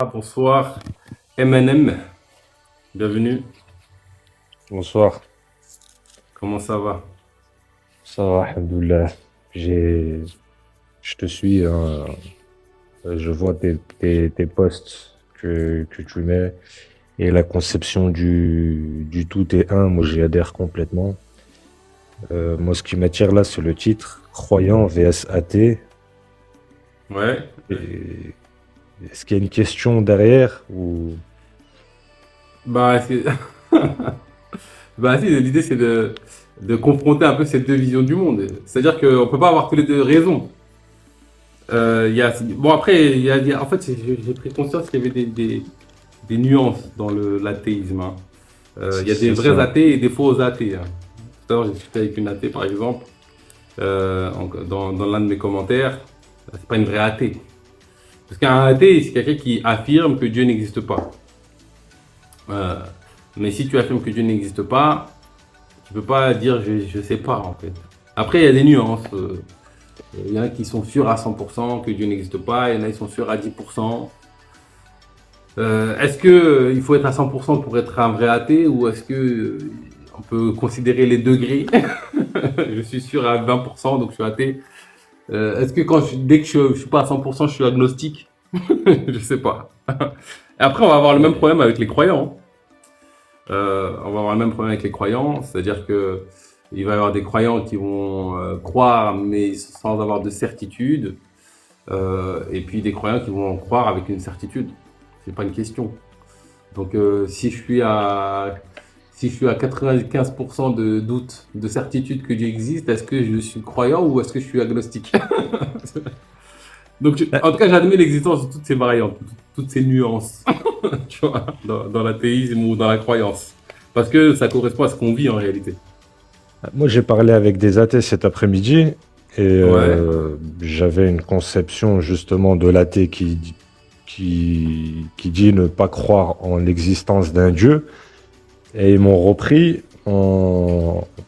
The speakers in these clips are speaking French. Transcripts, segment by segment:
Bonsoir, MNM, bienvenue, Bonsoir, comment ça va? ça va, alhamdoulilah. J'ai, je te suis, hein, je vois tes posts que tu mets et la conception du tout est un, moi j'y adhère complètement. Moi, ce qui m'attire là, c'est le titre, Croyant vs athée. Ouais, Et est-ce qu'il y a une question derrière ou... bah, c'est- l'idée c'est de confronter un peu ces deux visions du monde. C'est-à-dire qu'on ne peut pas avoir tous les deux raison. Bon après, en fait j'ai pris conscience qu'il y avait des nuances dans l'athéisme, hein. Il y a des C'est vrais ça. athées et des faux athées, hein. Tout à l'heure j'ai discuté avec une athée par exemple, dans l'un de mes commentaires, c'est pas une vraie athée. Parce qu'un athée, c'est quelqu'un qui affirme que Dieu n'existe pas. Euh, mais si tu affirmes que Dieu n'existe pas, tu peux pas dire je sais pas en fait. Après, il y a des nuances. Il y en a qui sont sûrs à 100% que Dieu n'existe pas, il y en a qui sont sûrs à 10%. Est-ce que il faut être à 100% pour être un vrai athée ou est-ce que on peut considérer les degrés? Je suis sûr à 20%, donc je suis athée. Est-ce que dès que je suis pas à 100%, je suis agnostique? Je sais pas. Après, on va avoir le même problème avec les croyants. On va avoir le même problème avec les croyants, c'est-à-dire que il va y avoir des croyants qui vont croire mais sans avoir de certitude, et puis des croyants qui vont croire avec une certitude. C'est pas une question. Donc si je suis à 95% de doute, de certitude que Dieu existe, est-ce que je suis croyant ou est-ce que je suis agnostique? Donc en tout cas, j'admets l'existence de toutes ces variantes, toutes ces nuances, tu vois, dans l'athéisme ou dans la croyance. Parce que ça correspond à ce qu'on vit en réalité. Moi, j'ai parlé avec des athées cet après-midi et Ouais. j'avais une conception justement de l'athée qui dit ne pas croire en l'existence d'un Dieu. Et ils m'ont repris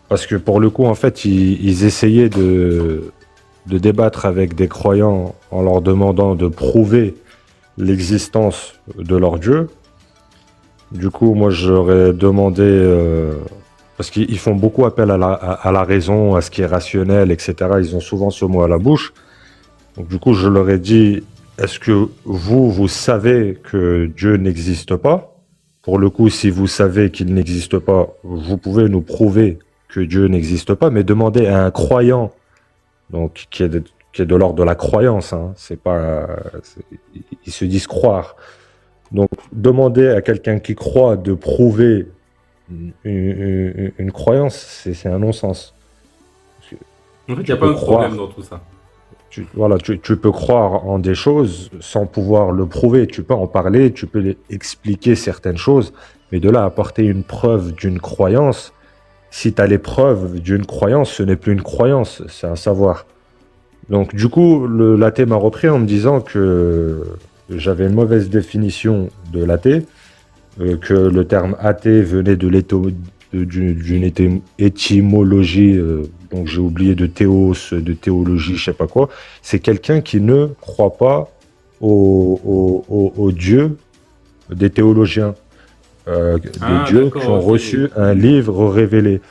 parce que pour le coup, en fait, ils essayaient de débattre avec des croyants en leur demandant de prouver l'existence de leur Dieu. Du coup, moi, j'aurais demandé, parce qu'ils font beaucoup appel à la raison, à ce qui est rationnel, etc. Ils ont souvent ce mot à la bouche. Donc, du coup, je leur ai dit, est-ce que vous savez que Dieu n'existe pas? Pour le coup, si vous savez qu'il n'existe pas, vous pouvez nous prouver que Dieu n'existe pas, mais demandez à un croyant, donc qui est de l'ordre de la croyance, hein, c'est pas, ils se disent croire. Donc, demander à quelqu'un qui croit de prouver une croyance, c'est un non-sens. En fait, il n'y Tu a pas peux un problème croire, dans tout ça. voilà, tu peux croire en des choses sans pouvoir le prouver. Tu peux en parler, tu peux expliquer certaines choses, mais de là à apporter une preuve d'une croyance, si tu as les preuves d'une croyance, ce n'est plus une croyance, c'est un savoir. Donc, du coup, l'athée m'a repris en me disant que j'avais une mauvaise définition de l'athée, que le terme athée venait d'une étymologie, donc j'ai oublié de théos, de théologie, je sais pas quoi. C'est quelqu'un qui ne croit pas au Dieu des théologiens, des Ah, dieux qui d'accord, ont ok. reçu un livre révélé.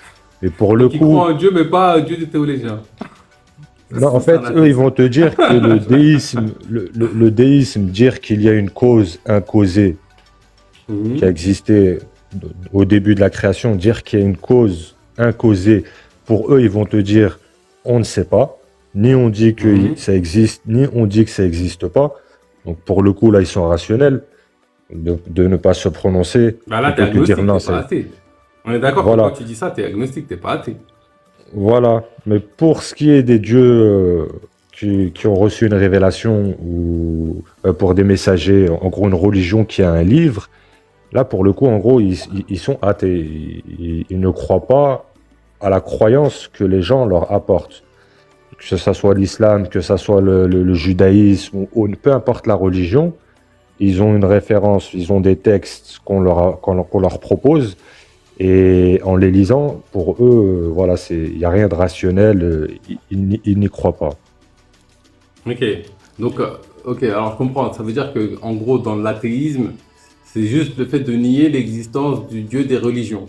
Et pour le Donc, il coup, croit en Dieu, mais pas Dieu des théologiens. non, en C'est un fait, eux, ils athée, vont ça. te dire que le déisme, le déisme, dire qu'il y a une cause imposée qui a Mhm. existé au début de la création, dire qu'il y a une cause incausée, pour eux, ils vont te dire on ne sait pas, ni on dit que Mhm. ça existe, ni on dit que ça n'existe pas. Donc pour le coup, là, ils sont rationnels de ne pas se prononcer Bah là, t'es plutôt que de dire agnostique, non, t'es pas c'est. athée. On est d'accord que quand Voilà, tu dis ça, t'es agnostique, t'es pas athée. voilà. Mais pour ce qui est des dieux qui ont reçu une révélation ou pour des messagers, en gros une religion qui a un livre, là, pour le coup, en gros, ils sont athées. Ils ne croient pas à la croyance que les gens leur apportent. Que ça soit l'islam, que ça soit le judaïsme, ou peu importe la religion, ils ont une référence, ils ont des textes qu'on leur propose. Et en les lisant, pour eux, voilà, il n'y a rien de rationnel, ils n'y croient pas. Ok. Donc, Ok, alors je comprends. Ça veut dire que, en gros, dans l'athéisme, c'est juste le fait de nier l'existence du Dieu des religions.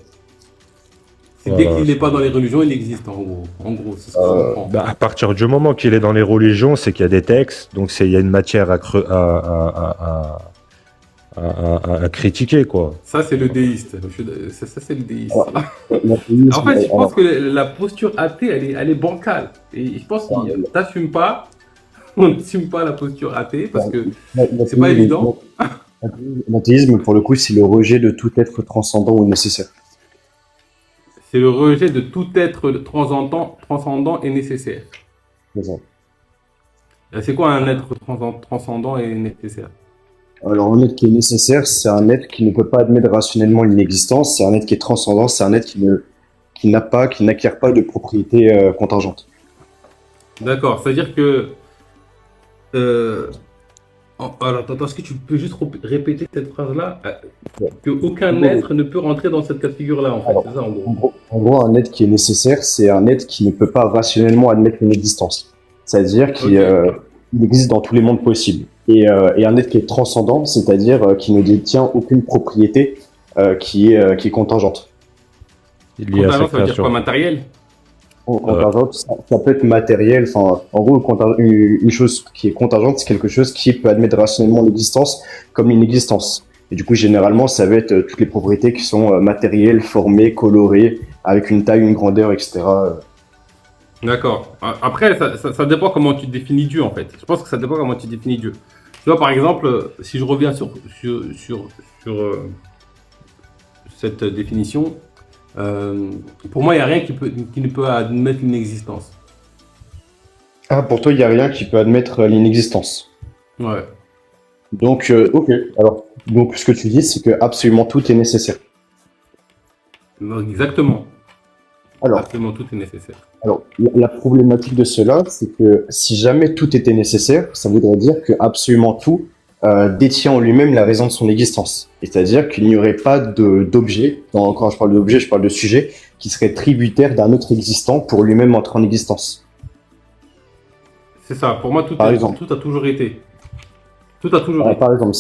C'est dès Voilà. qu'il n'est pas dans les religions, il existe, en gros. En gros, c'est ce que je comprends. Bah, à partir du moment qu'il est dans les religions, c'est qu'il y a des textes, donc il y a une matière à critiquer, quoi. Ça, c'est le déiste. Ça, c'est le déiste. Alors, l'athéisme, En fait, je pense alors, que la posture athée, elle est bancale. Et je pense alors, qu'on n'assume pas, on n'assume pas la posture athée parce que c'est pas l'athéisme, évident. l'athéisme, pour le coup, c'est le rejet de tout être transcendant ou nécessaire. C'est le rejet de tout être transcendant et nécessaire. C'est ça. C'est quoi un être transcendant et nécessaire? Alors, un être qui est nécessaire, c'est un être qui ne peut pas admettre rationnellement une existence. C'est un être qui est transcendant, c'est un être qui n'a pas, qui n'acquiert pas de propriété contingente. D'accord, c'est-à-dire que... alors, attends, est-ce que tu peux juste répéter cette phrase-là? Que aucun être ne peut rentrer dans cette cas de figure-là, en fait. Alors, C'est ça, en gros. en gros, un être qui est nécessaire, c'est un être qui ne peut pas rationnellement admettre une existence. C'est-à-dire qu'il Ok. il existe dans tous les mondes possibles. Et un être qui est transcendant, c'est-à-dire qui ne détient aucune propriété qui est contingente. Lié à sa Contingent, ça veut dire quoi? création. Matériel? Contingente, ça peut être matériel. Enfin, en gros, une chose qui est contingente, c'est quelque chose qui peut admettre rationnellement l'existence comme une existence. Et du coup, généralement, ça va être toutes les propriétés qui sont matérielles, formées, colorées, avec une taille, une grandeur, etc. D'accord. Après, ça dépend comment tu définis Dieu, en fait. Je pense que ça dépend comment tu définis Dieu. Tu vois, par exemple, si je reviens sur cette définition, pour moi, il n'y a rien qui ne peut admettre une existence. Ah, pour toi, il n'y a rien qui peut admettre l'inexistence. Ouais. Donc, ok. Alors, donc, ce que tu dis, c'est que absolument tout est nécessaire. Non, exactement. Alors, Absolument tout est nécessaire. Alors, la problématique de cela, c'est que si jamais tout était nécessaire, ça voudrait dire que absolument tout détient en lui-même la raison de son existence. C'est-à-dire qu'il n'y aurait pas d'objet, quand je parle d'objet, je parle de sujet, qui serait tributaire d'un autre existant pour lui-même entrer en existence. C'est ça. Pour moi, Par exemple, tout a toujours été. Tout a toujours été. par exemple,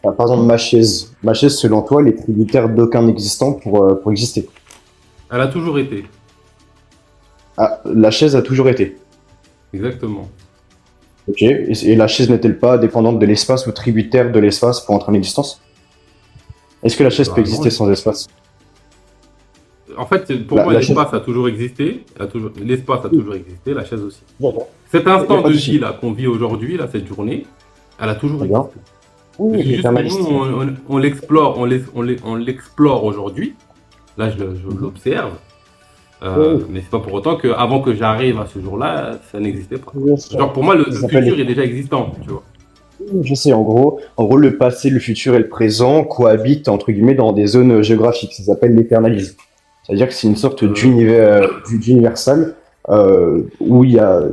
par exemple, ma chaise, selon toi, elle est tributaire d'aucun existant pour exister. Elle a toujours été. Ah, la chaise a toujours été. Exactement. Ok. Et la chaise n'est-elle pas dépendante de l'espace ou tributaire de l'espace pour entrer en existence? Est-ce que la chaise peut Bah, non, exister sans espace? en fait, pour La- moi, la chaise- l'espace a toujours existé. L'espace a toujours existé. La chaise aussi. D'accord. Cet Y a instant pas de de vie là qu'on vit aujourd'hui, là, cette journée, elle a toujours Très bien. existé. Oui, C'est juste que éternaliste. nous, on l'explore, on l'explore aujourd'hui. Là, je l'observe. Oui. Mais c'est pas pour autant qu'avant que j'arrive à ce jour-là, ça n'existait pas. Bien sûr. Genre pour moi, le Ça s'appelle- futur est déjà existant, tu vois. Je sais, en gros, le passé, le futur et le présent cohabitent, entre guillemets, dans des zones géographiques. Ça s'appelle l'éternalisme. C'est-à-dire que c'est une sorte d'universal où il y a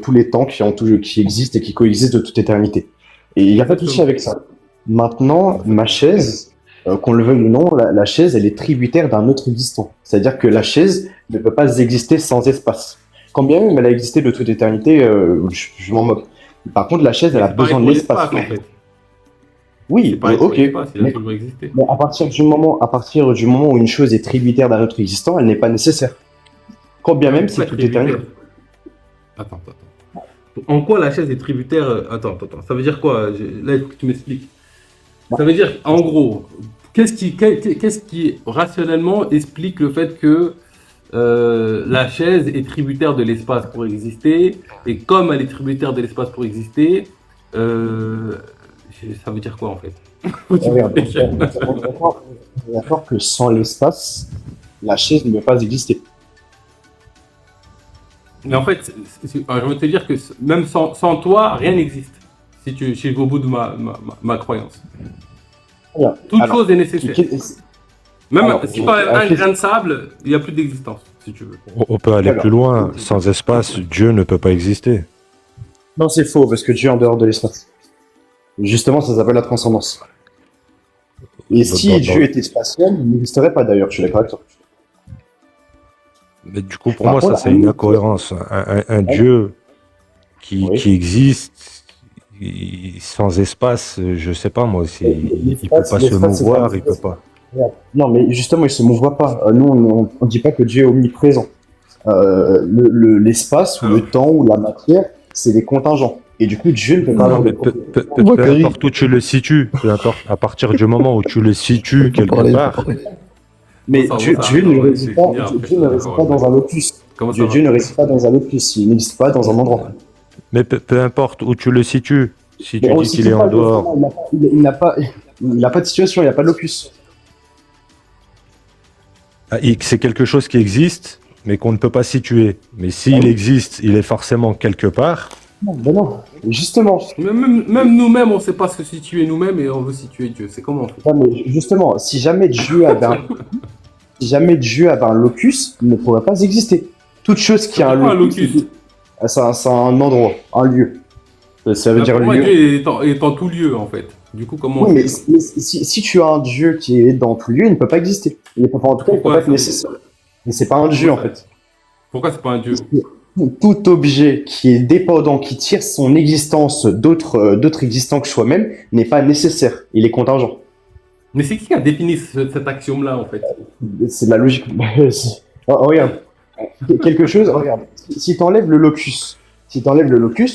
tous les temps qui existent et qui coexistent de toute éternité. Et il n'y a pas de souci avec ça. Maintenant, ma chaise, qu'on le veuille ou non, la chaise, elle est tributaire d'un autre existant. C'est-à-dire que la chaise ne peut pas exister sans espace. Quand bien même elle a existé de toute éternité, je m'en moque. Par contre, la chaise, elle a C'est pareil besoin de pour l'espace. en fait. C'est Oui, pareil pour ok. l'espace, il a Mais, toujours existé. mais à partir du moment où une chose est tributaire d'un autre existant, elle n'est pas nécessaire. Quand bien même c'est Pourquoi toute éternité. Attends. En quoi la chaise est tributaire? Attends. Ça veut dire quoi? Là, il faut que tu m'expliques. Ça veut dire, en gros, qu'est-ce qui rationnellement explique le fait que la chaise est tributaire de l'espace pour exister, et comme elle est tributaire de l'espace pour exister, ça veut dire quoi en fait? Regarde, on est d'accord que sans l'espace, la chaise ne peut pas exister. Mais en fait, je veux te dire que même sans toi, rien n'existe. Si je vais au bout de ma croyance. Bien. Toute Alors, chose est nécessaire. Même alors, si tu enlèves un la grain de sable, il n'y a plus d'existence, si tu veux. On peut aller Alors. plus loin. Sans espace, Dieu ne peut pas exister. Non, c'est faux, parce que Dieu est en dehors de l'espace. Justement, ça s'appelle la transcendance. Et si Dans- Dieu était spatial, il n'existerait pas d'ailleurs, je suis d'accord avec toi. Mais du coup, pour Par moi, contre, ça, c'est une incohérence. Un Dieu Oui. qui existe, sans espace, je sais pas moi, il peut L'espace, pas se l'espace, c'est mouvoir, pas- il peut pas. Non, mais justement, il se mouvoit pas. Nous, on dit pas que Dieu est omniprésent. L'espace ou le temps ou la matière, c'est des contingents. Et du coup, Dieu ne peut pas Non, avoir mais de propriété. peu importe où tu le situes, peu importe, à partir du moment où tu le situes quelque part, Mais Bon, ça, Dieu, bon, ça, Dieu ne ouais, réside c'est pas, fini après, Dieu ne réside pas dans un locus. Comment ça Dieu, va? Dieu ne réside pas dans un locus. Il n'existe pas dans un endroit. mais peu importe où tu le situes, si Mais tu on ne dis qu'il situe est pas, en dehors, justement, il n'a pas de situation, il n'a pas de locus. c'est quelque chose qui existe, mais qu'on ne peut pas situer. Mais s'il existe, il est forcément quelque part. Non, ben non. Justement, Même nous-mêmes, on sait pas se situer nous-mêmes et on veut situer Dieu. C'est comment on fait? non, mais justement, si jamais Dieu avait un locus, il ne pourrait pas exister. Toute chose qui a un C'est quoi un locus, locus? c'est un endroit, un lieu. Ça veut Bah, dire pour moi, lieu. Dieu est en tout lieu, en fait. Du coup, comment Oui, on mais fait? si tu as un Dieu qui est dans tout lieu, il ne peut pas exister. Il peut pas, en tout cas, il ne peut Pourquoi pas être ça? nécessaire. Mais c'est pas un Dieu, en fait. Pourquoi c'est pas un Dieu? Tout objet qui est dépendant, qui tire son existence d'autres existants que soi-même, n'est pas nécessaire. Il est contingent. Mais c'est qui a défini cet axiome-là, en fait? C'est de la logique. Oh, regarde. Quelque chose, regarde. Si tu enlèves le locus,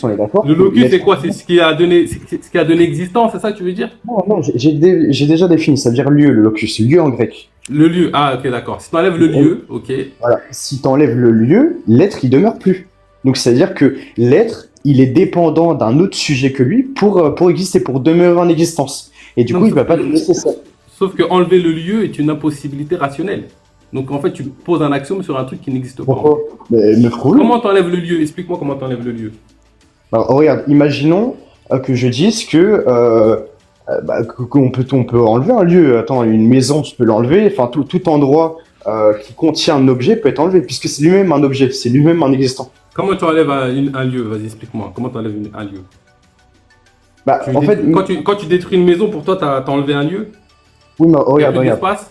on est d'accord. Le locus, c'est quoi? C'est ce qui a donné, ce qui a donné existence, c'est ça que tu veux dire? Non, non, j'ai déjà défini. Ça veut dire lieu, le locus. Lieu en grec. Le lieu. Ah, ok, d'accord. Si tu enlèves le lieu, ok. Voilà. Si tu enlèves le lieu, l'être, il demeure plus. Donc, c'est-à-dire que l'être, il est dépendant d'un autre sujet que lui pour exister, pour demeurer en existence. Et du Non, coup, il sauf va pas que- être nécessaire. Sauf que enlever le lieu est une impossibilité rationnelle. Donc, en fait, tu poses un axiome sur un truc qui n'existe pas. Pourquoi mais prouve-le. Comment t'enlèves le lieu? Explique-moi comment t'enlèves le lieu. Alors, regarde, imaginons que je dise qu'on peut enlever un lieu. Attends, une maison, tu peux l'enlever. Enfin, tout endroit qui contient un objet peut être enlevé, puisque c'est lui-même un objet, c'est lui-même un existant. Comment tu enlèves un lieu? Vas-y, explique-moi. Comment tu enlèves un lieu? Bah, Tu en fait, quand tu détruis une maison, pour toi, t'as enlevé un lieu? oui, mais Il y a regarde, plus regarde. d'espace?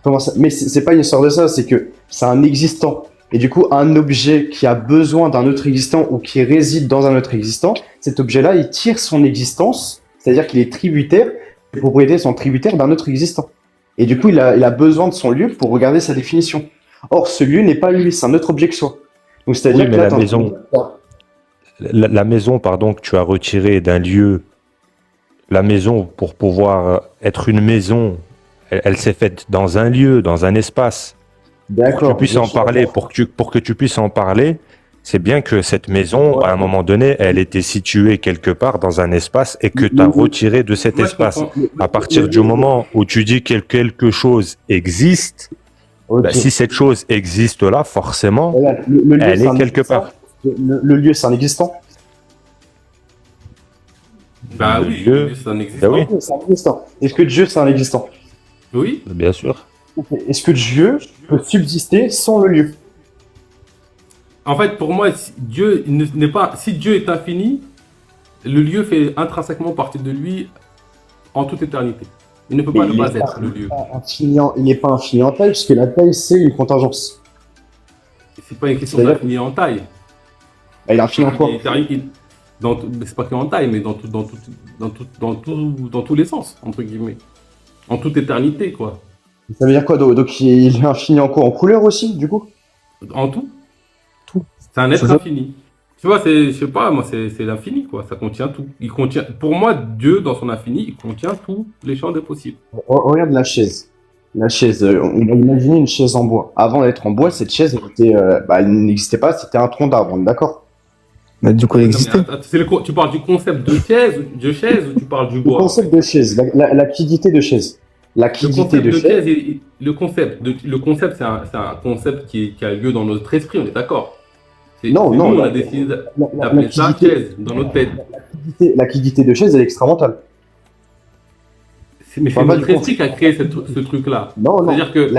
Comment ça? Mais c'est pas une histoire de ça, c'est que c'est un existant. Et du coup, un objet qui a besoin d'un autre existant ou qui réside dans un autre existant, cet objet-là, il tire son existence, c'est-à-dire qu'il est tributaire, les propriétés sont tributaires d'un autre existant. Et du coup, il a besoin de son lieu pour regarder sa définition. Or, ce lieu n'est pas lui, c'est un autre objet que soi. Donc, c'est-à-dire Oui, que mais là, la maison, la maison, pardon, que tu as retirée d'un lieu, la maison, pour pouvoir être une maison, elle s'est faite dans un lieu, dans un espace. Pour que tu d'accord. puisses en parler, pour que tu puisses en parler, c'est bien que cette maison, à un moment donné, elle était située quelque part dans un espace et que tu as retiré de cet Moi, je espace. comprends. À partir du moment où tu dis que quelque chose existe, Ok. bah, si cette chose existe là, forcément, Regarde, le lieu, elle c'est est un quelque existant. part. Le lieu, c'est un existant. Bah Le oui, lieu- c'est un existant. Bah oui. C'est un existant. Est-ce que Dieu, c'est un existant? Oui. Bien sûr. Est-ce que Dieu peut subsister sans le lieu? En fait, pour moi, si Dieu n'est pas. Si Dieu est infini, le lieu fait intrinsèquement partie de lui en toute éternité. Il ne peut pas Mais ne il pas est être le lieu. Il n'est pas infini en taille, puisque la taille, c'est une contingence. C'est pas une question C'est-à-dire- d'infini en taille. Bah, il est infini en quoi? C'est pas qu'en taille, mais dans tous les sens, entre guillemets. En toute éternité, quoi. Ça veut dire quoi? Donc il est infini en quoi? En couleur aussi, du coup? En tout. Tout. C'est un être C'est ça. infini. Tu vois, je sais pas, moi, c'est l'infini, quoi. Ça contient tout. Pour moi, Dieu, dans son infini, il contient tous les champs des possibles. Regarde la chaise. La chaise, on va imaginer une chaise en bois. Avant d'être en bois, cette chaise, elle n'existait pas, c'était un tronc d'arbre, on est d'accord? Mais du coup, elle existait. Attends, tu parles du concept de chaise ou tu parles du Le bois? concept de chaise, la quiddité de chaise. La Le quiddité concept de de chaise. chaise, le concept, c'est un concept qui a lieu dans notre esprit, on est d'accord? Non, non, Nous, on a la- décidé La d'appeler ça quiddité, chaise dans notre tête. la quiddité de chaise, elle est extramentale. Mais Pas c'est mal notre du esprit qui a créé ce truc-là. Non, non. C'est-à-dire que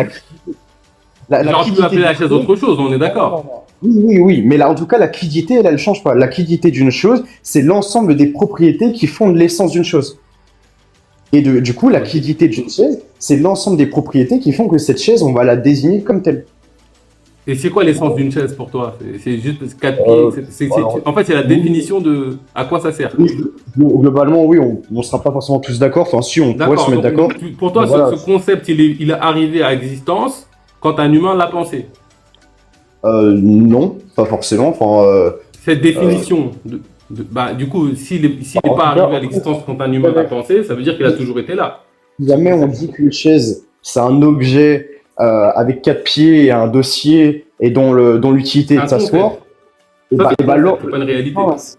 La genre, tu peux quiddité appeler la de chaise autre chose, on est d'accord? Oui, oui, oui, mais là, en tout cas, la quiddité, elle change pas. La quiddité d'une chose, c'est l'ensemble des propriétés qui font l'essence d'une chose. Et du coup, la quiddité d'une chaise, c'est l'ensemble des propriétés qui font que cette chaise, on va la désigner comme telle. Et c'est quoi l'essence d'une chaise pour toi? C'est juste quatre pieds. Euh, alors, En fait, c'est la définition de à quoi ça sert. oui, globalement, oui, on ne sera pas forcément tous d'accord. Enfin, si, on pourrait se D'accord. mettre d'accord. Pour Mais toi, voilà. ce concept, il est arrivé à existence quand un humain l'a pensé. Non, pas forcément. Enfin, Cette définition bah, du coup, s'il n'est en pas tout cas, arrivé à l'existence quand un humain l'a pensé, ça veut dire qu'il a toujours été là. si jamais on dit qu'une chaise, c'est un objet avec quatre pieds et un dossier et dont l'utilité C'est est un de s'asseoir, concept. et Ça, bah, c'est et un bah, concept, c'est pas une réalité.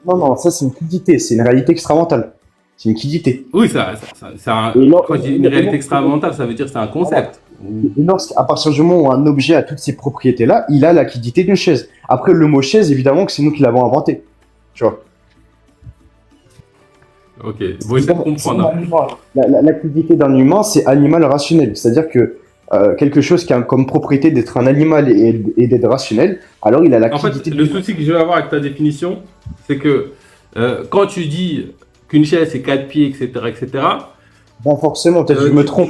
non, ça c'est une quiddité, c'est une réalité extramentale. C'est une quiddité. Oui, Et quand je dis une réalité extramentale, ça veut dire que c'est un concept. à partir du moment où un objet a toutes ces propriétés-là, il a la quiddité d'une chaise. Après, le mot chaise, évidemment que c'est nous qui l'avons inventé. Tu vois. Ok, vous essayez de comprendre. La quiddité d'un humain, c'est animal rationnel. C'est-à-dire que quelque chose qui a comme propriété d'être un animal et d'être rationnel, alors il a la En fait, quiddité. le souci que je vais avoir avec ta définition, c'est que quand tu dis qu'une chaise c'est quatre pieds, etc., Bon, forcément, peut-être que je me trompe.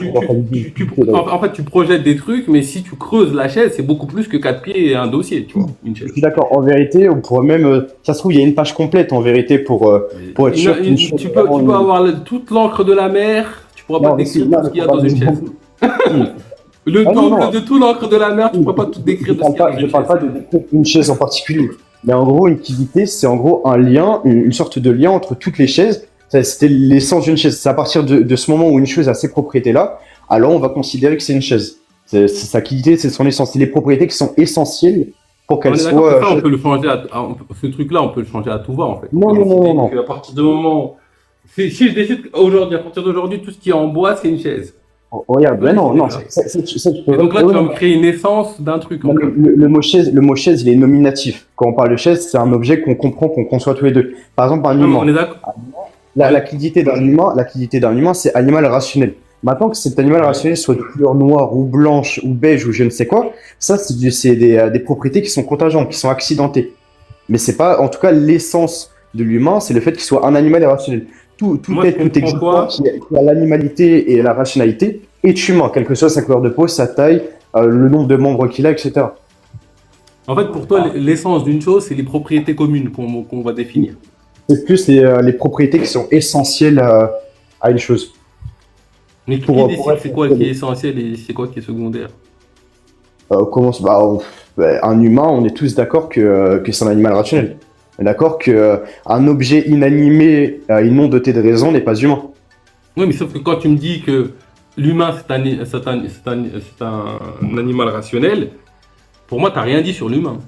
en fait, tu projettes des trucs, mais si tu creuses la chaise, c'est beaucoup plus que quatre pieds et un dossier, tu vois, une Je chaise. suis d'accord. En vérité, on pourrait même. Ça se trouve, il y a une page complète en vérité pour être sûr qu'une chaise. Tu peux avoir toute l'encre de la mer, tu pourras pas Non, mais décrire non, tout ce mais qu'il y a faut dans pas une chaise. Le Ah, non, double non. de tout l'encre de la mer, tu pourras pas tout décrire de ce qu'il y a dans Je une parle chaise. pas de décrire une chaise en particulier. Mais en gros, une quiddité, c'est en gros un lien, une sorte de lien entre toutes les chaises. C'était l'essence d'une chaise. C'est à partir de ce moment où une chose a ces propriétés-là, alors on va considérer que c'est une chaise. C'est sa quiddité, c'est son essence. C'est les propriétés qui sont essentielles pour On qu'elle est d'accord soit. que ça, on peut le changer ce truc-là, on peut le changer à tout va, en fait. Non, non, non, non, non. À partir du moment. Si je décide aujourd'hui, à partir d'aujourd'hui, tout ce qui est en bois, c'est une chaise. Oh, regarde, Oui, mais non, c'est non, ça. ça, tu peux Et donc là, tu vas vraiment- me créer une essence d'un truc. Non, En fait. le mot chaise, il est nominatif. Quand on parle de chaise, c'est un objet qu'on comprend, qu'on conçoit tous les deux. Par exemple, un Non, mais humain. on est d'accord. La quiddité d'un humain, c'est animal rationnel. Maintenant que cet animal rationnel soit de couleur noire ou blanche ou beige ou je ne sais quoi, ça, c'est des propriétés qui sont contingentes, qui sont accidentées. Mais c'est pas, en tout cas, l'essence de l'humain, c'est le fait qu'il soit un animal rationnel. Tout Moi, être, je tout comprends existant qui a l'animalité et la rationalité est humain, quelle que soit sa couleur de peau, sa taille, le nombre de membres qu'il a, etc. En fait, pour toi, l'essence d'une chose, c'est les propriétés communes qu'on va définir. C'est plus les propriétés qui sont essentielles à une chose. Mais qui Pour décide être- c'est quoi qui est essentiel et c'est quoi qui est secondaire? Un humain, on est tous d'accord que c'est un animal rationnel. On est d'accord que un objet inanimé et non doté de raison n'est pas humain. Oui, mais sauf que quand tu me dis que l'humain, c'est un animal rationnel, pour moi, tu n'as rien dit sur l'humain.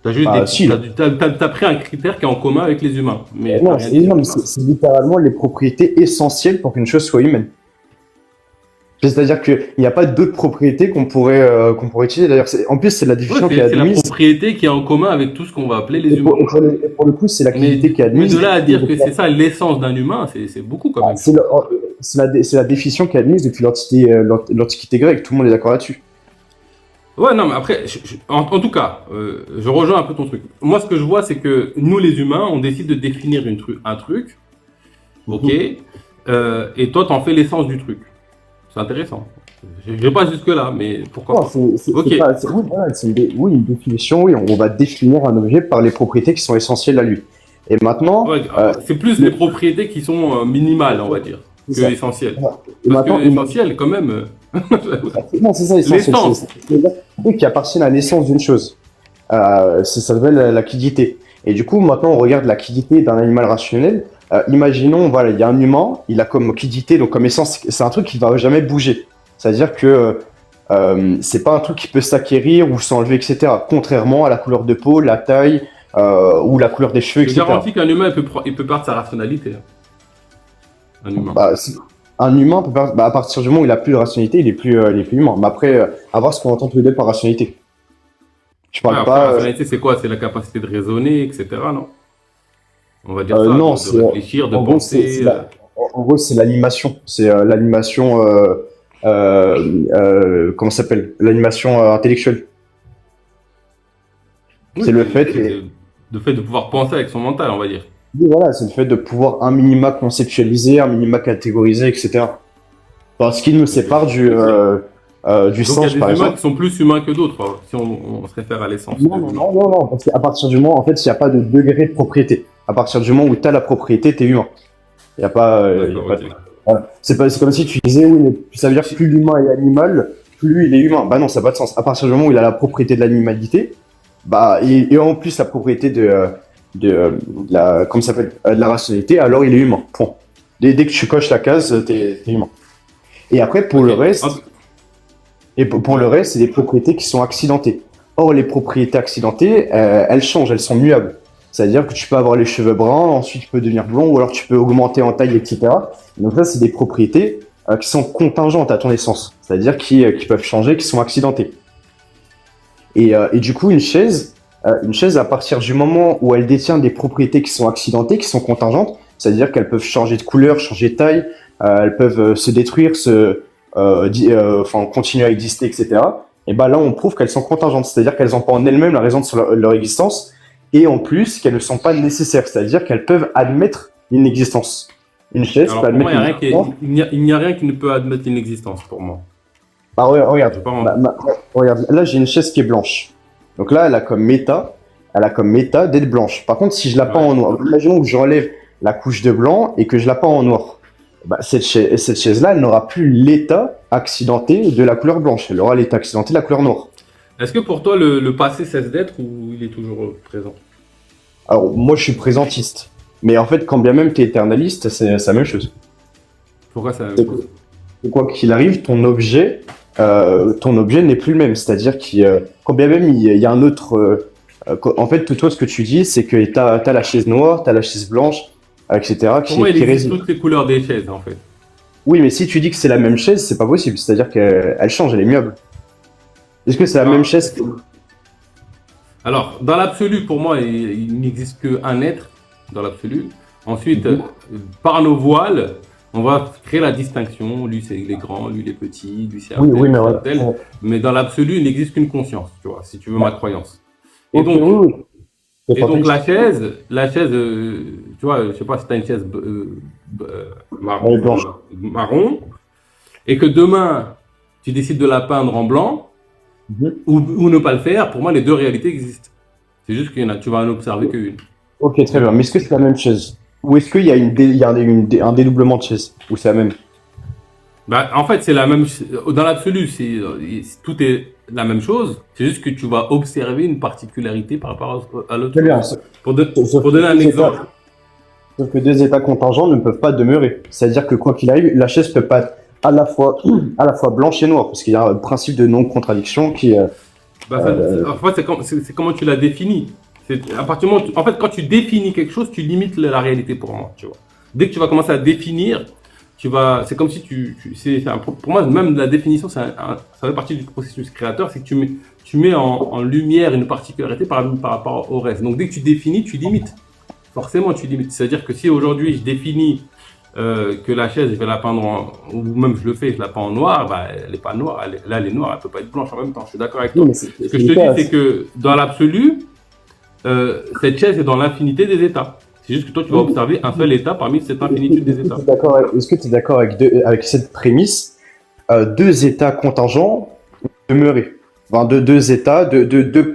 Tu as juste Si. t'as pris un critère qui est en commun avec les humains. Mais t'as Non, rien dit sur l'humain. c'est littéralement les propriétés essentielles pour qu'une chose soit humaine. C'est-à-dire qu'il n'y a pas d'autres propriétés qu'on pourrait utiliser. D'ailleurs, en plus, c'est la Ouais, définition qui est c'est la admise. propriété qui est en commun avec tout ce qu'on va appeler les humains. Et pour le coup, c'est la Mais, quiddité qui est mais admise. de là à dire que c'est ça l'essence d'un humain, c'est beaucoup quand même. C'est la définition qui est admise depuis l'Antiquité grecque. Tout le monde est d'accord là-dessus. Ouais, non, mais après, en tout cas, je rejoins un peu ton truc. Moi, ce que je vois, c'est que nous, les humains, on décide de définir un truc, ok, et toi, t'en fais l'essence du truc. C'est intéressant. Je vais pas jusque-là, mais pourquoi Non, pas. Ok. oui, voilà, une définition. Oui, on va définir un objet par les propriétés qui sont essentielles à lui. Et maintenant, Ouais, c'est plus les propriétés qui sont minimales, on va dire, que c'est ça. essentielles. Et Parce maintenant, que essentiel, quand même. non, c'est ça, essentiel. L'essence. Oui, qui appartiennent à l'essence d'une chose. Ça s'appelle la quiddité. Et du coup, maintenant, on regarde la quiddité d'un animal rationnel. Imaginons, voilà, il y a un humain, il a comme quiddité, donc comme essence, c'est un truc qui va jamais bouger. C'est-à-dire que c'est pas un truc qui peut s'acquérir ou s'enlever, etc. Contrairement à la couleur de peau, la taille ou la couleur des cheveux, Je etc. garantis qu'un humain, il peut perdre sa rationalité. Un humain. Un humain, à partir du moment où il a plus de rationalité, il est plus humain. Mais après, à voir ce qu'on entend tous les deux par rationalité. Je parle Ouais, après, pas. la rationalité, c'est quoi? C'est la capacité de raisonner, etc. Non? On va dire ça, Non, de réfléchir, de en gros, penser. En gros, c'est l'animation. C'est l'animation. Comment ça s'appelle? L'animation intellectuelle. Oui, c'est le fait le fait de pouvoir penser avec son mental, on va dire. Oui, voilà, c'est le fait de pouvoir un minima conceptualiser, un minima catégoriser, etc. Enfin, ce qui nous sépare du Donc il y singe, a par des humains exemple. qui sont plus humains que d'autres, hein, si on se réfère à l'essence. Non, non, non, non, non, parce qu'à partir du moment, en fait, il n'y a pas de degré de propriété. À partir du moment où tu as la propriété, tu es humain. Il n'y a pas. Y a D'accord, pas ok. voilà. C'est comme si tu disais, oui, mais ça veut dire que plus l'humain est animal, plus il est humain. Bah non, ça n'a pas de sens. À partir du moment où il a la propriété de l'animalité, bah, et en plus la propriété de la, comment ça s'appelle, de la rationalité, alors il est humain. Point. Dès que tu coches la case, t'es humain. Et après, pour le Ok. reste, Hop. et pour le reste, c'est des propriétés qui sont accidentées. Or, les propriétés accidentées, elles changent, elles sont muables. C'est-à-dire que tu peux avoir les cheveux bruns, ensuite tu peux devenir blond, ou alors tu peux augmenter en taille, etc. Donc ça, c'est des propriétés qui sont contingentes à ton essence. C'est-à-dire qui peuvent changer, qui sont accidentées. Et du coup, une chaise, à partir du moment où elle détient des propriétés qui sont accidentées, qui sont contingentes, c'est-à-dire qu'elles peuvent changer de couleur, changer de taille, elles peuvent se détruire, enfin continuer à exister, etc. Et ben là, on prouve qu'elles sont contingentes, c'est-à-dire qu'elles n'ont pas en elles-mêmes la raison de leur existence, et en plus qu'elles ne sont pas nécessaires, c'est-à-dire qu'elles peuvent admettre une existence. Une chaise Alors peut pour moi, admettre une existence. il n'y a rien qui ne peut admettre une existence pour moi. Ah ouais, Je regarde, sais pas, regarde, là j'ai une chaise qui est blanche. Donc là, elle a comme méta d'être blanche. Par contre, si je la peins Ouais. en noir, imaginons que j'enlève la couche de blanc et que je la peins en noir. Bah, cette chaise-là, elle n'aura plus l'état accidenté de la couleur blanche. Elle aura l'état accidenté de la couleur noire. Est-ce que pour toi, le passé cesse d'être ou il est toujours présent? Alors, moi, je suis présentiste. Mais en fait, quand bien même tu es éternaliste, c'est la même chose. Pourquoi ça? Quoi qu'il arrive, ton objet n'est plus le même. C'est-à-dire quand bien même il y a un autre. En fait, toi, ce que tu dis, c'est que tu as la chaise noire, tu as la chaise blanche, etc. Pour moi, il qui existe réside. toutes les couleurs des chaises en fait. Oui, mais si tu dis que c'est la même chaise, c'est pas possible. C'est-à-dire qu'elle change, elle est muable. Est-ce que c'est la Ah. même chaise Alors, dans l'absolu, pour moi, il n'existe qu'un être, dans l'absolu. Ensuite, par nos voiles, on va créer la distinction. Lui, c'est les grands, lui, les petits, lui, c'est un Oui, tel, oui, mais lui, c'est un voilà. tel. Mais dans l'absolu, il n'existe qu'une conscience, tu vois, si tu veux ma croyance. Et Ok, donc, oui, oui. C'est et pas donc triste. la chaise, tu vois, je sais pas si tu as une chaise marron, Elle est blanche. marron, et que demain, tu décides de la peindre en blanc, Mhm. ou ne pas le faire, pour moi, les deux réalités existent. C'est juste qu'il y en a, tu vas en observer qu'une. Ok, très bien. Mais est-ce que c'est la même chaise? Ou est-ce qu'il y a, il y a un dédoublement de chaise? Ou c'est la même? Bah, en fait, c'est la même. Dans l'absolu, tout est la même chose. C'est juste que tu vas observer une particularité par rapport à l'autre. Très bien. Pour Sauf donner que un deux exemple. sauf que deux états contingents ne peuvent pas demeurer. C'est-à-dire que quoi qu'il arrive, la chaise peut pas être à la fois blanche et noire, parce qu'il y a un principe de non-contradiction qui. Bah, en fait, c'est comment tu la définis. À partir du moment en fait, quand tu définis quelque chose, tu limites la réalité pour moi. Tu vois. Dès que tu vas commencer à définir, c'est comme si pour moi, même la définition, ça fait partie du processus créateur, c'est que tu mets en lumière une particularité par rapport au reste. Donc, dès que tu définis, tu limites. Forcément, tu limites. C'est-à-dire que si aujourd'hui, je définis que la chaise, je vais la peindre ou même je le fais, je la peins en noir, bah, elle n'est pas noire. Là, elle est noire, elle peut pas être blanche en même temps. Je suis d'accord avec toi. Non, mais Ce que je te dis, c'est que dans l'absolu, cette chaise est dans l'infinité des états. C'est juste que toi, tu vas observer un seul état parmi cette infinitude des états. Est-ce que tu es d'accord avec cette prémisse? Deux états contingents demeurer. Enfin, deux états, deux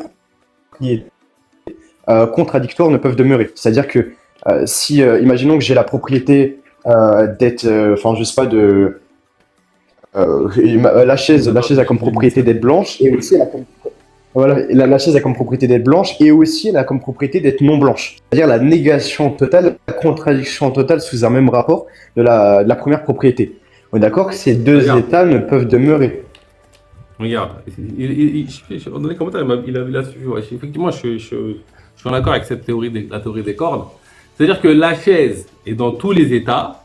contradictoires ne peuvent demeurer. C'est-à-dire que si, imaginons que j'ai la propriété d'être, enfin, je sais pas, la chaise a comme propriété d'être blanche et aussi elle a comme, voilà, la chaise a comme propriété d'être blanche et aussi elle a comme propriété d'être non blanche. C'est-à-dire la négation totale, la contradiction totale sous un même rapport de la première propriété. On est d'accord que ces deux Regarde. états ne peuvent demeurer. Regarde, dans les commentaires, il a suivi. Ouais, effectivement, je suis en accord avec cette la théorie des cordes. C'est-à-dire que la chaise est dans tous les états,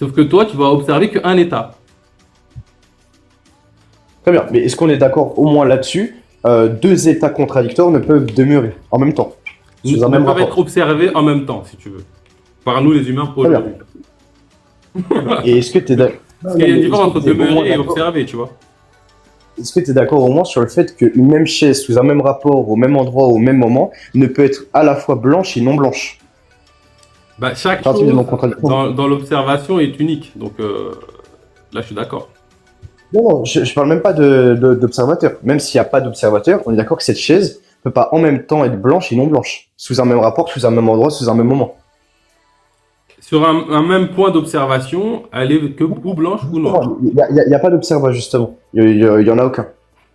sauf que toi, tu vas observer qu'un état. Très bien, mais est-ce qu'on est d'accord au moins là-dessus? Deux états contradictoires ne peuvent demeurer en même temps. Ils Sous un même peuvent être rapport. observés en même temps, si tu veux. Par nous, les humains, Très bien. aujourd'hui. Et est-ce que tu es d'accord? Parce qu'il y a une différence entre demeurer et observer, tu vois. Est-ce que tu es d'accord au moins sur le fait qu'une même chaise sous un même rapport, au même endroit, au même moment, ne peut être à la fois blanche et non blanche? Bah, chaque Principe de chose non-contradiction. dans l'observation est unique. Donc là, je suis d'accord. Non, je parle même pas d'observateur. Même s'il n'y a pas d'observateur, on est d'accord que cette chaise peut pas en même temps être blanche et non blanche. Sous un même rapport, sous un même endroit, sous un même moment. Sur un même point d'observation, elle est que ou blanche ou noire. Non, il y a pas d'observateur, justement. Il y en a aucun.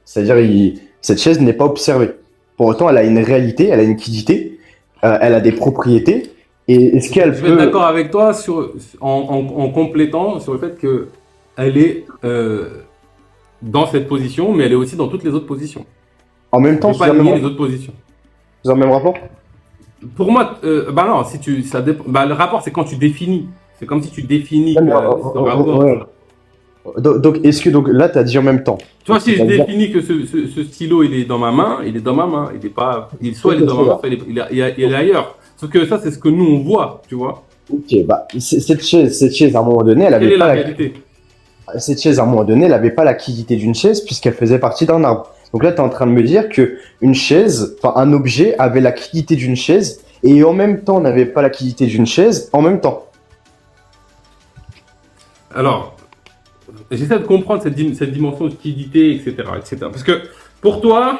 C'est-à-dire, cette chaise n'est pas observée. Pour autant, elle a une réalité, elle a une quiddité, elle a des propriétés. Et est-ce qu'elle Je vais être peut... d'accord avec toi en complétant sur le fait que elle est dans cette position, mais elle est aussi dans toutes les autres positions. En même Je temps, ne sous pas un même nier les rapport? autres positions. Sous un même rapport? Pour moi, bah non, si tu, ça dépend. Bah, le rapport, c'est quand tu définis. C'est comme si tu définis Non, que mais, ce rapport. ouais. Donc, est-ce que donc là, tu as dit en même temps? Tu vois, si je C'est-à-dire- définis que ce stylo, il est dans ma main, il est dans ma main. Il est pas, soit il est dans ma main, soit il est ailleurs. Sauf que ça, c'est ce que nous, on voit, tu vois. Ok, bah, cette chaise, à un moment donné, elle Quelle avait est pas la la... réalité? Cette chaise, à un moment donné, elle avait pas la quiddité d'une chaise puisqu'elle faisait partie d'un arbre. Donc là, tu es en train de me dire que une chaise, enfin, un objet avait la quiddité d'une chaise et en même temps n'avait pas la quiddité d'une chaise en même temps. Alors, j'essaie de comprendre cette dimension de quiddité, etc., etc. Parce que pour toi,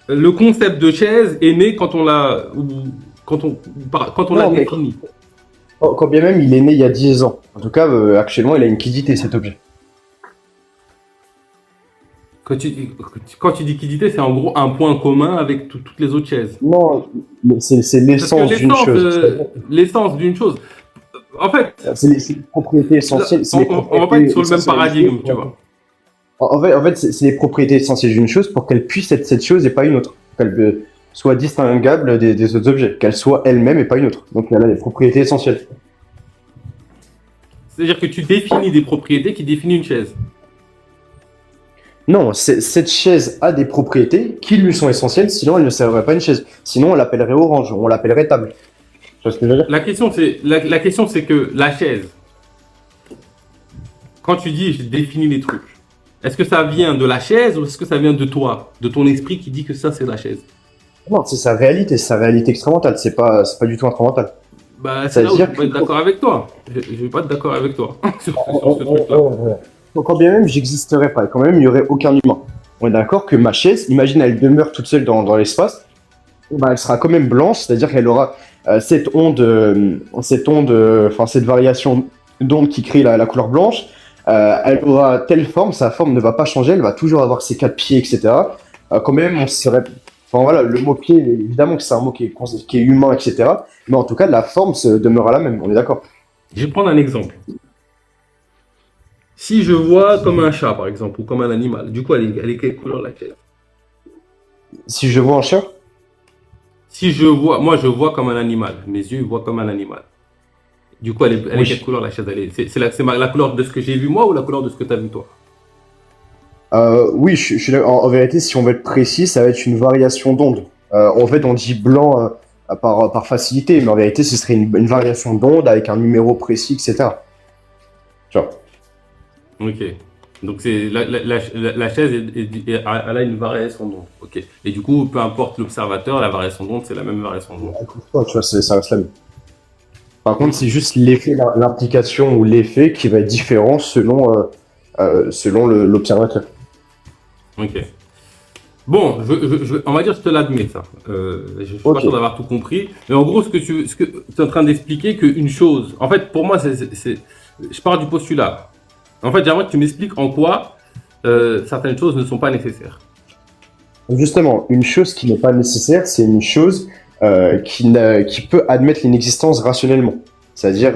le concept de chaise est né quand on l'a, quand on l'a Non, mais défini. quand bien même il est né il y a 10 ans. En tout cas, actuellement, il a une quiddité, cet objet. Quand tu dis quiddité, c'est en gros un point commun avec toutes les autres chaises. Non, mais c'est Parce que l'essence d'une chose. l'essence d'une chose. En fait, C'est les propriétés essentielles. c'est les on va pas être sur le même propriétés essentielles paradigme, d'une tu chose. vois. En fait, c'est les propriétés essentielles d'une chose pour qu'elle puisse être cette chose et pas une autre. Qu'elle soit distinguable des autres objets. Qu'elle soit elle-même et pas une autre. Donc, elle a des propriétés essentielles. C'est-à-dire que tu définis des propriétés qui définissent une chaise. Non, cette chaise a des propriétés qui lui sont essentielles, sinon elle ne serait pas une chaise. Sinon, on l'appellerait orange, on l'appellerait table. Tu vois ce que je veux dire? La question, c'est que la chaise, quand tu dis je définis les trucs, est-ce que ça vient de la chaise ou est-ce que ça vient de toi, de ton esprit qui dit que ça c'est la chaise? Non, c'est sa réalité extramentale. C'est pas du tout instrumental. Bah, c'est là où je C'est-à-dire vais pas être que- d'accord avec toi. Je vais pas être d'accord avec toi sur ce Oh, truc-là. Donc, quand bien même j'existerais pas, et quand même il y aurait aucun humain. On est d'accord que ma chaise, imagine elle demeure toute seule dans l'espace, bah, elle sera quand même blanche, c'est-à-dire qu'elle aura cette onde, enfin cette variation d'onde qui crée la couleur blanche. Elle aura telle forme, sa forme ne va pas changer, elle va toujours avoir ses quatre pieds, etc. Quand même, on serait, enfin voilà, le mot pied, évidemment que c'est un mot qui est humain, etc. Mais en tout cas, la forme demeurera la même. On est d'accord. Je vais prendre un exemple. Si je vois comme un chat, par exemple, ou comme un animal, du coup, elle est quelle couleur la chaise? Si je vois un chat, Si je vois, moi je vois comme un animal, mes yeux voient comme un animal. Du coup, elle est Oui. quelle couleur la chaise? La couleur de ce que j'ai vu moi ou la couleur de ce que tu as vu toi? oui, je suis d'accord. En vérité, si on veut être précis, ça va être une variation d'onde. En fait, on dit blanc par facilité, mais en vérité, ce serait une variation d'onde avec un numéro précis, etc. Tu vois. Ok. Donc c'est la chaise elle a une variation d'onde. Ok. Et du coup, peu importe l'observateur, la variation d'onde, c'est la même variation d'onde. Tu vois, ça reste la même. Par contre, c'est juste l'effet, l'implication ou l'effet qui va être différent selon l'observateur. Ok. Bon, on va dire que je te l'admets ça. Je suis pas Ok. sûr d'avoir tout compris. Mais en gros, ce que tu es en train d'expliquer, qu'une chose. En fait, pour moi, je pars du postulat. En fait, j'aimerais que tu m'expliques en quoi certaines choses ne sont pas nécessaires. Justement, une chose qui n'est pas nécessaire, c'est une chose qui peut admettre l'inexistence rationnellement. C'est-à-dire,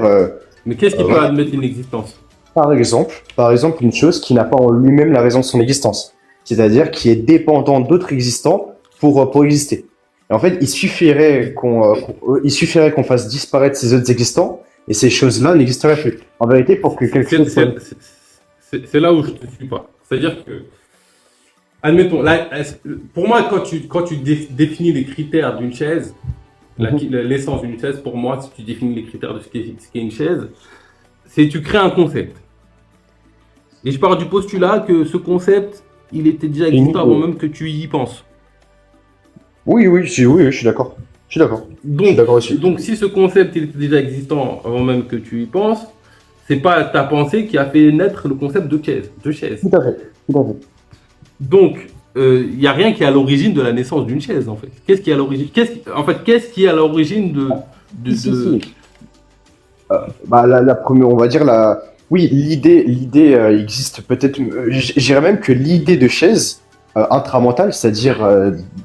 Mais qu'est-ce qui peut Ouais. admettre l'inexistence? par exemple, une chose qui n'a pas en lui-même la raison de son existence. C'est-à-dire qui est dépendant d'autres existants pour exister. Et en fait, il suffirait qu'on fasse disparaître ces autres existants et ces choses-là n'existeraient plus. En vérité, pour que quelque chose soit... C'est là où je te suis pas. C'est-à-dire que, admettons, là, pour moi, quand tu définis les critères d'une chaise, l'essence d'une chaise, pour moi, si tu définis les critères de ce qu'est une chaise, c'est tu crées un concept. Et je pars du postulat que ce concept, il était déjà existant avant même que tu y penses. Oui, je suis d'accord. Je suis d'accord. Je suis d'accord aussi. Donc, si ce concept il était déjà existant avant même que tu y penses, c'est pas ta pensée qui a fait naître le concept de chaise. De chaise. Tout à fait. Tout à fait. Donc, il n'y a rien qui est à l'origine de la naissance d'une chaise, en fait. Qu'est-ce qui est à l'origine qu'est-ce qui est à l'origine de... Bah, la première, on va dire la. Oui, l'idée existe peut-être. J'irais même que l'idée de chaise intramentale, c'est-à-dire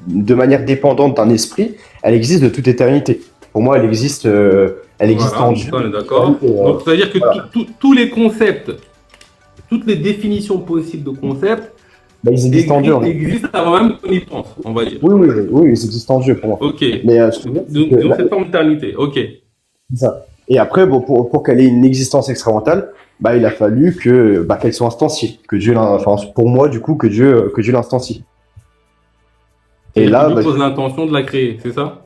de manière dépendante d'un esprit, elle existe de toute éternité. Pour moi, elle existe Voilà, en ça, Dieu. on est d'accord. Et, Donc, c'est-à-dire que voilà. tous les concepts, toutes les définitions possibles de concepts Bah, ils existent en Dieu. existent avant même qu'on y pense, on va dire. Oui, oui, oui, ils existent en Dieu pour moi. Ok. Mais ce que je veux dire, c'est Donc, que cette forme d'éternité. Ok. c'est ça. Et après, bon, pour qu'elle ait une existence extramentale, bah, il a fallu que qu'elle soit instanciée, que Dieu, enfin, pour moi, du coup, que Dieu l'instancie. Et là, Dieu pose l'intention de la créer, c'est ça?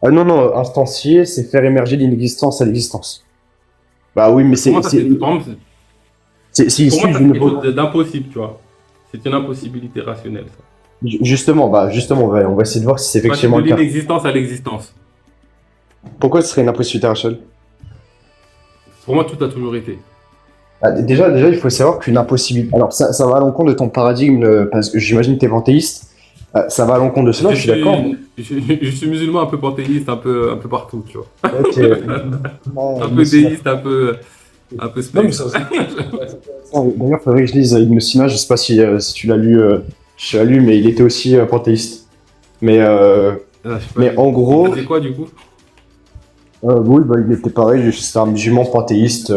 non, non, instancier, c'est faire émerger l'inexistence à l'existence. Bah oui, mais Pour moi, ça, c'est pour moi, c'est pour issu moi, ça, c'est d'une quelque chose d'impossible, tu vois. C'est une impossibilité rationnelle, ça. Justement, on va essayer de voir si c'est Passer effectivement de le cas. l'inexistence à l'existence. Pourquoi ce serait une impossibilité rationnelle? Pour moi, tout a toujours été. Déjà, il faut savoir qu'une impossibilité. Alors, ça va à l'encontre de ton paradigme, parce que j'imagine que tu es panthéiste. Ça va à l'encontre de cela, je suis d'accord. Je suis musulman, un peu panthéiste, un peu partout, tu vois. Ok. Un peu déiste, un peu Non, mais space. ça, d'ailleurs, il faudrait que je lise Ibn Sina, je sais pas si tu l'as lu, je l'ai lu, mais il était aussi panthéiste. Mais, Ah, je sais pas, mais en gros, c'est quoi, du coup? oui, bah, il était pareil, c'est un musulman panthéiste.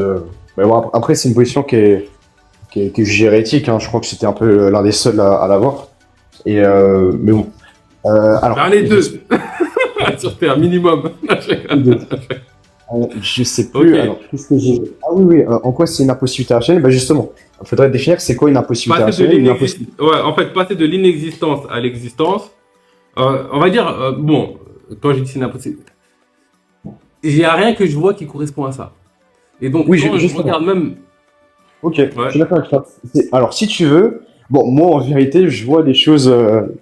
Mais bon, après, c'est une position qui est jugée hérétique, hein. Je crois que c'était un peu l'un des seuls à l'avoir. Et, mais bon. Alors, J'en ai deux sur Terre, minimum. Je sais plus. Ok. Alors, qu'est-ce que j'ai. Ah oui, oui. En quoi c'est une impossibilité rationnelle? Bah justement, il faudrait définir c'est quoi une impossibilité Passer de rationnelle. ouais, en fait, passer de l'inexistence à l'existence, on va dire, bon, quand j'ai dit c'est une impossibilité, il n'y a rien que je vois qui correspond à ça. Et donc, Oui, quand je justement. regarde même... Ok, je suis d'accord avec toi. Alors, si tu veux, bon, moi en vérité, je vois des choses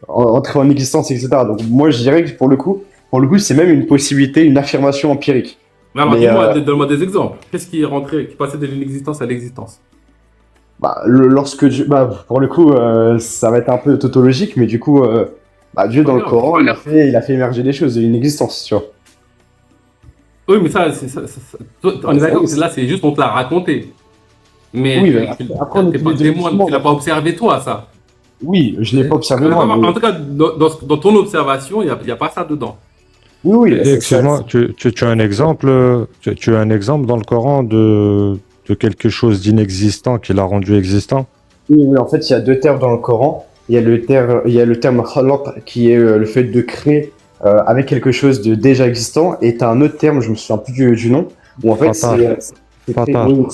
entrer en existence, etc. Donc, moi, je dirais que pour le coup, c'est même une possibilité, une affirmation empirique. Mais alors, Mais, dis-moi, donne-moi des exemples. Qu'est-ce qui est rentré, qui passait de l'inexistence à l'existence? Lorsque Dieu, pour le coup, ça va être un peu tautologique, mais du coup, Dieu dans le Regarde, Coran, regarde. il a fait émerger des choses, une existence, tu vois. Oui, mais ça, toi, on est d'accord oui, que là, c'est juste on te l'a raconté. Mais Oui, mais après, on t'es pas utilise témoin, justement- tu l'as pas observé toi, ça. Oui, je l'ai pas observé moi. En Mais... tout cas, dans ton observation, il y a pas ça dedans. Oui, oui. Excuse-moi, tu as un exemple, tu as un exemple dans le Coran de quelque chose d'inexistant qui l'a rendu existant? Oui, oui, en fait, il y a deux termes dans le Coran. Il y a le terme khalaq qui est le fait de créer avec quelque chose de déjà existant. Et tu as un autre terme, je me souviens plus du nom, où en fait Fatar. c'est créé- Fatar. oui,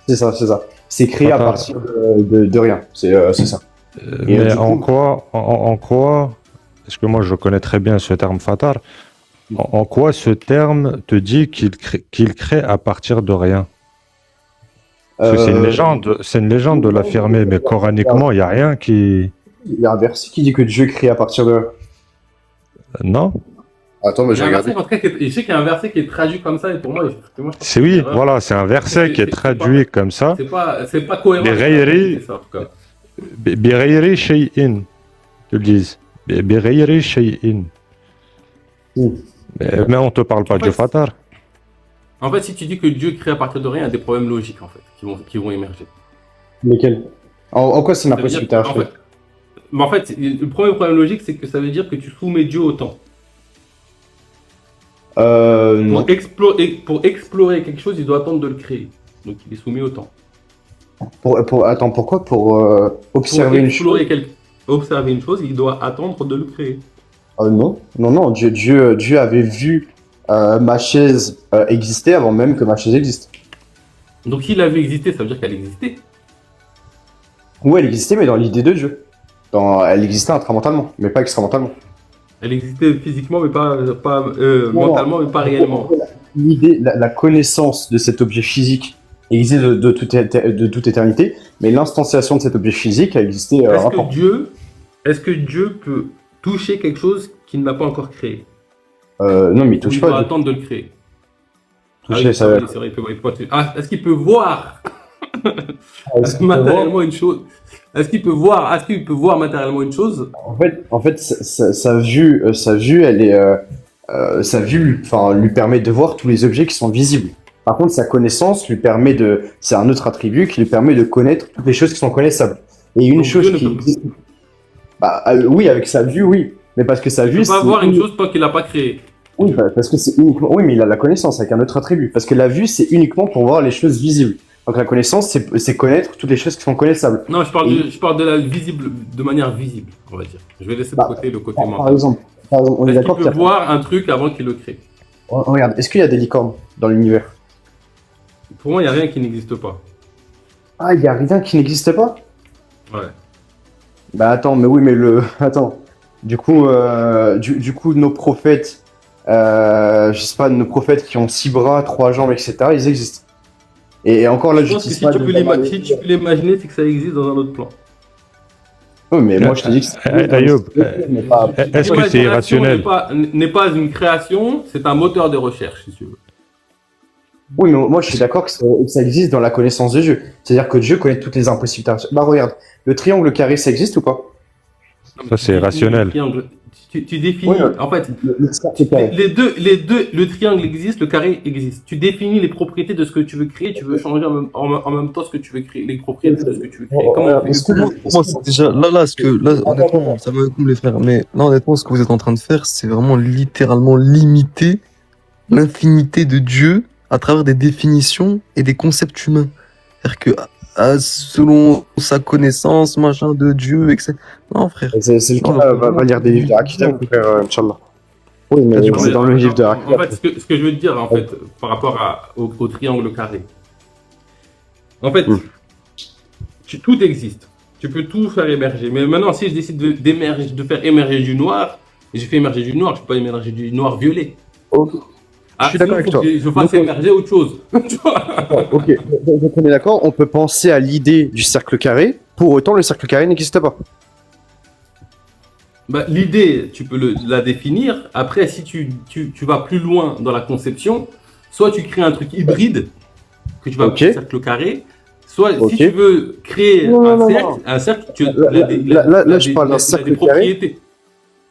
c'est ça, c'est ça. C'est créé à Fatar. partir de rien. C'est ça. Et, Mais du coup- en quoi, parce que moi je connais très bien ce terme fatar, en quoi ce terme te dit qu'il crée à partir de rien? Parce que c'est une légende de l'affirmer, mais coraniquement, il n'y a rien qui... Il y a un verset qui dit que Dieu crée à partir de. Non? Attends, Il y a un verset, en tout cas, je sais qu'il y a un verset qui est traduit comme ça, et pour moi, effectivement, je pense C'est que oui, une erreur. voilà, c'est un verset qui est traduit comme ça. C'est pas cohérent. Les railleries- C'est ça, en tout cas. Bighayri shay'in, te le disent. Bighayri shay'in. Mm. Mais on te parle pas En du fait, fatar. En fait, si tu dis que Dieu crée à partir de rien, il y a des problèmes logiques, en fait, qui vont émerger. Lesquels? En quoi c'est une Ça veut dire impossibilité que, rationnelle? mais en fait, le premier problème logique, c'est que ça veut dire que tu soumets Dieu au temps. Non. Pour explorer quelque chose, il doit attendre de le créer. Donc il est soumis au temps. Attends, pourquoi? Pour observer une chose? Observer une chose, il doit attendre de le créer. Non, non, non. Dieu avait vu ma chaise exister avant même que ma chaise existe. Donc s'il avait existé, ça veut dire qu'elle existait. Oui, elle existait, mais dans l'idée de Dieu. Elle existait intramentalement, mais pas extramentalement. Elle existait physiquement, mais pas Non, mentalement, mais pas réellement. L'idée, la connaissance de cet objet physique existe de toute éternité, mais l'instanciation de cet objet physique a existé avant. Est-ce que Dieu peut toucher quelque chose qu'il n'a pas encore créé? Non, mais il Ou touche il doit pas. attendre de le créer? Ah toucher, oui, ça. c'est vrai, il peut pas toucher. Ah, est-ce qu'il peut voir Est-ce qu'il peut voir matériellement une chose? Est-ce qu'il peut voir matériellement une chose? En fait, sa vue, elle est, sa vue, lui permet de voir tous les objets qui sont visibles. Par contre, sa connaissance lui permet c'est un autre attribut qui lui permet de connaître toutes les choses qui sont connaissables. Et une Donc, chose Dieu ne qui, peut oui, avec sa vue, oui, mais parce que sa Il vue, peut pas c'est voir une chose tant qu'il l'a pas créée. oui, parce que c'est uniquement, oui, mais il a la connaissance avec un autre attribut. Parce que la vue, c'est uniquement pour voir les choses visibles. Donc la connaissance, c'est connaître toutes les choses qui sont connaissables. Non, je parle de la visible, de manière visible, on va dire. Je vais laisser de Bah, côté le côté Par mental. exemple, on est Est-ce d'accord qu'il peut voir un truc avant qu'il le crée? Regarde, est-ce qu'il y a des licornes dans l'univers? Pour moi, il n'y a rien qui n'existe pas. Ah, il y a rien qui n'existe pas? Ouais. Bah attends, mais oui, mais attends. Du coup, nos prophètes, je sais pas, nos prophètes qui ont 6 bras, 3 jambes, etc., ils existent. Et encore là, Je pense que j'utilise si pas tu de- peux l'imaginer, c'est que ça existe dans un autre plan. Oui, mais moi je te dis que Ayoub, mais pas- est-ce que c'est L'imagination irrationnel? n'est pas une création, c'est un moteur de recherche, si tu veux. Oui, mais moi je suis d'accord que ça existe dans la connaissance de Dieu. C'est-à-dire que Dieu connaît toutes les impossibilités. Bah regarde, le triangle carré, ça existe ou pas? Ça, c'est rationnel. Tu définis, Oui, en fait, Le cercle carré. le triangle existe, le carré existe. Tu définis les propriétés de ce que tu veux créer, tu veux changer en même temps ce que tu veux créer, les propriétés de ce que tu veux créer. Comment on fait? Est-ce que Pour moi, c'est déjà honnêtement, ça va avec nous les frères. Mais là, honnêtement, ce que vous êtes en train de faire, c'est vraiment littéralement limiter l'infinité de Dieu à travers des définitions et des concepts humains. C'est-à-dire que selon sa connaissance, machin de Dieu, etc. Non, frère. C'est le cas, va lire des livres de Hakita, mon frère, Inch'Allah. Oui, mais Du Non, c'est mais dans le livre de Hakita. En fait, ce que je veux te dire, en fait, par rapport au triangle carré. En fait, tout existe. Tu peux tout faire émerger. Mais maintenant, si je décide de faire émerger du noir, et je fais émerger du noir, je peux pas émerger du noir violet. Ok. Ah, suis d'accord sinon, avec faut toi. que je fasse Donc, émerger autre chose. Tu vois. Ok, donc on est d'accord, on peut penser à l'idée du cercle carré, pour autant le cercle carré n'existe pas. Bah, l'idée, tu peux la définir. Après, si tu vas plus loin dans la conception, soit tu crées un truc hybride, que tu vas Ok. appeler cercle carré, soit Ok. si tu veux créer Non, un cercle, tu Là, je parle d'un des cercle propriétés.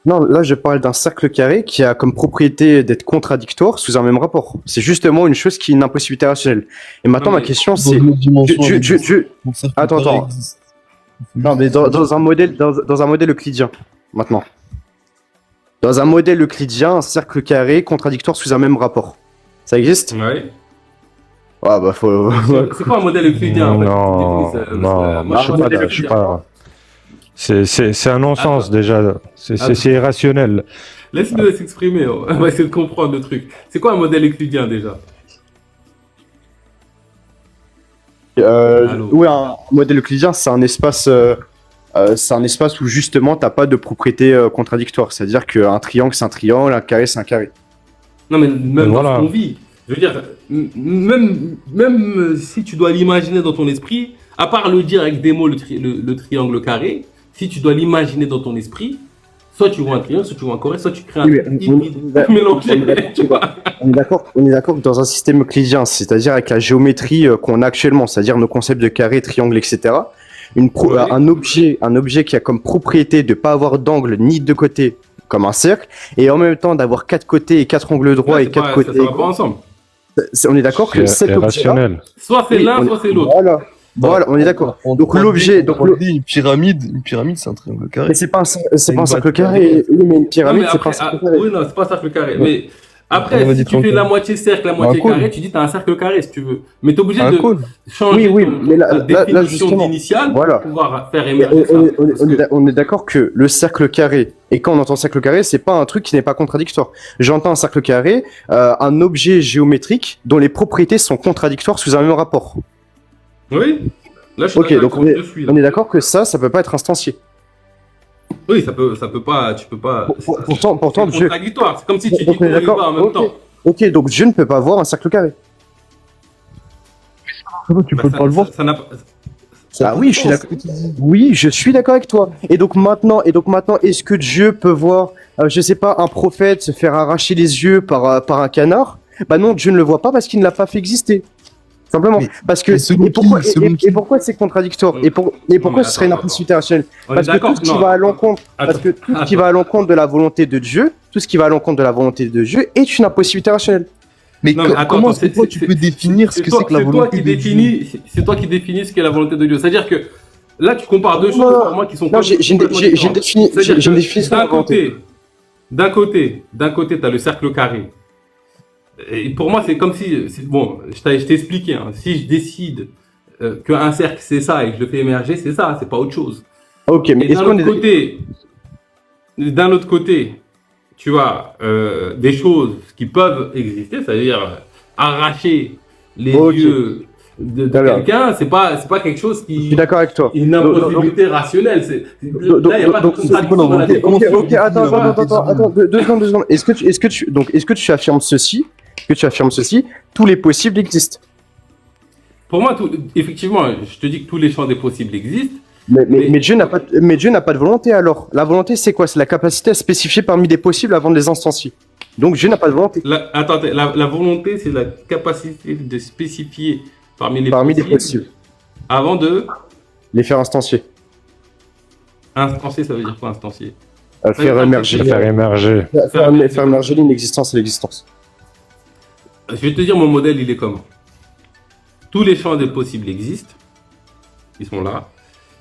Non, là je parle d'un cercle carré qui a comme propriété d'être contradictoire sous un même rapport. C'est justement une chose qui est une impossibilité rationnelle. Et maintenant Non, ma mais question Dans c'est... une autre dimension, Dieu- avec Dieu- des- Dieu- mon cercle Attends, carré attends. existe. Non, mais dans un modèle euclidien, maintenant. Dans un modèle euclidien, un cercle carré contradictoire sous un même rapport. Ça existe? Ouais. Ah bah faut... C'est quoi un modèle euclidien en fait? Non, non, moi, je suis pas. C'est un non-sens déjà. C'est irrationnel. Laisse-le s'exprimer, on va essayer de comprendre le truc. C'est quoi un modèle euclidien déjà? Allô. Oui, un modèle euclidien, c'est un espace où justement t'as pas de propriété contradictoire. C'est-à-dire qu'un triangle c'est un triangle, un carré c'est un carré. Non, mais même Voilà. dans ce qu'on vit. Je veux dire, même si tu dois l'imaginer dans ton esprit, à part le dire avec des mots, le triangle carré, si tu dois l'imaginer dans ton esprit, soit tu vois un triangle, soit tu vois un carré, soit tu crées un Oui, truc mais hybride mélangé. Tu vois. On est d'accord que dans un système euclidien, c'est-à-dire avec la géométrie qu'on a actuellement, c'est-à-dire nos concepts de carré, triangle, etc. Ouais. Un objet qui a comme propriété de pas avoir d'angle ni de côté, comme un cercle, et en même temps d'avoir 4 côtés et 4 angles droits et 4 côtés. Ça va pas ensemble. On est d'accord que C'est cet objet-là, irrationnel. Soit c'est Oui, l'un, on est- soit c'est l'autre. Voilà, on est d'accord. En Donc 3D, l'objet, en donc 3D, une pyramide, c'est un triangle carré. mais c'est pas un une cercle base carré. Oui, mais une Non, pyramide, mais c'est pas après, un cercle carré. oui, non, c'est pas un cercle carré. Ouais. Mais après, On va si dire tu fais cône. la moitié cercle, la moitié Un cône. carré, tu dis t'as un cercle carré si tu veux. Mais t'es obligé Un de cône. changer Oui, ta mais là, définition justement, initiale voilà. pour pouvoir faire Mais émerger ça. Parce que- on est d'accord que le cercle carré, et quand on entend cercle carré, c'est pas un truc qui n'est pas contradictoire. J'entends un cercle carré, un objet géométrique dont les propriétés sont contradictoires sous un même rapport. Oui, là je suis Ok, d'accord donc avec toi, je suis là. On est d'accord que ça peut pas être instancié. Oui, ça peut pas, tu peux pas. Pourtant, c'est Dieu. contradictoire. C'est comme si tu dis Donc, on est haut et d'accord. bas en même Ok. temps. Ok, donc Dieu ne peut pas voir un cercle carré. Tu Bah, peux pas le voir. Ça n'a pas. Ah oui, je suis d'accord. Oui, je suis d'accord avec toi. Et donc maintenant, est-ce que Dieu peut voir, je sais pas, un prophète se faire arracher les yeux par un canard, Bah non, Dieu ne le voit pas parce qu'il ne l'a pas fait exister. Simplement. Mais- Parce que, mais selon qui et pourquoi c'est contradictoire? Et pourquoi mais ce serait une attends, impossibilité rationnelle? On est Parce que d'accord? tout ce qui Non, va à l'encontre, attends, parce que tout ce qui attends. va à l'encontre de la volonté de Dieu, tout ce qui va à l'encontre de la volonté de Dieu est une impossibilité rationnelle. Mais, Non, mais attends, comment attends, est-ce que toi, tu peux définir ce que c'est que la volonté de Dieu? C'est toi qui définis ce qu'est la volonté de Dieu. C'est-à-dire que là, tu compares deux choses Non, pour moi qui sont Non, j'ai une complètement différentes. C'est-à-dire j'ai une que définition de la volonté. d'un côté, tu as le cercle carré. Et pour moi, c'est comme si, bon, je t'ai expliqué, hein, si je décide qu'un cercle c'est ça et que je le fais émerger, c'est ça, c'est pas autre chose. Ok, mais Et est-ce qu'on est... d'un autre côté, tu as des choses qui peuvent exister, c'est-à-dire arracher les Ok. yeux de D'accord. quelqu'un, c'est pas quelque chose Je suis qui d'accord avec toi. une impossibilité rationnelle. Là, il n'y a pas de donc, contradiction dans la tête. Ok, attends, deux secondes. Est-ce que tu affirmes ceci, tous les possibles existent. Pour moi, effectivement, je te dis que tous les champs des possibles existent. Mais Dieu n'a pas, de volonté alors. La volonté, c'est quoi? C'est la capacité à spécifier parmi des possibles avant de les instancier. Donc Dieu n'a pas de volonté. Attendez, la volonté, c'est la capacité de spécifier parmi les Parmi des possibles. avant de Les faire instancier. instancier. Ça veut dire quoi, instancier? Faire émerger. Faire émerger. Faire émerger l'inexistence et l'existence. Je vais te dire, mon modèle, il est comment? Tous les champs des possibles existent, ils sont là,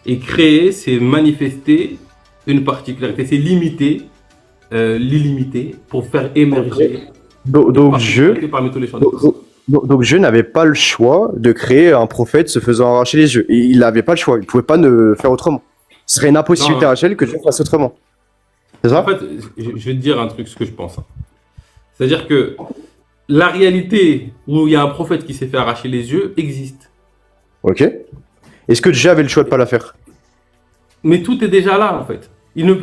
et créer, c'est manifester une particularité, c'est limiter l'illimité pour faire émerger Donc une Dieu, particularité parmi tous les champs des possibles. donc Dieu n'avait pas le choix de créer un prophète se faisant arracher les yeux. Il n'avait pas le choix. Il pouvait pas ne faire autrement. Ce serait une impossibilité Non. rationnelle que Dieu fasse autrement. C'est ça? En fait, je vais te dire un truc, ce que je pense. Hein. C'est-à-dire que la réalité où il y a un prophète qui s'est fait arracher les yeux existe. Ok. Est-ce que Dieu avait le choix de pas la faire? Mais tout est déjà là, en fait.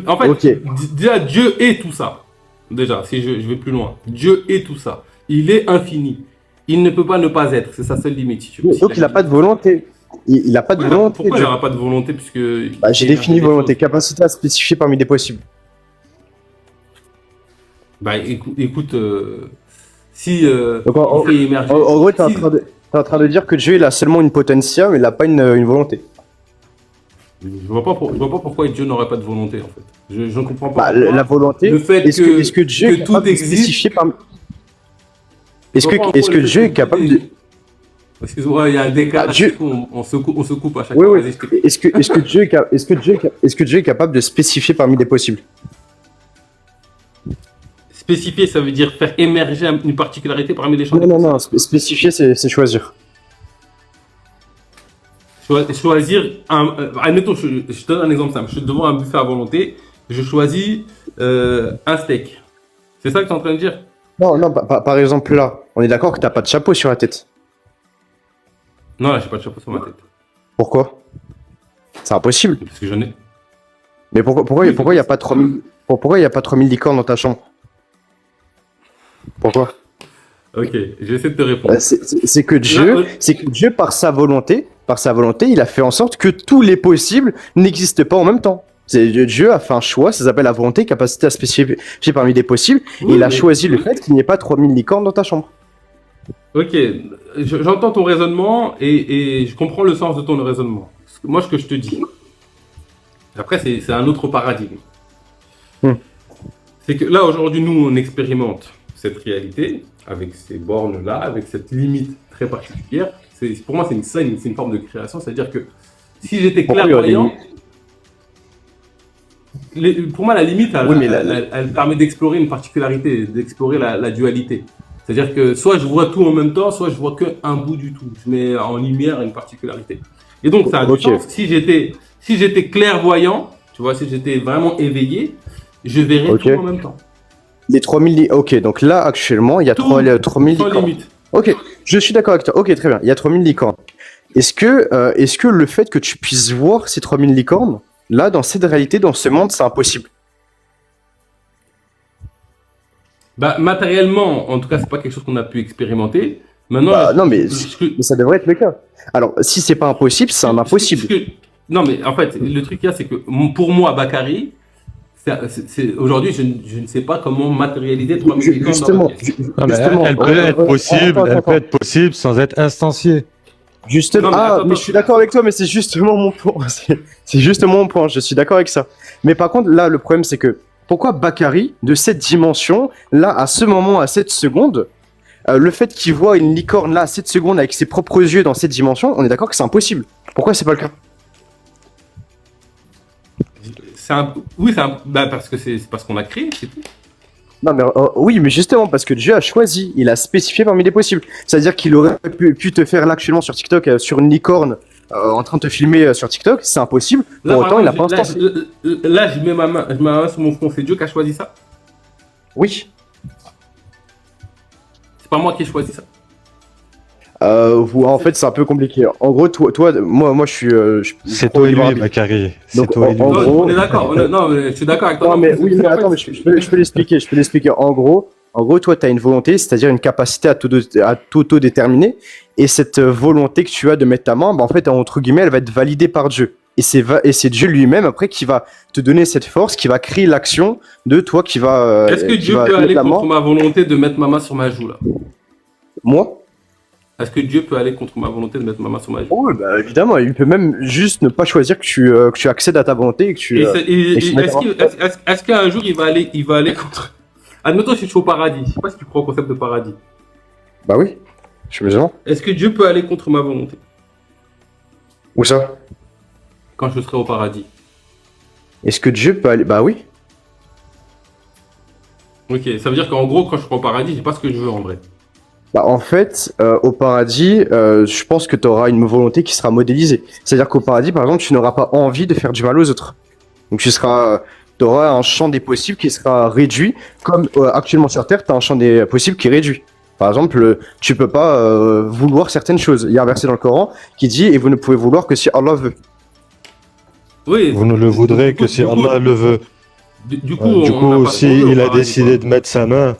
En fait, Ok. déjà, Dieu est tout ça. Déjà, si je vais plus loin. Dieu est tout ça. Il est infini. Il ne peut pas ne pas être. C'est sa seule limite, si tu veux. Donc il n'a pas de volonté. Il n'a pas de volonté. Pourquoi il Dieu. n'aura pas de volonté puisque Bah, j'ai défini volonté, capacité à spécifier parmi des possibles. Bah écoute, si Donc, on fait émerger. En gros, t'es si- en train de dire que Dieu il a seulement une potentia, mais il n'a pas une volonté. Je vois pas pourquoi Dieu n'aurait pas de volonté en fait. Je ne comprends Bah, pas. la volonté. Le fait Est-ce que Dieu que est tout capable de existe. spécifier parmi. Je vois pas Est-ce pourquoi que le Dieu fait est capable de. existe. Excuse-moi, il y a un décalage. Ah, Dieu- On se coupe à chaque Oui, fois. oui. Vas-y, je t'écoute. Est-ce que Dieu est capable de spécifier parmi des possibles? Spécifier, ça veut dire faire émerger une particularité parmi les champs. Non. Spécifier, c'est choisir. Choisir admettons, je te donne un exemple simple. Je suis devant un buffet à volonté. Je choisis un steak. C'est ça que tu es en train de dire? Non, par exemple là, on est d'accord que t'as pas de chapeau sur la tête. Non, là, j'ai pas de chapeau sur ma tête. Pourquoi? C'est impossible. Parce que j'en ai. Mais pourquoi il y a pas 3000 pourquoi il y a pas 3000 licornes dans ta chambre? Pourquoi? Ok, je vais essayer de te répondre. C'est que Là, Dieu par sa volonté, il a fait en sorte que tous les possibles n'existent pas en même temps. Dieu a fait un choix, ça s'appelle la volonté, capacité à spécifier parmi des possibles, Oui, et il a mais- choisi le fait qu'il n'y ait pas 3000 licornes dans ta chambre. Ok, j'entends ton raisonnement et je comprends le sens de ton raisonnement. Moi, ce que je te dis, après, c'est un autre paradigme. C'est que là, aujourd'hui, nous, on expérimente cette réalité avec ces bornes-là, avec cette limite très particulière. Pour moi, c'est une forme de création, c'est-à-dire que si j'étais Pourquoi il y aurait des clairvoyant, pour moi, la limite, Oui, mais elle permet d'explorer une particularité, d'explorer la dualité. C'est-à-dire que soit je vois tout en même temps, soit je vois qu'un bout du tout. Je mets en lumière une particularité. Et donc, ça a du Ok. sens. Si j'étais clairvoyant, tu vois, si j'étais vraiment éveillé, je verrais Ok. tout en même temps. Les 3000 ok, donc là actuellement, il y a Tout, 3000 sans licornes. limite. Ok, je suis d'accord avec toi. Ok, très bien. Il y a 3000 licornes. Est-ce que le fait que tu puisses voir ces 3000 licornes, là, dans cette réalité, dans ce monde, c'est impossible? Bah, matériellement, en tout cas, c'est pas quelque chose qu'on a pu expérimenter. Maintenant, Bah, non, mais ce que- ça devrait être le cas. Alors, si c'est pas impossible, c'est un impossible. Non, mais en fait, le truc qu'il y a, c'est que pour moi, Bakary, Aujourd'hui, je ne sais pas comment matérialiser 3000 licornes dans Justement, ma pièce. Non, mais justement, elle peut être possible, attends, elle peut attends. être possible sans être instanciée. Justement, Non, mais attends, mais je suis d'accord avec toi, mais c'est justement mon point. C'est justement mon point. Je suis d'accord avec ça. Mais par contre, là, le problème, c'est que pourquoi Bakary, de cette dimension, là, à ce moment, à cette seconde, le fait qu'il voit une licorne là, à cette seconde, avec ses propres yeux dans cette dimension, on est d'accord que c'est impossible. Pourquoi c'est pas le cas? Oui, parce que c'est parce qu'on a créé, c'est tout. Non, mais oui, mais justement, parce que Dieu a choisi, il a spécifié parmi les possibles. C'est-à-dire qu'il aurait pu te faire là actuellement sur TikTok, sur une licorne, en train de te filmer sur TikTok, c'est impossible. Pour Là, par autant, il a exemple, pas instancé. là, je mets ma main sur mon front, c'est Dieu qui a choisi ça. Oui. C'est pas moi qui ai choisi ça. En fait, c'est un peu compliqué. En gros, moi, je suis. C'est pro toi et libre lui, arbitre. Bakary. C'est Donc, toi et lui. en Non, gros- on est d'accord. Non, mais je suis d'accord avec toi. Non, mais parce oui, que mais en fait, attends, mais je peux l'expliquer. Je peux l'expliquer. En gros, toi, tu as une volonté, c'est-à-dire une capacité à t'auto-déterminer. Et cette volonté que tu as de mettre ta main, bah, en fait, entre guillemets, elle va être validée par Dieu. Et c'est Dieu lui-même, après, qui va te donner cette force, qui va créer l'action de toi qui va. Est-ce que qui Dieu va peut mettre aller la contre main. ma volonté de mettre ma main sur ma joue là? Moi? Est-ce que Dieu peut aller contre ma volonté de mettre ma main sur ma joue? Oui, bah, évidemment, il peut même juste ne pas choisir que tu accèdes à ta volonté et que tu. Et tu mets ta main. est-ce qu'un jour il va aller contre. Admettons, si je suis au paradis. Je sais pas si tu crois au concept de paradis. Bah oui, je suis musulman. Est-ce que Dieu peut aller contre ma volonté Où ça? quand je serai au paradis? Est-ce que Dieu peut aller. Bah oui. Ok, ça veut dire qu'en gros, quand je serai au paradis, j'ai pas ce que je veux en vrai. Bah, en fait, au paradis, je pense que tu auras une volonté qui sera modélisée. C'est-à-dire qu'au paradis, par exemple, tu n'auras pas envie de faire du mal aux autres. Donc tu auras un champ des possibles qui sera réduit, comme actuellement sur Terre, tu as un champ des possibles qui est réduit. Par exemple, tu peux pas vouloir certaines choses. Il y a un verset dans le Coran qui dit « Et vous ne pouvez vouloir que si Allah veut Oui. Vous ne le voudrez que si Allah le veut. Du coup, Du on n'a coup, pas si de problème au il a paradis, décidé de mettre sa main,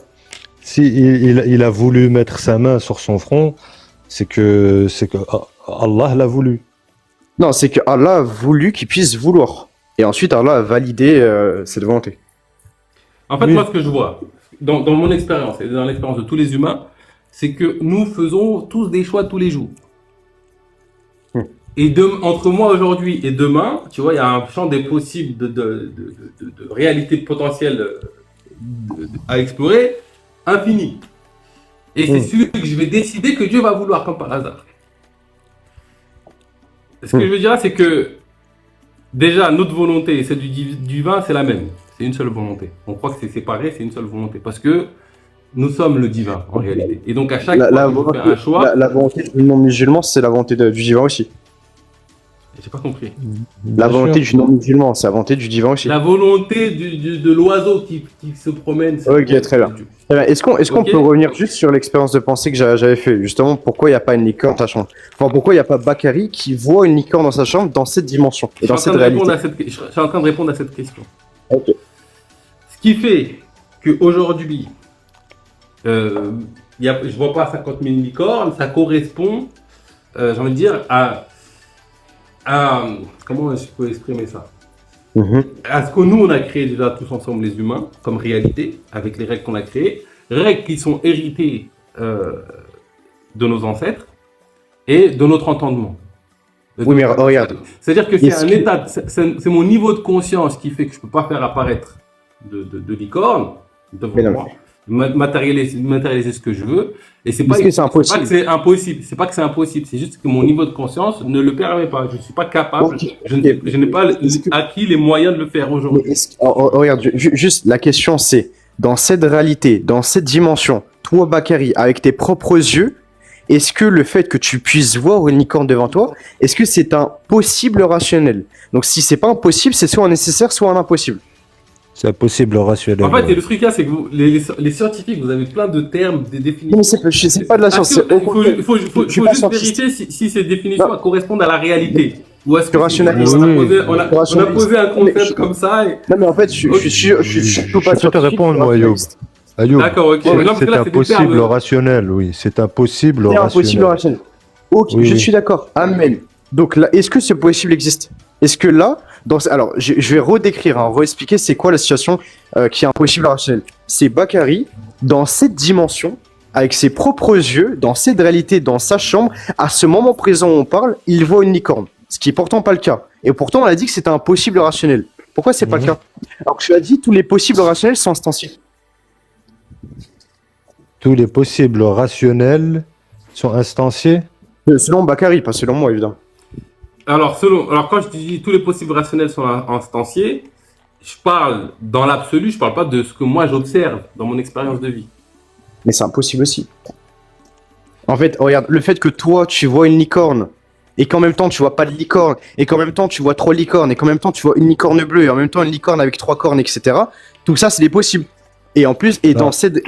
si il a voulu mettre sa main sur son front, c'est que Allah l'a voulu. ». Non, c'est que Allah a voulu qu'il puisse vouloir. Et ensuite, Allah a validé cette volonté. En fait, Oui. moi, ce que je vois, dans mon expérience et dans l'expérience de tous les humains, c'est que nous faisons tous des choix tous les jours. Et entre moi aujourd'hui et demain, tu vois, il y a un champ des possibles de réalité potentielle à explorer infini. Et c'est celui que je vais décider que Dieu va vouloir, comme par hasard. Ce que je veux dire, c'est que déjà, notre volonté et celle du divin, c'est la même. C'est une seule volonté. On croit que c'est séparé, c'est une seule volonté. Parce que nous sommes le divin, en réalité. Et donc, à chaque fois que je fais un choix... la volonté du non-musulman, c'est la volonté du divin aussi. J'ai pas compris. La volonté du non-musulman, c'est la volonté du divin aussi. La volonté de l'oiseau qui se promène. c'est Ok, la volonté très bien. de Dieu. Très bien. Est-ce qu'on Ok. peut revenir juste sur l'expérience de pensée que j'avais fait? Justement, pourquoi il n'y a pas une licorne dans sa chambre? Enfin, pourquoi il n'y a pas Bakary qui voit une licorne dans sa chambre dans cette dimension et Je dans suis en cette train de répondre réalité? je suis en train de répondre à cette question. Ok. Ce qui fait qu'aujourd'hui, je vois pas 50 000 licornes, ça correspond, j'ai envie de dire, à comment je peux exprimer ça? Mhm. À ce que nous, on a créé déjà tous ensemble les humains, comme réalité, avec les règles qu'on a créées, règles qui sont héritées de nos ancêtres et de notre entendement. Oui, mais regarde. C'est-à-dire que c'est Est-ce un que- état, c'est mon niveau de conscience qui fait que je peux pas faire apparaître de licorne devant Mais non, moi, matérialiser ce que je veux. Et c'est Est-ce pas, que c'est c'est pas impossible? que c'est impossible. C'est pas que c'est impossible. C'est juste que mon niveau de conscience ne le permet pas. Je suis pas capable. Ok. Je n'ai pas Est-ce que- acquis les moyens de le faire Mais aujourd'hui. regarde, juste la question c'est, dans cette réalité, dans cette dimension, toi Bakary, avec tes propres yeux, est-ce que le fait que tu puisses voir une licorne devant toi, est-ce que c'est un possible rationnel? Donc si c'est pas impossible, c'est soit un nécessaire, soit un impossible. C'est impossible rationnel. En fait, et le truc là, c'est que les scientifiques, vous avez plein de termes, des définitions. Non mais c'est pas de la science, Est-ce que- c'est au Il faut contraire. juste Je suis pas scientiste. vérifier si ces définitions Non. elles correspondent à la réalité. Ou est-ce que Je suis rationaliste. on a Oui, posé, oui. on a Je suis rationaliste. posé un Mais concept je- comme ça et... Non mais en fait, je suis surtout pas Je peux te scientifique, répondre, je suis moi, Ayoub. rationaliste. Ayoub, D'accord, ok. c'est Non, parce que là, c'est des impossible termes- rationnel, oui. C'est impossible C'est impossible rationnel. rationnel. Ok, Oui, je oui. suis d'accord. Amen. Donc là, est-ce que ce possible existe? Est-ce que là, Alors, je vais redécrire, hein, réexpliquer c'est quoi la situation qui est impossible à rationnel. C'est Bakary, dans cette dimension, avec ses propres yeux, dans cette réalité, dans sa chambre, à ce moment présent où on parle, il voit une licorne. Ce qui est pourtant pas le cas. Et pourtant, on a dit que c'était impossible rationnel. Pourquoi c'est pas le cas? Alors que tu as dit tous les possibles rationnels sont instanciés. Tous les possibles rationnels sont instanciés. Selon Bakary, pas selon moi, évidemment. Alors, quand je dis tous les possibles rationnels sont instanciés, je parle dans l'absolu, je parle pas de ce que moi j'observe dans mon expérience de vie. Mais c'est impossible aussi. En fait, regarde, le fait que toi, tu vois une licorne, et qu'en même temps, tu vois pas de licorne, et qu'en même temps, tu vois 3 licornes, et qu'en même temps, tu vois une licorne bleue, et en même temps, une licorne avec 3 cornes, etc. Tout ça, c'est des possibles. Et en plus, et Non. dans cette...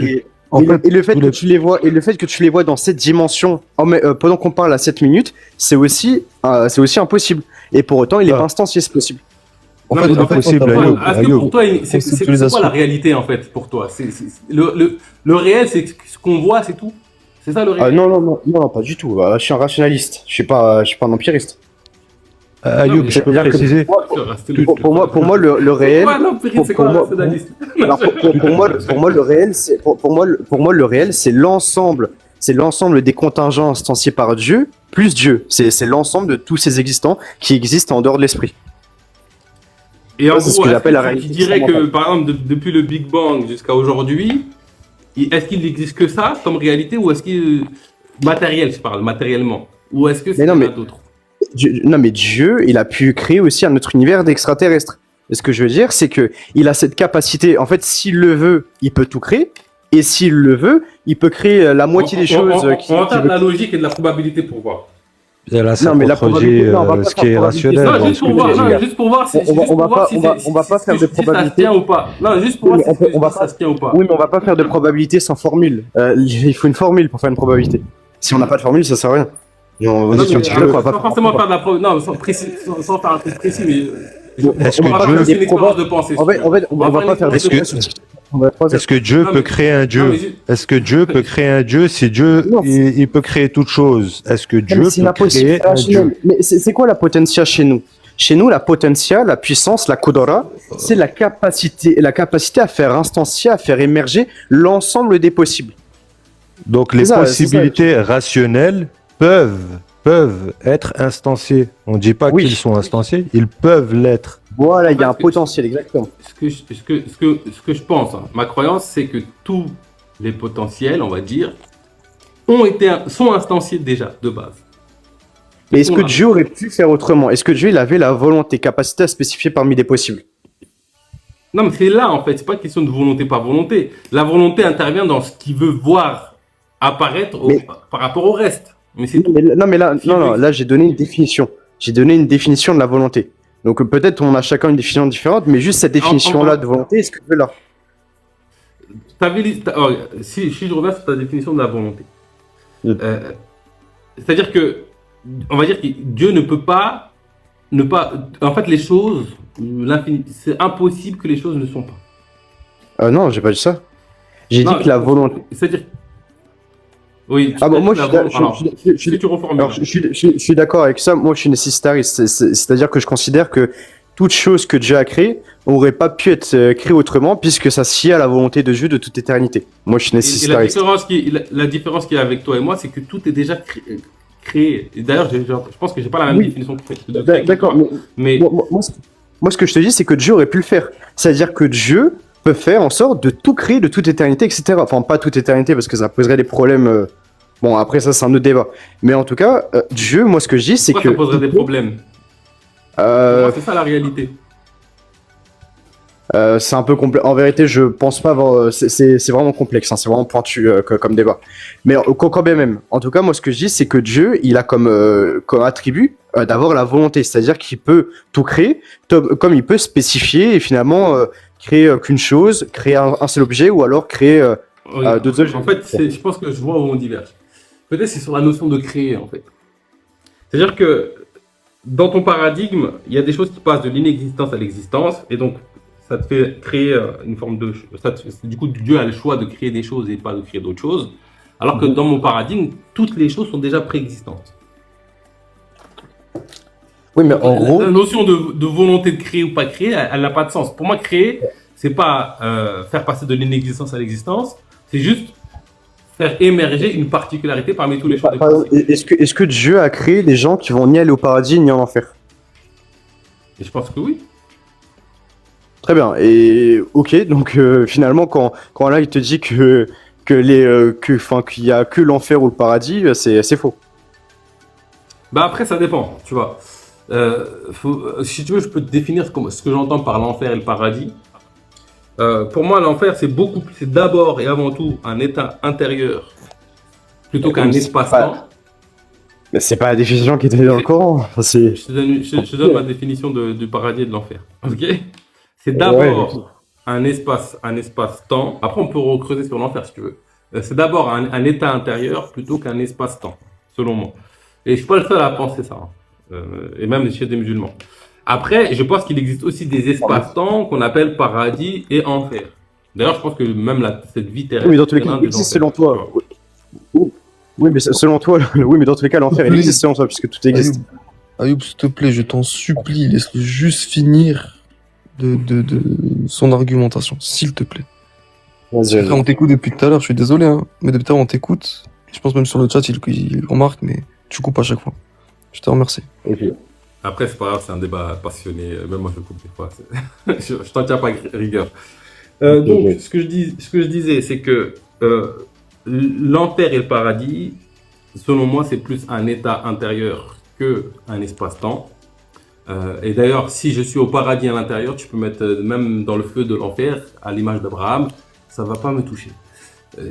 En fait, le fait que tu les vois, et le fait que tu les vois dans cette dimension, pendant qu'on parle à 7 minutes, c'est aussi impossible. Et pour autant, il est Ah. pas instancié, c'est possible. En Non, fait, mais en fait, possible, quand t'as- Ayoub. Est-ce que pour toi, c'est quoi la réalité en fait pour toi? Le réel, c'est ce qu'on voit, c'est tout? C'est ça le réel? Non, pas du tout. Je suis un rationaliste. Je suis pas un empiriste. Ayoub, je peux C'est-à-dire que préciser. pour moi, le réel. Ouais, non, Périne, c'est pour quoi moi- rationaliste? Alors pour moi, le réel, le réel, c'est l'ensemble des contingents instanciés par Dieu plus Dieu. C'est l'ensemble de tous ces existants qui existent en dehors de l'esprit. Et en Ça, c'est ce gros, que est-ce j'appelle la tu réalité dirais que, fondamentale. par exemple, depuis le Big Bang jusqu'à aujourd'hui, est-ce qu'il n'existe que ça comme réalité ou est-ce qu'il matériel, je parle matériellement, ou est-ce que c'est non, mais- d'autres? Non, mais Dieu, il a pu créer aussi un autre univers d'extraterrestres. Et ce que je veux dire, c'est que il a cette capacité. En fait, s'il le veut, il peut tout créer. Et s'il le veut, il peut créer la moitié des choses On entame la logique et de la probabilité pour voir. Et là, ça Non, mais la contredit probabilité, non, on va pas ce qui est faire rationnel. Non, dans juste ce pour que voir, j'ai dit, non, là. juste pour voir si On va pas faire de probabilité. ça se tient ou pas. Non, juste pour voir Oui, si on va ça se tient ou pas. Oui, mais on va pas faire de probabilité sans formule. Il faut une formule pour faire une probabilité. Si on n'a pas de formule, ça sert à rien. Et on va Non, dire mais, sur TikTok, on va pas sans forcément faire de la preuve, non, sans faire un truc précis, mais Est-ce on va que pas Dieu- faire une expérience de pensée. En fait, on va pas faire des Est-ce que- choses sur TikTok. On va pas faire- Est-ce que Dieu Non, peut mais- créer un Non, Dieu? mais juste- Est-ce que Dieu peut créer un Dieu? Si Dieu, Non, il peut créer toute chose. Est-ce que Non, Dieu mais c'est peut impossible, créer c'est un rationnel. Dieu? Mais c'est quoi la potentia chez nous? Chez nous, la potentia, la puissance, la kodora, c'est la capacité à faire instancier, à faire émerger l'ensemble des possibles. Donc les C'est ça, possibilités rationnelles peuvent être instanciées. On ne dit pas Oui. qu'ils sont instanciés, ils peuvent l'être. Voilà, il y a un potentiel, exactement. Ce que je pense, hein, ma croyance, c'est que tous les potentiels, on va dire, sont instanciés déjà, de base. Mais est-ce que Voilà. Dieu aurait pu faire autrement? Est-ce que Dieu, il avait la volonté, capacité à spécifier parmi les possibles? Non, mais c'est là, en fait, c'est pas une question de volonté, pas volonté. La volonté intervient dans ce qu'il veut voir apparaître Mais- par rapport au reste. Mais c'est tout. Là, j'ai donné une définition. J'ai donné une définition de la volonté. Donc peut-être on a chacun une définition différente, mais juste cette définition-là de volonté, est-ce que Dieu l'a? Si je reviens sur ta définition de la volonté, Mm. c'est-à-dire que, on va dire que Dieu ne peut pas, en fait, les choses, l'infini, c'est impossible que les choses ne sont pas. Non, j'ai pas dit ça. J'ai Non, dit que la volonté. C'est-à-dire, oui. Ah bon, moi je la suis d'a- volonté- alors, je suis- si tu reformules. alors, je suis d'accord avec ça. Moi, je suis nécessitariste. C'est-à-dire que je considère que toute chose que Dieu a créée aurait pas pu être créée autrement, puisque ça s'y à la volonté de Dieu de toute éternité. Moi, je suis Et la nécessitariste. différence qu'il y a avec toi et moi, c'est que tout est déjà créé. Et d'ailleurs, je pense que j'ai pas la même Oui. définition que créé que D'accord, toi. mais Mais moi, ce que je te dis, c'est que Dieu aurait pu le faire. C'est-à-dire que Dieu peut faire en sorte de tout créer de toute éternité, etc. Enfin, pas toute éternité, parce que ça poserait des problèmes. Bon, après, ça, c'est un autre débat. Mais en tout cas, Dieu, moi, ce que je dis, c'est pourquoi que. ça poserait des problèmes? Pour moi, c'est ça la réalité. C'est un peu complexe. En vérité, je pense pas avoir. C'est vraiment complexe, hein, c'est vraiment pointu comme débat. Mais quand bien même. En tout cas, moi, ce que je dis, c'est que Dieu, il a comme attribut d'avoir la volonté. C'est-à-dire qu'il peut tout créer, comme il peut spécifier et finalement créer qu'une chose, créer un seul objet ou alors créer. Oui. d'autres objets. En fait, je pense que je vois où on diverge. Peut-être c'est sur la notion de créer, en fait. C'est-à-dire que dans ton paradigme, il y a des choses qui passent de l'inexistence à l'existence, et donc ça te fait créer une forme de... Du coup, Dieu a le choix de créer des choses et pas de créer d'autres choses. Alors que dans mon paradigme, toutes les choses sont déjà préexistantes. Oui, mais en gros, La notion de volonté de créer ou pas créer, elle n'a pas de sens. Pour moi, créer, c'est pas faire passer de l'inexistence à l'existence, c'est juste faire émerger une particularité parmi tous les champs des par exemple, possibles. est-ce que Dieu a créé des gens qui vont ni aller au paradis ni en enfer? Et je pense que oui. Très bien. Et ok, donc finalement, quand là il te dit qu'il y a que l'enfer ou le paradis, c'est faux. Bah après, ça dépend, tu vois. Si tu veux, je peux te définir ce que j'entends par l'enfer et le paradis. Pour moi, l'enfer, c'est d'abord et avant tout un état intérieur plutôt qu'un Mais c'est espace-temps. Mais c'est pas la définition qui était dans le Coran. Enfin, c'est... Je te donne ma définition du paradis et de l'enfer. Ok? C'est d'abord un espace-temps. Après, on peut recreuser sur l'enfer si tu veux. C'est d'abord un état intérieur plutôt qu'un espace-temps, selon moi. Et je suis pas le seul à penser ça, hein. Et même chez des musulmans. Après, je pense qu'il existe aussi des espaces-temps qu'on appelle paradis et enfer. D'ailleurs, je pense que même cette vie terrestre. Oui, mais dans tous les c'est cas, l'un il des existe enfers, selon tu vois. toi. Oui, mais selon toi, oui, mais dans tous les cas, l'enfer, il existe selon toi, puisque tout existe. Ayoub, s'il te plaît, je t'en supplie, laisse-le juste finir de son argumentation, s'il te plaît. Vas-y, Frère, on t'écoute depuis tout à l'heure, je suis désolé, hein, mais depuis tout à l'heure, on t'écoute. Je pense même sur le chat, il remarque, mais tu coupes à chaque fois. Je te remercie. ok. Après, c'est pas grave, c'est un débat passionné. Même moi, je coupe des fois. Je t'en tiens pas rigueur. Donc, Ok. ce que je disais, c'est que l'enfer et le paradis, selon moi, c'est plus un état intérieur qu'un espace-temps. Et d'ailleurs, si je suis au paradis à l'intérieur, tu peux mettre même dans le feu de l'enfer, à l'image d'Abraham, ça va pas me toucher.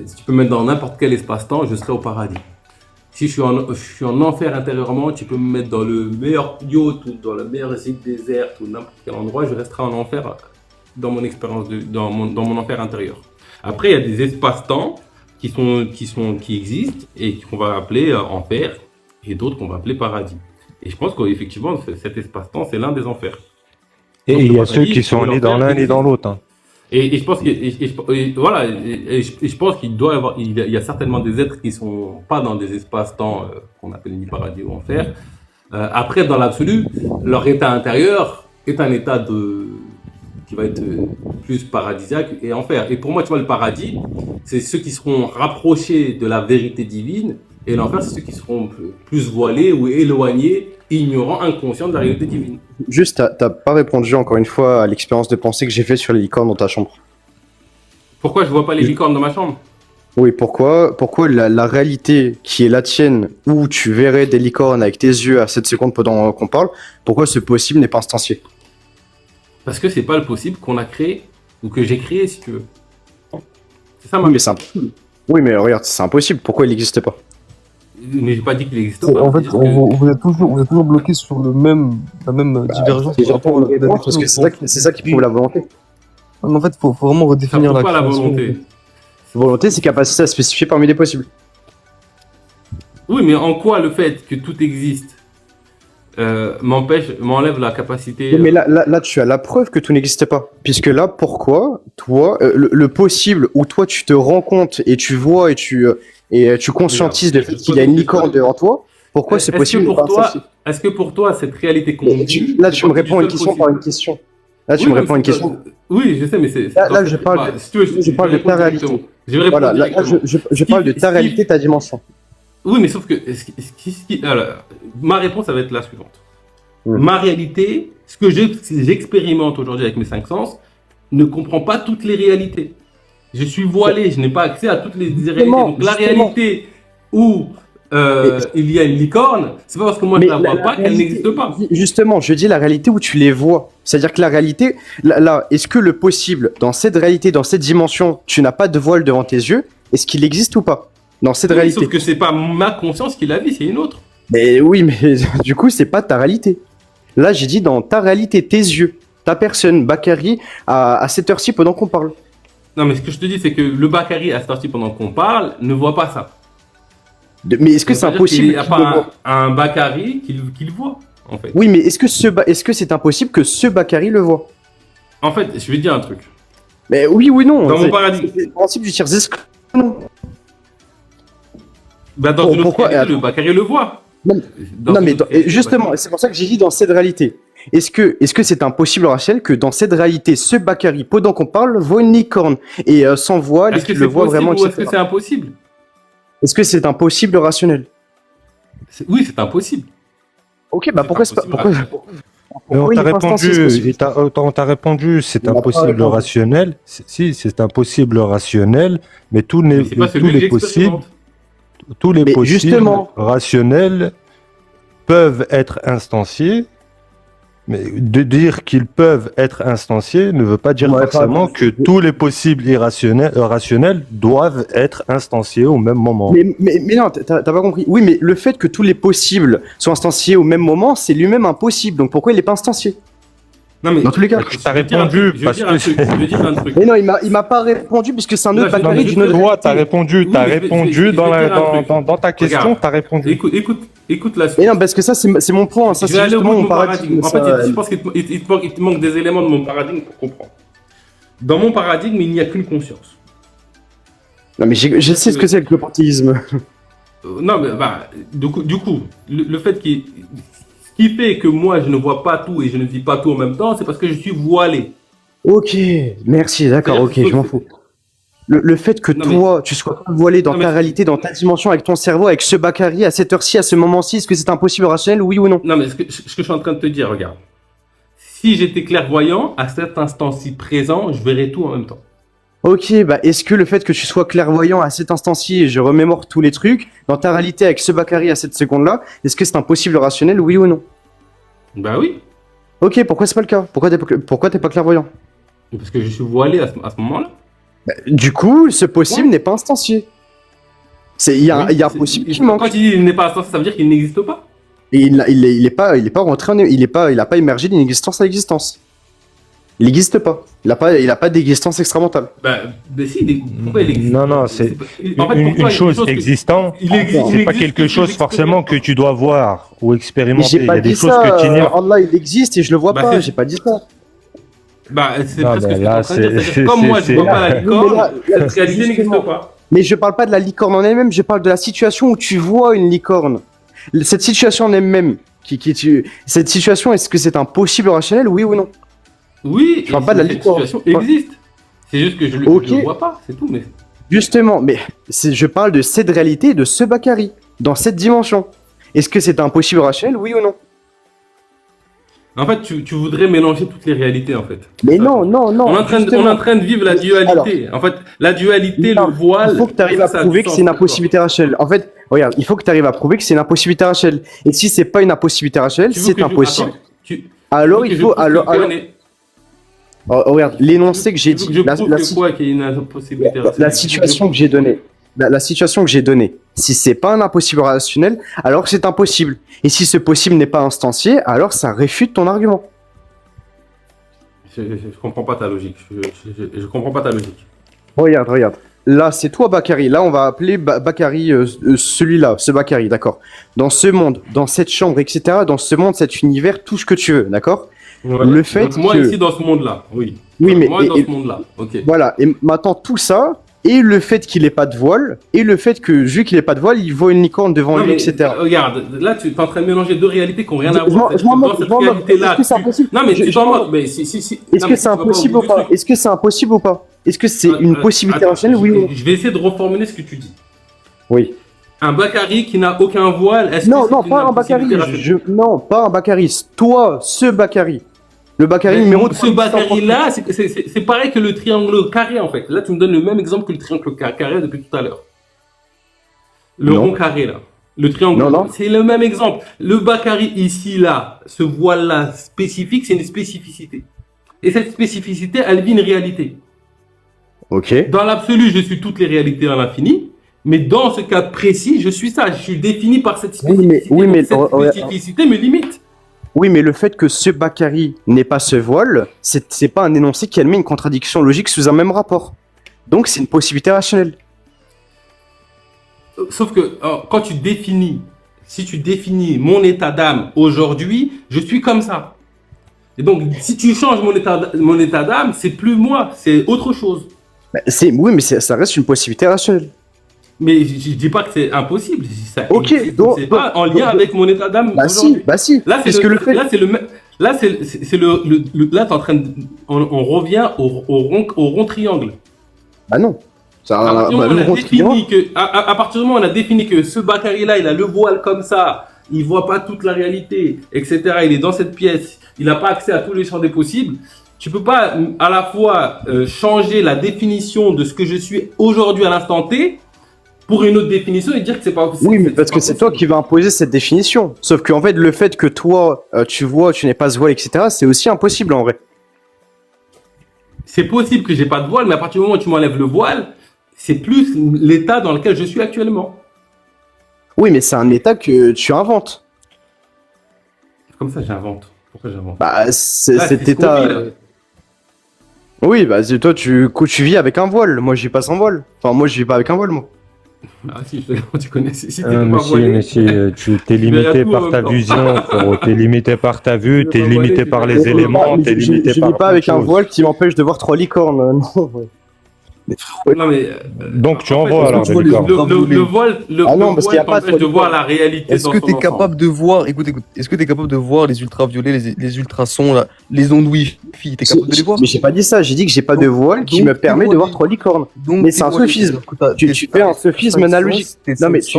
Si tu peux mettre dans n'importe quel espace-temps, je serai au paradis. Si je suis en enfer intérieurement, tu peux me mettre dans le meilleur yacht ou dans la meilleure île déserte ou n'importe quel endroit, je resterai en enfer dans mon expérience, dans mon enfer intérieur. Après, il y a des espaces-temps qui existent et qu'on va appeler enfer et d'autres qu'on va appeler paradis. Et je pense qu'effectivement, cet espace-temps, c'est l'un des enfers. Et Donc, il y le a ceux paradis qui sont ou ni dans l'enfer l'un ni dans existe. l'autre, hein. Et je pense voilà, je pense qu'il doit y avoir, il y a certainement des êtres qui sont pas dans des espaces-temps qu'on appelle ni paradis ou enfer. Après, dans l'absolu, leur état intérieur est un état qui va être plus paradisiaque et enfer. Et pour moi, tu vois, le paradis, c'est ceux qui seront rapprochés de la vérité divine, et l'enfer, c'est ceux qui seront plus voilés ou éloignés, ignorants, inconscients de la réalité divine. Juste, t'as pas répondu encore une fois à l'expérience de pensée que j'ai fait sur les licornes dans ta chambre. Pourquoi je vois pas les licornes dans ma chambre? Oui, pourquoi la réalité qui est la tienne, où tu verrais des licornes avec tes yeux à 7 secondes pendant qu'on parle, pourquoi ce possible n'est pas instancié? Parce que c'est pas le possible qu'on a créé, ou que j'ai créé, si tu veux. C'est ça ma Oui, mais question. Oui, mais regarde, c'est impossible. Pourquoi il n'existe pas? Mais j'ai pas dit qu'il n'existe pas. En fait, C'est-à-dire que- vous êtes toujours bloqué sur la même divergence par rapport à la Parce que c'est ça qui prouve la volonté. En fait, faut vraiment Ça redéfinir prouve la pas la création. volonté. Volonté, c'est capacité à spécifier parmi les possibles. Oui, mais en quoi le fait que tout existe m'enlève la capacité. Oui, mais là, tu as la preuve que tout n'existe pas. Puisque là, pourquoi, toi, le possible où toi, tu te rends compte et tu vois et tu conscientises le fait qu'il y a une licorne devant toi, pourquoi c'est possible de pas instancier? Est-ce que pour toi, cette réalité qu'on Mais vit. Là, tu me fait réponds partie une du question seul par une possible? question. Là, tu Oui, me même réponds si une toi- question. Oui, je sais, mais c'est. Là, je parle si tu veux, je parle vais de ta répondre réalité. directement. Je vais répondre Voilà, là, directement. je parle de ta réalité, ta dimension. Oui, mais sauf que alors, ma réponse, ça va être la suivante. Ma réalité, ce que j'expérimente aujourd'hui avec mes cinq sens, ne comprend pas toutes les réalités. Je suis voilé, je n'ai pas accès à toutes les réalités. Donc la réalité où il y a une licorne, c'est pas parce que moi je la vois pas qu'elle n'existe pas. Justement, je dis la réalité où tu les vois. C'est-à-dire que la réalité, là, est-ce que le possible, dans cette réalité, dans cette dimension, tu n'as pas de voile devant tes yeux, est-ce qu'il existe ou pas? Dans cette Oui, réalité. sauf que c'est pas ma conscience qui la vit, c'est une autre. Mais oui, mais du coup, c'est pas ta réalité. Là, j'ai dit dans ta réalité, tes yeux, ta personne, Bakary, à cette heure-ci pendant qu'on parle. Non, mais ce que je te dis, c'est que le Bakary à cette heure-ci pendant qu'on parle ne voit pas ça. Mais est-ce que c'est impossible Il n'y a qu'il le pas voit? un Bakary qui le voit, en fait. Oui, mais est-ce que c'est impossible que ce Bakary le voit? En fait, je vais te dire un truc. Mais oui ou non? Dans mon C'est- paradis. C'est le principe du tiers exclu. Non. Bah, dans une autre Pourquoi? réalité, le Bakary le voit. Non, mais justement, c'est pour ça que j'ai dit dans cette réalité. Est-ce que c'est impossible rationnel que dans cette réalité, ce Bakary, pendant qu'on parle, voit une licorne et sans voile, et Est-ce que qu'il c'est le voit possible vraiment, ou est-ce que etc. c'est impossible? Est-ce que c'est impossible rationnel? Oui, c'est impossible. Ok, bah C'est pourquoi c'est pas. impossible. Mais on Pourquoi t'a il est pas instancié, ce répondu, possible? on t'a répondu, c'est Il n'a pas impossible répondu. rationnel. Si, c'est impossible rationnel, mais Mais c'est pas tous celui que les possibles, j'expérimente. tous les Mais possibles justement. rationnels peuvent être instanciés. Mais de dire qu'ils peuvent être instanciés ne veut pas dire Vous m'avez pas forcément répondu. que tous les possibles rationnels doivent être instanciés au même moment. Mais non, t'as pas compris. Oui, mais le fait que tous les possibles soient instanciés au même moment, c'est lui-même impossible. Donc pourquoi il n'est pas instancié? Non, mais Dans tous les cas. T'as répondu je parce veux dire un que- truc. Je veux dire un truc. Mais non, il m'a pas répondu puisque c'est un Là, autre je- Non, Bakary mais d'une autre toi, réalité. t'as répondu, Oui, mais je vais dans, dire un truc. dans ta question, Regarde. t'as répondu. Écoute la Et suite. non, parce que ça, c'est mon point. Ça, Je vais c'est aller au bout justement de mon mon paradigme. paradigme. En ça, fait, je pense qu'il te manque des éléments de mon paradigme pour comprendre. Dans mon paradigme, il n'y a qu'une conscience. Non, mais je sais ce que c'est que le panthéisme. Non, mais bah, du coup, le fait qu'il. Ce qui fait que moi, je ne vois pas tout et je ne vis pas tout en même temps, c'est parce que je suis voilé. Ok, merci, d'accord, C'est-à-dire ok, qu'il faut je m'en que- fous. Le fait que Non, mais- toi, tu sois pas voilé dans Non, mais- ta réalité, dans ta dimension, avec ton cerveau, avec ce Bakary, à cette heure-ci, à ce moment-ci, est-ce que c'est impossible rationnel, oui ou non? Non, mais ce que je suis en train de te dire, regarde. Si j'étais clairvoyant, à cet instant-ci présent, je verrais tout en même temps. Ok, bah est-ce que le fait que tu sois clairvoyant à cet instant-ci, et je remémore tous les trucs, dans ta réalité avec ce Bakary à cette seconde-là, est-ce que c'est impossible rationnel, oui ou non? Bah oui, Ok, pourquoi c'est pas le cas? Pourquoi t'es pas clairvoyant? parce que je suis voilé à ce moment-là. Du coup, ce possible Ouais. n'est pas instancié. Il y a un C'est- possible qui manque. Quand tu dis il n'est pas instancié, ça veut dire qu'il n'existe pas. Et il est pas rentré, il a pas émergé d'une existence à l'existence. Il n'existe pas. Il a pas d'existence extramentale. Bah, si, pourquoi il existe? Non, c'est En fait, une pourquoi chose que- existante, il existe- c'est il pas existe quelque chose que forcément que tu dois voir ou Mais expérimenter. j'ai Il y pas a des dit choses ça. que tu ignores. Allah, il existe et je le vois Bah, pas. c'est- J'ai pas dit ça. Bah, c'est Non, presque mais ce que là, tu es en train de dire. c'est- C'est-à-dire, comme moi, je c'est- vois pas la Mais licorne, là, cette réalité n'existe justement. pas. Mais je parle pas de la licorne en elle-même, je parle de la situation où tu vois une licorne. Cette situation en elle-même, cette situation, est-ce que c'est un possible rationnel, oui ou non? Oui, Je parle pas de la cette licorne. situation existe. C'est juste que je le Ok. je le vois pas, c'est tout. Mais Justement, mais je parle de cette réalité, de ce Bakary, dans cette dimension. Est-ce que c'est un possible rationnel, oui ou non? en fait, tu voudrais mélanger toutes les réalités, en fait. Mais Ça, non, non, non. On est justement. en train de vivre la dualité. En fait, la dualité, Non, le voile. il faut que tu arrives à ça a prouver du que sens c'est une pour toi. impossibilité rationnelle. En fait, regarde, il faut que tu arrives à prouver que c'est une impossibilité rationnelle. Et si c'est pas une impossibilité rationnelle, Tu veux c'est que je- impossible. attends, tu- Alors tu veux que il je faut, prouve alors, que alors- on est- oh, regarde, l'énoncé que j'ai tu veux dit, que je prouve que quoi qu'il y ait une impossibilité la rationnelle. situation que j'ai donnée, la situation que j'ai donnée, si c'est pas un impossible rationnel, alors c'est impossible. Et si ce possible n'est pas instancié, alors ça réfute ton argument. Je comprends pas ta logique. Je comprends pas ta logique. Regarde. Là, c'est toi, Bakary. Là, on va appeler Bakary, celui-là, ce Bakary, d'accord. Dans ce monde, dans cette chambre, etc., dans ce monde, cet univers, tout ce que tu veux, d'accord. Le fait Donc, moi, que- ici, dans ce monde-là, oui. Oui, mais- Moi, dans et- ce monde-là, ok. Voilà, et maintenant tout ça, et le fait qu'il ait pas de voile, et le fait que, vu qu'il ait pas de voile, il voit une licorne devant Non, lui, mais, etc. Regarde, là, tu es en train de mélanger deux réalités qui n'ont rien à Je voir. m'en- je m'en moque, Dans cette je m'en moque. réalité-là, Est-ce que c'est tu- impossible Non, mais Je- tu je t'en m'en moques. moque. Mais si. Est-ce Non, que mais c'est tu vas pas impossible au ou bout pas du truc. Est-ce que c'est impossible ou pas Est-ce que c'est une possibilité Attends, rationnelle, oui ou non Je vais essayer de reformuler ce que tu dis. Oui. Un Bakary qui n'a aucun voile, est-ce Non, que non, c'est pas une un Bakary. impossibilité rationnelle? Non, pas un Bakary. Toi, ce Bakary. Le Bakary Mais numéro ce Bakary-là, c'est pareil que le triangle carré, en fait. Là, tu me donnes le même exemple que le triangle carré depuis tout à l'heure. Le Non. rond carré, là. Le triangle, Non. c'est le même exemple. Le Bakary ici, là, ce voile-là spécifique, c'est une spécificité. Et cette spécificité, elle vit une réalité. Ok. Dans l'absolu, je suis toutes les réalités à l'infini. Mais dans ce cas précis, je suis ça. Je suis défini par cette spécificité. Oui, mais- Donc, cette spécificité me limite. Oui, mais le fait que ce Bakary n'ait pas ce voile, c'est pas un énoncé qui admet une contradiction logique sous un même rapport. Donc c'est une possibilité rationnelle. Sauf que quand tu définis, si tu définis mon état d'âme aujourd'hui, je suis comme ça. Et donc, si tu changes mon état d'âme, c'est plus moi, c'est autre chose. Oui, mais ça reste une possibilité rationnelle. Mais je dis pas que c'est impossible. Ça Ok, existe, donc- c'est pas en lien donc- avec mon état d'âme Bah d'aujourd'hui. si, bah si. Là, Parce que le fait. là, c'est le, là, c'est là, t'es en train de, on revient au rond triangle. Bah non. Ça, À partir du bah, moment où le on a rond-triangle. défini que, à partir du moment où on a défini que ce Bakary-là, il a le voile comme ça, il voit pas toute la réalité, etc. Il est dans cette pièce, il n'a pas accès à tous les champs des possibles. Tu peux pas à la fois changer la définition de ce que je suis aujourd'hui à l'instant T pour une autre définition et dire que c'est pas possible. Oui, mais parce que c'est toi qui vas imposer cette définition. Sauf qu'en fait, le fait que toi, tu vois, tu n'aies pas ce voile, etc., c'est aussi impossible en vrai. C'est possible que j'ai pas de voile, mais à partir du moment où tu m'enlèves le voile, c'est plus l'état dans lequel je suis actuellement. Oui, mais c'est un état que tu inventes. Comme ça, j'invente. Pourquoi j'invente? Bah, c'est Là, cet c'est ce qu'on état. vit, là. Oui, bah, toi, tu vis avec un voile. Moi, je vis pas sans voile. Enfin, moi, je vis pas avec un voile, moi. Ah si, tu connais. Si t'es pas Monsieur, voilé, monsieur, tu t'es Tu verras limité tout en par même ta temps. vision, frérot. T'es limité par ta vue, Tu t'es veux pas limité voiler, par tu les verras tout. éléments, Mais t'es limité je par vis pas plein de avec un choses. voile qui m'empêche de voir trois licornes. Non. Non mais Donc tu en fait, envoies alors tu des vois les licornes. le voile, Ah non, parce qu'il y a pas t'empêche de de voir voile. la réalité. Est-ce dans que son tu es ensemble. capable de voir, écoute, est-ce que tu es capable de voir les ultraviolets, les ultrasons, là, les ondes Wi-Fi, t'es capable de les voir? Mais j'ai pas dit ça. J'ai dit que j'ai pas de voile qui Donc, me permet de voir trois licornes. Donc, Mais c'est un sophisme. Tu fais un sophisme analogique. Non, mais tu-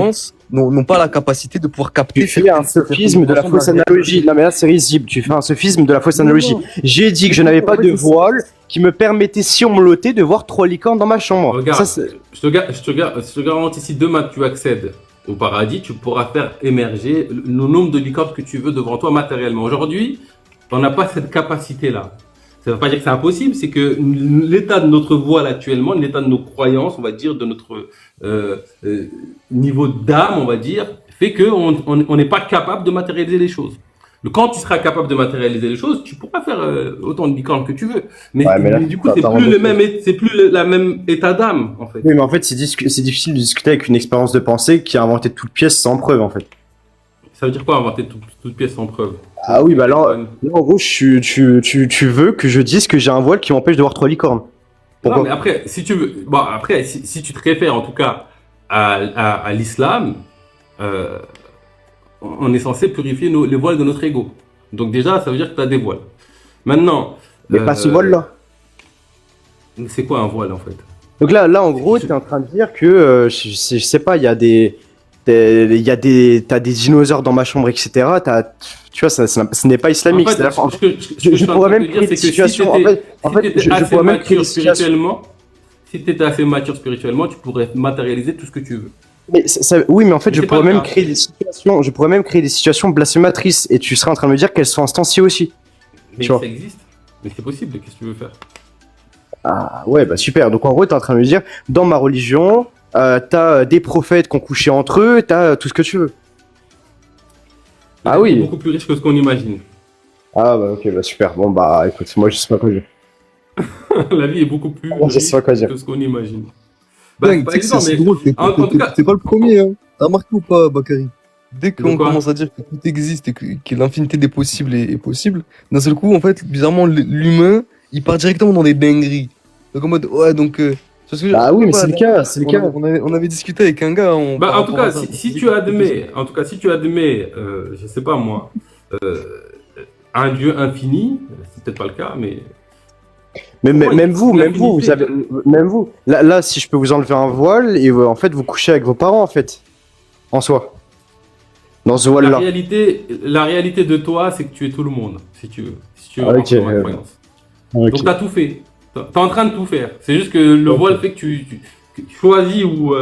n'ont pas la capacité de pouvoir capter. Tu fais un sophisme de la fausse analogie. Non, mais là, c'est risible. Tu fais un sophisme de la fausse analogie. J'ai dit que je n'avais pas de voile qui me permettait, si on me l'ôtait, de voir trois licornes dans ma chambre. Regarde, Ça, c'est- je te garantis, si demain tu accèdes au paradis, tu pourras faire émerger le nombre de licornes que tu veux devant toi matériellement. Aujourd'hui, on n'a pas cette capacité-là. Ça ne veut pas dire que c'est impossible, c'est que l'état de notre voile actuellement, l'état de nos croyances, on va dire, de notre niveau d'âme, on va dire, fait qu'on n'est pas capable de matérialiser les choses. Donc, quand tu seras capable de matérialiser les choses, tu pourras faire autant de licornes que tu veux. Mais, Ouais, mais là, du coup, t'as c'est plus le rendu- même, c'est plus la même état d'âme, en fait. Oui, mais en fait, c'est difficile de discuter avec une expérience de pensée qui a inventé toute pièce sans preuve, en fait. Ça veut dire quoi inventer toute pièce sans preuve? Ah oui, bah là, en gros, tu veux que je dise que j'ai un voile qui m'empêche de voir trois licornes. Pourquoi Non, mais après, si tu veux, bon, après, si tu te réfères en tout cas à l'islam, on est censé purifier les voiles de notre ego. Donc déjà, ça veut dire que tu as des voiles. Maintenant, Mais pas ce voile-là. c'est quoi un voile en fait? Donc là, en gros, t'es en train de dire que, je sais pas, il y a t'as des dinosaures dans ma chambre, etc. Tu vois, ce n'est pas islamique. En fait, C'est-à-dire, ce que je suis je en pourrais train de même te créer dire, des c'est que situations. En fait, je assez pourrais même créer mature des situations. spirituellement, si tu étais assez mature spirituellement, tu pourrais matérialiser tout ce que tu veux. Mais oui, mais en fait, Mais je c'est pourrais pas le même cas. créer des situations. Je pourrais même créer des situations blasphématrices, et tu serais en train de me dire qu'elles sont instanciées aussi. Mais Tu vois. ça existe. Mais c'est possible, qu'est-ce que tu veux faire? Ah ouais, bah super. Donc en gros, t'es en train de me dire, dans ma religion, t'as des prophètes qui ont couché entre eux, t'as tout ce que tu veux. Ah C'est oui. beaucoup plus riche que ce qu'on imagine. Ah bah ok, bah super. Bon bah écoute, moi je sais pas quoi dire. La vie est beaucoup plus Moi, je sais pas quoi dire. que ce qu'on imagine. Bah, Dingue, c'est pas tu sais que évident, c'est mais drôle, en tout cas- t'es pas le premier, hein. T'as remarqué ou pas, Bakary? Dès De qu'on quoi commence à dire que tout existe et que l'infinité des possibles est possible, d'un seul coup, en fait, bizarrement, l'humain, il part directement dans des dingueries. Donc en mode, ouais, donc... parce que, Ah oui, mais ouais, c'est le cas, c'est le cas. on avait discuté avec un gars. Bah, par en tout rapport cas, à ça. si tu admets, je sais pas moi, un Dieu infini, c'est peut-être pas le cas, mais Mais Comment même il- vous, l'infinité. même vous. Là, si je peux vous enlever un voile et en fait vous couchez avec vos parents en fait, en soi. Dans ce la voile-là. réalité de toi, c'est que tu es tout le monde, si tu veux Ah, rentrer ok, dans ma croyance. Ok. Donc t'as tout fait, t'es en train de tout faire. C'est juste que le Ok. voile fait que que choisi ou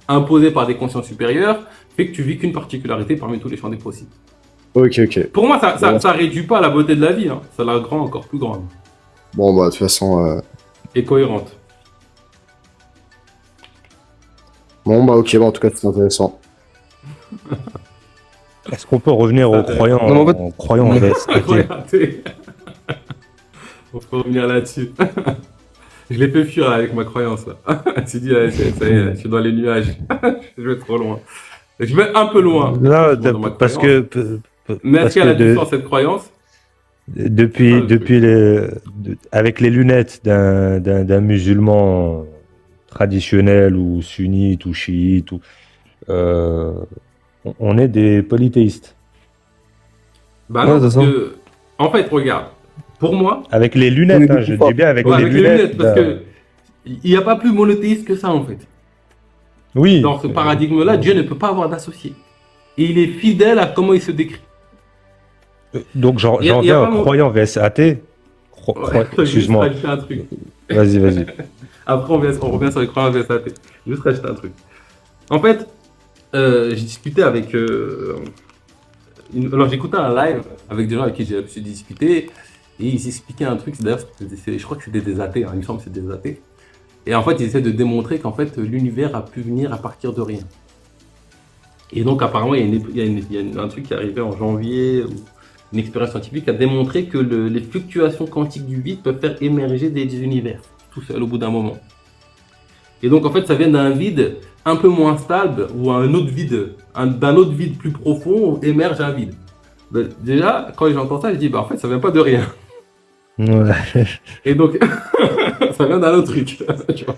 imposé par des consciences supérieures, fait que tu vis qu'une particularité parmi tous les champs des possibles. Ok. Pour moi, ça Ouais. réduit pas la beauté de la vie, hein. Ça la rend encore plus grande Bon bah de toute façon. et cohérente. Bon bah ok, bon en tout cas c'est intéressant. Est-ce qu'on peut revenir aux croyants, Non, mais en fait- aux croyants VSKT? Regardez. On peut revenir là-dessus. Je l'ai fait fuir là, avec ma croyance là. Tu dis, ouais, ça y est, je suis dans les nuages. Je vais trop loin. Je vais un peu loin. Là, dans ma parce croyance. que Mais parce est-ce qu'elle a que du sens cette croyance? depuis Ah, le avec les lunettes d'un musulman traditionnels ou sunnites ou chiites, euh, on est des polythéistes. Bah Ouais, non, c'est parce ça. que, en fait, regarde, pour moi, Avec les lunettes, Oui, hein, je dis bien avec ouais, les avec les lunettes. lunettes, parce que il n'y a pas plus monothéiste que ça, en fait. Oui. Dans ce paradigme-là, Dieu ne peut pas avoir d'associé. Et il est fidèle à comment il se décrit. Donc j'en Y a viens pas au mon- croyant vs athée. Ouais, je vais juste Excuse-moi. rajouter un truc. Vas-y. Après, on revient sur les croyances des athées. Je vais juste rajouter un truc. En fait, j'ai discuté avec. Alors, j'écoutais un live avec des gens avec qui j'ai l'habitude de discuter. Et ils expliquaient un truc. D'ailleurs, je crois que c'était des athées. Hein, il me semble que c'était des athées. Et en fait, ils essaient de démontrer qu'en fait, l'univers a pu venir à partir de rien. Et donc, apparemment, il y a un truc qui est arrivé en janvier, où une expérience scientifique a démontré que les fluctuations quantiques du vide peuvent faire émerger des univers, tout seul au bout d'un moment. Et donc, en fait, ça vient d'un vide un peu moins stable, ou un autre vide, d'un autre vide plus profond, émerge un vide. Ben, déjà, quand j'entends ça, je dis, bah, en fait, ça vient pas de rien. Ouais. Et donc, ça vient d'un autre truc. Tu vois.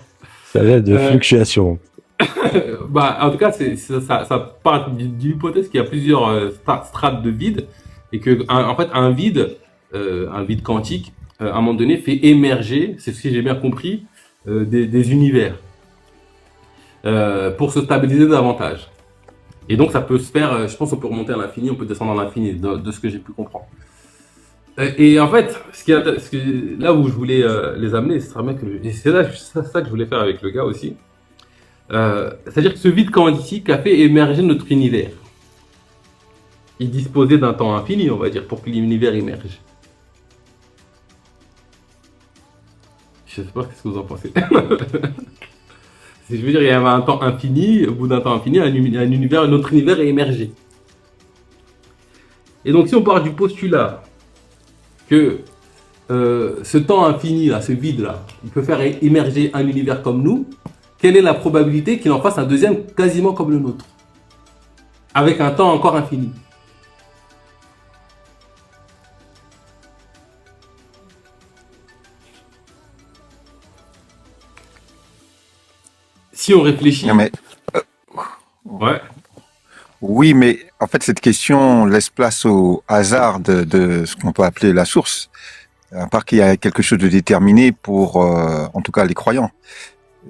Ça vient de Euh, fluctuation. Bah, en tout cas, ça part d'une hypothèse qu'il y a plusieurs strates de vide et que, en fait, un vide quantique, à un moment donné, fait émerger, c'est ce que j'ai bien compris, des univers pour se stabiliser davantage. Et donc, ça peut se faire, je pense qu'on peut remonter à l'infini, on peut descendre à l'infini, de ce que j'ai pu comprendre. Et en fait, là où je voulais les amener, c'est ça que je voulais faire avec le gars aussi. C'est-à-dire que ce vide quantique a fait émerger notre univers. Il disposait d'un temps infini, on va dire, pour que l'univers émerge. Je sais pas ce que vous en pensez. Je veux dire, il y avait un temps infini, au bout d'un temps infini, notre univers est émergé. Et donc, si on part du postulat que ce temps infini, là, ce vide-là, il peut faire émerger un univers comme nous, quelle est la probabilité qu'il en fasse un deuxième quasiment comme le nôtre, avec un temps encore infini? Si on réfléchit... Non, mais, Ouais. oui, mais en fait, cette question laisse place au hasard de ce qu'on peut appeler la source. À part qu'il y a quelque chose de déterminé pour, en tout cas, les croyants.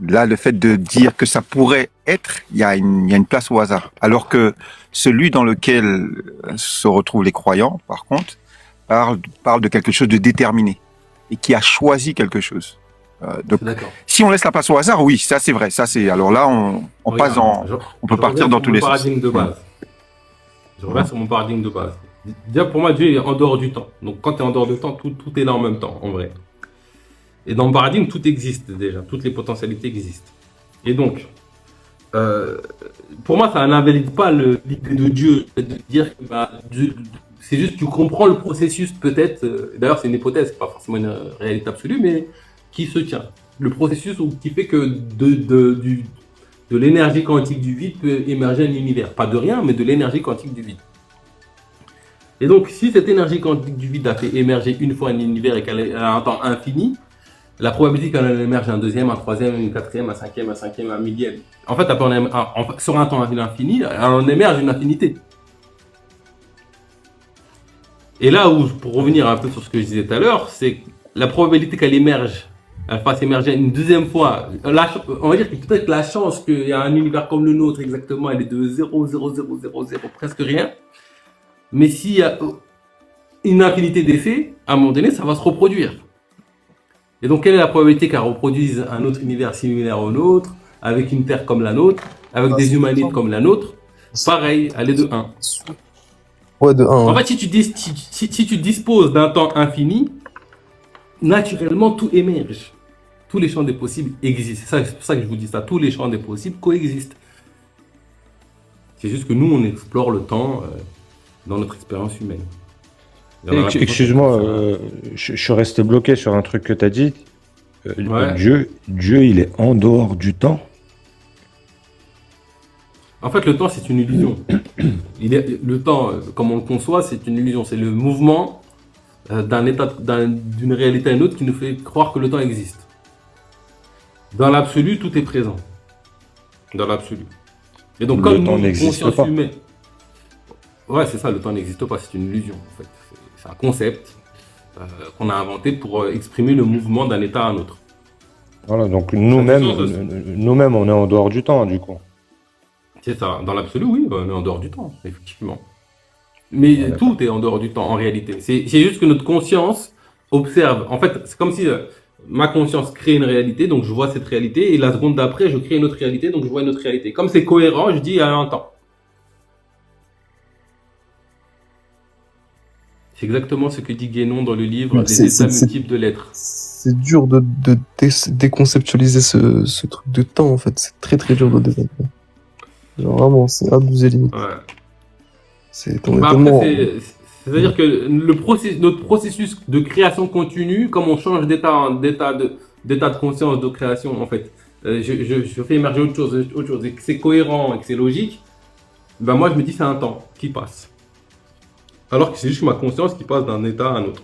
Là, le fait de dire que ça pourrait être, il y a une place au hasard. Alors que celui dans lequel se retrouvent les croyants, par contre, parle de quelque chose de déterminé et qui a choisi quelque chose. Donc, D'accord. si on laisse la place au hasard, oui, ça c'est vrai. Ça c'est. Alors là, on passe Regarde, on peut partir dans tous les sens. paradigme de base. Je reviens sur mon paradigme de base. Déjà, pour moi, Dieu est en dehors du temps. Donc, quand tu es en dehors du temps, tout est là en même temps, en vrai. Et dans le paradigme, tout existe déjà. Toutes les potentialités existent. Et donc, pour moi, ça n'invalide pas l'idée de Dieu. De dire que c'est juste que tu comprends le processus, peut-être. D'ailleurs, c'est une hypothèse, pas forcément une réalité absolue, mais qui se tient. Le processus qui fait que de l'énergie quantique du vide peut émerger un univers. Pas de rien, mais de l'énergie quantique du vide. Et donc, si cette énergie quantique du vide a fait émerger une fois un univers et qu'elle a un temps infini, la probabilité qu'elle en émerge un deuxième, un troisième, un quatrième, un cinquième, un millième. En fait, sur un temps infini, elle en émerge une infinité. Et là où, pour revenir un peu sur ce que je disais tout à l'heure, c'est la probabilité elle fasse émerger une deuxième fois. On va dire que peut-être la chance qu'il y a un univers comme le nôtre exactement, elle est de 0,0000, presque rien. Mais s'il y a une infinité d'effets, à un moment donné, ça va se reproduire. Et donc, quelle est la probabilité qu'elle reproduise un autre univers similaire au nôtre, avec une Terre comme la nôtre, avec des humanités comme la nôtre? Pareil, elle est de 1. Ouais, de 1. En fait, si tu disposes d'un temps infini, naturellement, tout émerge. Tous les champs des possibles existent. C'est pour ça que je vous dis ça. Tous les champs des possibles coexistent. C'est juste que nous, on explore le temps dans notre expérience humaine. Excuse-moi, je suis resté bloqué sur un truc que tu as dit. Ouais. Dieu, il est en dehors du temps. En fait, le temps, c'est une illusion. Le temps, comme on le conçoit, c'est une illusion. C'est le mouvement d'une réalité à une autre qui nous fait croire que le temps existe. Dans l'absolu, tout est présent. Dans l'absolu. Et donc, Le comme temps nous, n'existe conscience pas. humaine. Ouais, c'est ça, le temps n'existe pas, c'est une illusion en fait. C'est un concept qu'on a inventé pour exprimer le mouvement d'un état à un autre. Voilà, donc Ça a nous-mêmes, du sens aussi. nous-mêmes, on est en dehors du temps, du coup. C'est ça. Dans l'absolu, oui, on est en dehors du temps, effectivement. Mais Ouais, tout est en dehors du temps en réalité. C'est juste que notre conscience observe. En fait, c'est comme si ma conscience crée une réalité, donc je vois cette réalité, et la seconde d'après, je crée une autre réalité, donc je vois une autre réalité. Comme c'est cohérent, je dis il y a un temps. C'est exactement ce que dit Guénon dans le livre Les états multiples de l'être. C'est dur de déconceptualiser ce truc de temps, en fait. C'est très très dur de déconceptualiser. Genre vraiment, c'est abusé limite. Ouais. On est Bah tellement... après, c'est-à-dire que notre processus de création continue, comme on change d'état de conscience de création, en fait, je fais émerger autre chose, et que c'est cohérent et que c'est logique, ben moi je me dis c'est un temps qui passe. Alors que c'est juste ma conscience qui passe d'un état à un autre.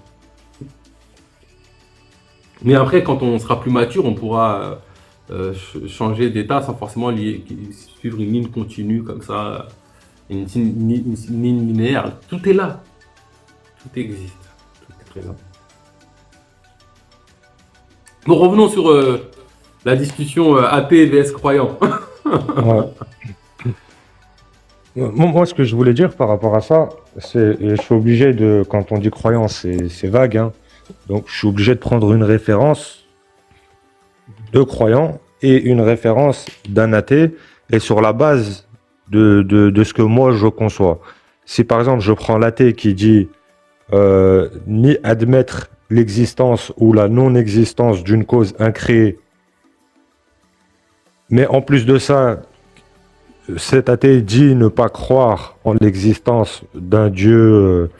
Mais après, quand on sera plus mature, on pourra changer d'état sans forcément suivre une ligne continue comme ça, une ligne linéaire. Tout est là. Tout existe. Tout est présent. Bon, revenons sur la discussion athée vs croyant. Ouais. Moi, ce que je voulais dire par rapport à ça, c'est, et je suis obligé de, quand on dit croyance, c'est vague, hein. Donc je suis obligé de prendre une référence de croyant et une référence d'un athée, et sur la base de ce que moi je conçois. Si par exemple je prends l'athée qui dit ni admettre l'existence ou la non-existence d'une cause incréée, mais en plus de ça, cet athée dit ne pas croire en l'existence d'un dieu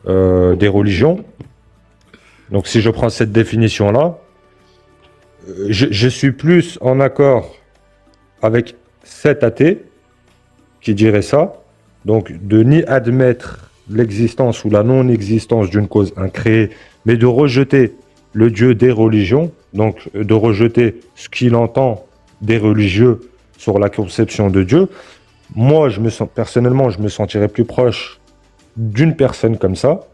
des religions. Donc si je prends cette définition-là, je suis plus en accord avec cet athée qui dirait ça, donc de ni admettre l'existence ou la non-existence d'une cause incréée, mais de rejeter le Dieu des religions, donc de rejeter ce qu'il entend des religieux sur la conception de Dieu. Moi, personnellement, je me sentirais plus proche d'une personne comme ça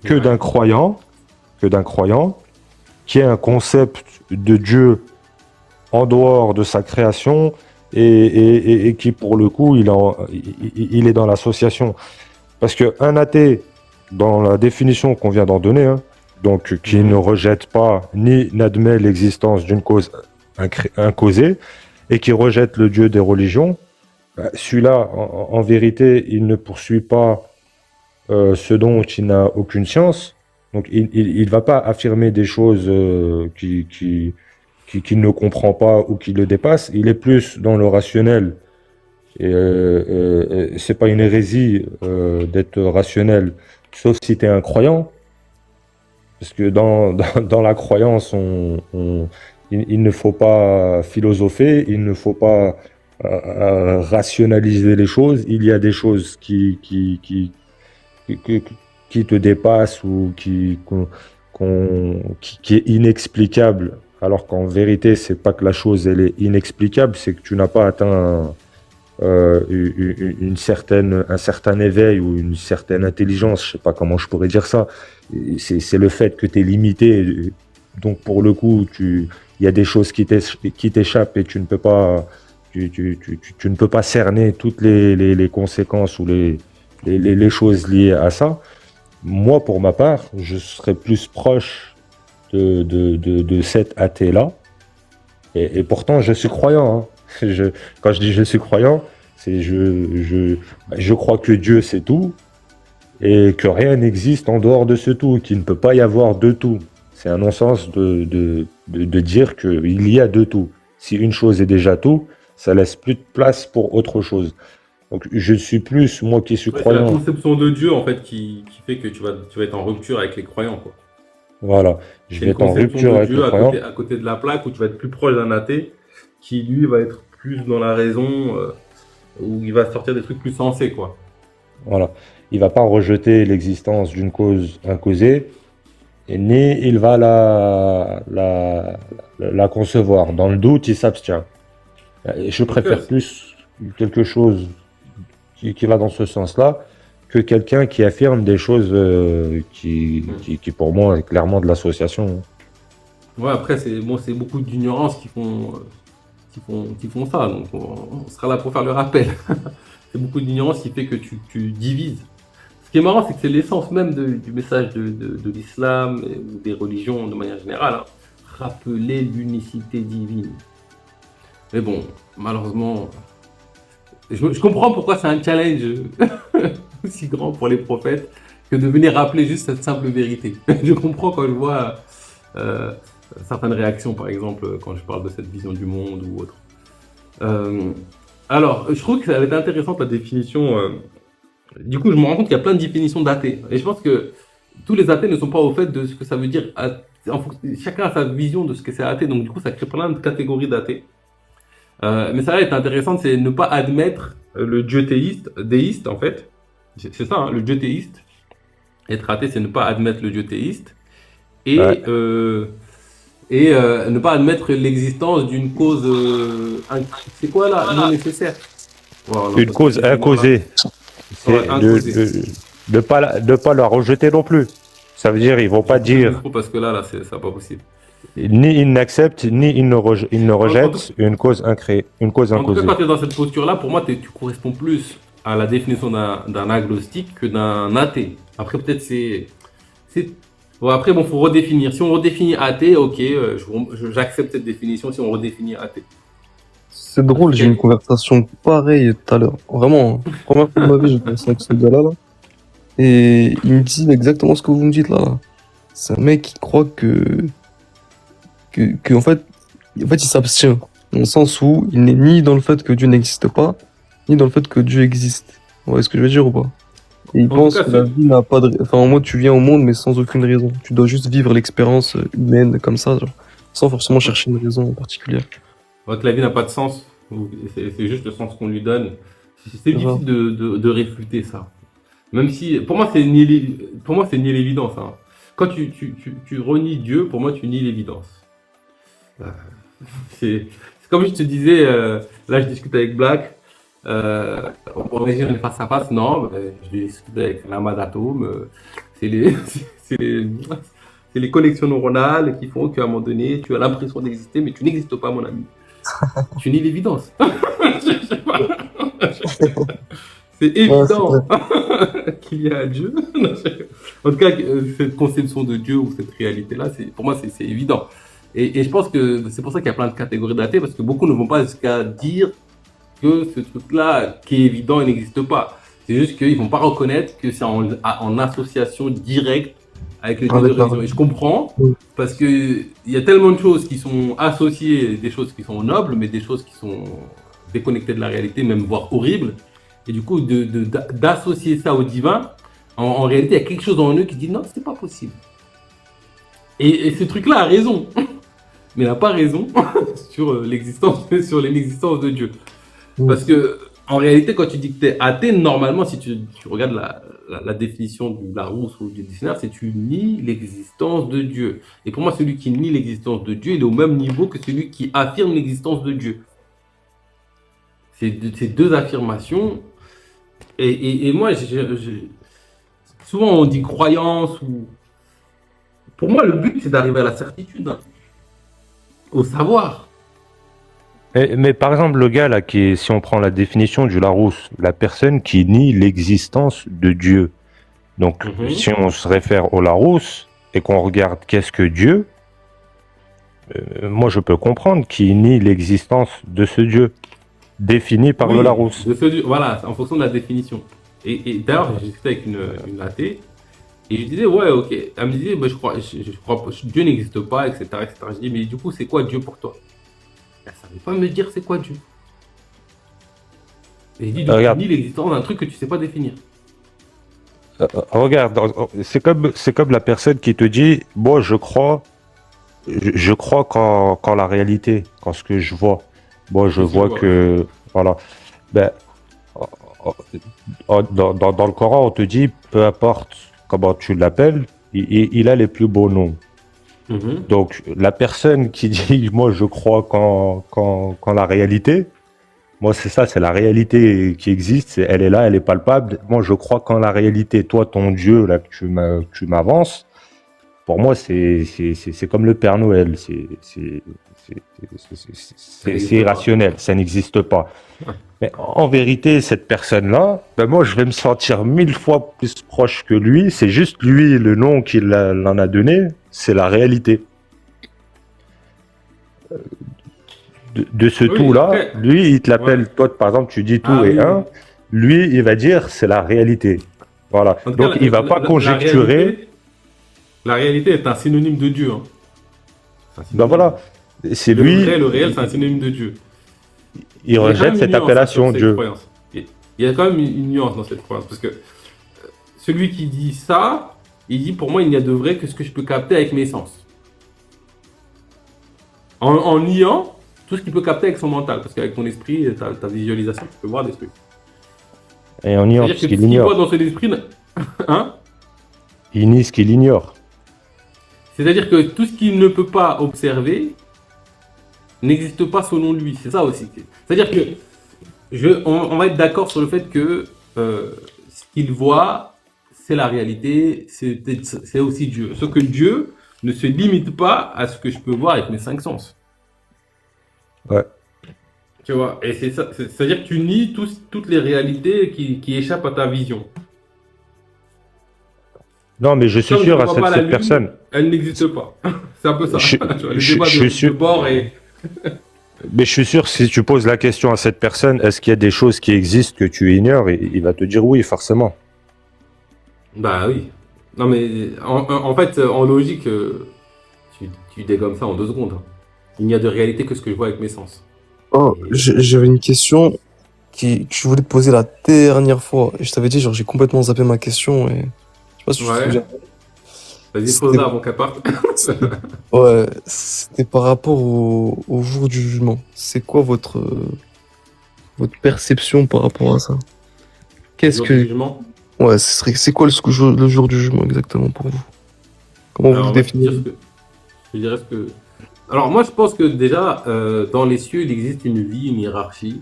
que d'un croyant, qui ait un concept de Dieu en dehors de sa création et qui, pour le coup, il est dans l'association. Parce qu'un athée, dans la définition qu'on vient d'en donner, hein, donc qui ne rejette pas ni n'admet l'existence d'une cause incausée et qui rejette le Dieu des religions, celui-là, en vérité, il ne poursuit pas ce dont il n'a aucune science. Donc, il va pas affirmer des choses qu'il ne comprend pas ou qui le dépassent. Il est plus dans le rationnel. Et c'est pas une hérésie d'être rationnel, sauf si tu es un croyant. Parce que dans la croyance, il ne faut pas philosopher, il ne faut pas rationaliser les choses. Il y a des choses qui te dépassent ou qui est inexplicable, alors qu'en vérité, c'est pas que la chose elle est inexplicable, c'est que tu n'as pas atteint un certain éveil ou une certaine intelligence, je sais pas comment je pourrais dire ça. C'est le fait que tu es limité. Donc pour le coup, il y a des choses qui t'échappent et tu ne peux pas, tu ne peux pas cerner toutes les conséquences ou les choses liées à ça. Moi, pour ma part, je serais plus proche de cet athée-là. Et pourtant, je suis croyant, hein. Quand je dis je suis croyant, c'est je crois que Dieu c'est tout et que rien n'existe en dehors de ce tout, qu'il ne peut pas y avoir de tout. C'est un non-sens de dire qu'il y a de tout. Si une chose est déjà tout, ça laisse plus de place pour autre chose. Donc je suis plus, moi qui suis C'est la croyant. conception de Dieu en fait qui fait que tu vas être en rupture avec les croyants, quoi. Voilà, je C'est vais une être en conception rupture de avec Dieu le croyant. à côté de la plaque où tu vas être plus proche d'un athée qui lui va être plus dans la raison, où il va sortir des trucs plus sensés, quoi. Voilà. Il va pas rejeter l'existence d'une cause incausée ni il va la concevoir. Dans le doute, il s'abstient. Et je préfère plus quelque chose qui va dans ce sens-là que quelqu'un qui affirme des choses qui, pour moi, est clairement de l'association. Ouais, après, c'est beaucoup d'ignorance qui font ça. Donc, on sera là pour faire le rappel. C'est beaucoup d'ignorance qui fait que tu divises. Ce qui est marrant, c'est que c'est l'essence même du message de l'islam ou des religions de manière générale. Hein. Rappeler l'unicité divine. Mais bon, malheureusement, je comprends pourquoi c'est un challenge aussi grand pour les prophètes que de venir rappeler juste cette simple vérité. Je comprends quand je vois certaines réactions, par exemple, quand je parle de cette vision du monde ou autre. Alors, je trouve que ça va être intéressante la définition. Du coup, je me rends compte qu'il y a plein de définitions d'athée. Et je pense que tous les athées ne sont pas au fait de ce que ça veut dire. Chacun a sa vision de ce que c'est athée. Donc, du coup, ça crée plein de catégories d'athées. Mais ça va être intéressant, c'est ne pas admettre le dieu déiste en fait. C'est ça, hein, le dieu théiste. Être athée, c'est ne pas admettre le dieu théiste. Et, Ouais. Ne pas admettre l'existence d'une cause. C'est quoi là? Non nécessaire. Voilà, Une cause imposée. C'est Ouais, imposée. de pas la rejeter non plus. Ça veut dire ils vont pas dire Parce que là, c'est pas possible. ni ils n'acceptent ni ils ne rejettent une cause une cause En tout cas, imposée. quand tu es dans cette posture-là, pour moi, tu corresponds plus à la définition d'un agnostique que d'un athée. Après, peut-être Bon, après, bon, faut redéfinir. Si on redéfinit athée, ok, j'accepte cette définition si on redéfinit athée. C'est drôle, j'ai eu une conversation pareille tout à l'heure. Vraiment, hein. Première fois de ma vie, j'ai conversé avec ce gars-là. Là. Et il me dit exactement ce que vous me dites là. C'est un mec qui croit que en fait, il s'abstient. Dans le sens où il n'est ni dans le fait que Dieu n'existe pas, ni dans le fait que Dieu existe. Vous voyez ce que je veux dire ou pas? Et il En pense tout cas, que la vie n'a pas de... Enfin, en mode, tu viens au monde, mais sans aucune raison. Tu dois juste vivre l'expérience humaine comme ça, genre, sans forcément chercher une raison particulière. que la vie n'a pas de sens. C'est juste le sens qu'on lui donne. C'est Grave. difficile de réfuter ça. Même si, pour moi, c'est nier l'évidence. Hein. Quand tu renies Dieu, pour moi, tu nies l'évidence. C'est comme je te disais, là, je discute avec Black. On est face à face, non, je discute avec Lama d'Atome. C'est les, c'est les, c'est les connexions neuronales qui font qu'à un moment donné, tu as l'impression d'exister, mais tu n'existes pas, mon ami. Tu nies l'évidence. Je sais pas. C'est évident qu'il y a un Dieu. En tout cas, cette conception de Dieu ou cette réalité-là, pour moi, c'est évident. Et je pense que c'est pour ça qu'il y a plein de catégories d'athées, parce que beaucoup ne vont pas jusqu'à dire que ce truc-là, qui est évident, il n'existe pas. C'est juste qu'ils ne vont pas reconnaître que c'est en association directe avec les deux religions. Et je comprends, parce qu'il y a tellement de choses qui sont associées, des choses qui sont nobles, mais des choses qui sont déconnectées de la réalité, même voire horribles. Et du coup, d'associer ça au divin, en réalité, il y a quelque chose en eux qui dit non, c'est pas possible. Et ce truc-là a raison, mais n'a pas raison sur l'inexistence de Dieu. Parce que, en réalité, quand tu dis que tu es athée, normalement, si tu regardes la définition du Larousse ou du dictionnaire, c'est tu nies l'existence de Dieu. Et pour moi, celui qui nie l'existence de Dieu, il est au même niveau que celui qui affirme l'existence de Dieu. C'est deux affirmations. Et moi, souvent on dit croyance ou. Pour moi, le but, c'est d'arriver à la certitude, hein, au savoir. Mais par exemple, le gars là, si on prend la définition du Larousse, la personne qui nie l'existence de Dieu. Donc, si on se réfère au Larousse et qu'on regarde qu'est-ce que Dieu, moi je peux comprendre qu'il nie l'existence de ce Dieu, défini par le Larousse. Voilà, en fonction de la définition. Et d'ailleurs, j'ai discuté avec une athée, et je disais, ouais, ok. Elle me disait, bah, je crois Dieu n'existe pas, etc., etc. Je dis, mais du coup, c'est quoi Dieu pour toi? Elle ne savait pas me dire c'est quoi Dieu. Et je dis, tu nies l'existence d'un truc que tu ne sais pas définir. Regarde, c'est comme la personne qui te dit, moi je crois quand la réalité, quand ce que je vois. Moi je vois que, voilà. Ben, dans le Coran, on te dit, peu importe comment tu l'appelles, il a les plus beaux noms. Mhm. Donc, la personne qui dit, moi, je crois qu'en la réalité, moi, c'est ça, c'est la réalité qui existe, elle est là, elle est palpable. Moi, je crois qu'en la réalité, toi, ton Dieu, là, que tu m'avances, pour moi, c'est comme le Père Noël, c'est irrationnel, ça n'existe pas. Mais en vérité, cette personne-là, ben moi, je vais me sentir 1000 fois plus proche que lui. C'est juste lui, le nom qu'il en a donné, c'est la réalité. De ce Oui, tout-là, après, lui, il te l'appelle, ouais. toi, par exemple, tu dis tout Ah et oui, un, lui, il va dire, c'est la réalité. Voilà. en tout Donc, cas, il va pas conjecturer. la réalité est un synonyme de Dieu, hein. C'est un Ben synonyme. voilà. C'est lui, Le réel, c'est un synonyme de Dieu. il Il y a quand rejette même cette une nuance, hein, sur appellation cette Dieu. croyance. Il y a quand même une nuance dans cette croyance, parce que celui qui dit ça, il dit pour moi, il n'y a de vrai que ce que je peux capter avec mes sens. En niant tout ce qu'il peut capter avec son mental, parce qu'avec ton esprit, ta visualisation, tu peux voir des trucs. Et on ignore C'est-à-dire ce que qu'il ce qu'il voit ignore. dans son esprit, hein? Il nie ce qu'il ignore. C'est-à-dire que tout ce qu'il ne peut pas observer n'existe pas selon lui. C'est ça aussi. C'est-à-dire que on va être d'accord sur le fait que ce qu'il voit, c'est la réalité, c'est aussi Dieu. Sauf que Dieu ne se limite pas à ce que je peux voir avec mes cinq sens. Ouais. Tu vois, et c'est ça. C'est-à-dire que tu nies toutes les réalités qui échappent à ta vision. Non, mais je suis Comme tu sûr ne à vois pas la cette lune, personne. elle n'existe pas. C'est un peu ça. Je- Tu vois, le je- débat je de, suis sûr- de bord et... Mais je suis sûr, si tu poses la question à cette personne, est-ce qu'il y a des choses qui existent que tu ignores, il va te dire oui, forcément. Bah oui. Non mais en fait, en logique, tu dégommes ça en 2 secondes, hein. Il n'y a de réalité que ce que je vois avec mes sens. Oh, j'avais une question que je voulais te poser la dernière fois. Et je t'avais dit, genre, j'ai complètement zappé ma question et je sais pas si tu te Ouais. souviens. Vas-y, C'était- pose-la avant qu'elle parte. Ouais, c'était par rapport au jour du jugement. C'est quoi votre perception par rapport à ça? Qu'est-ce Jour que. du jugement. Ouais, c'est quoi le jour du jugement exactement pour vous? Comment vous Alors, le moi, je définissez? dirais ce que... Alors moi, je pense que déjà, dans les cieux, il existe une vie, une hiérarchie.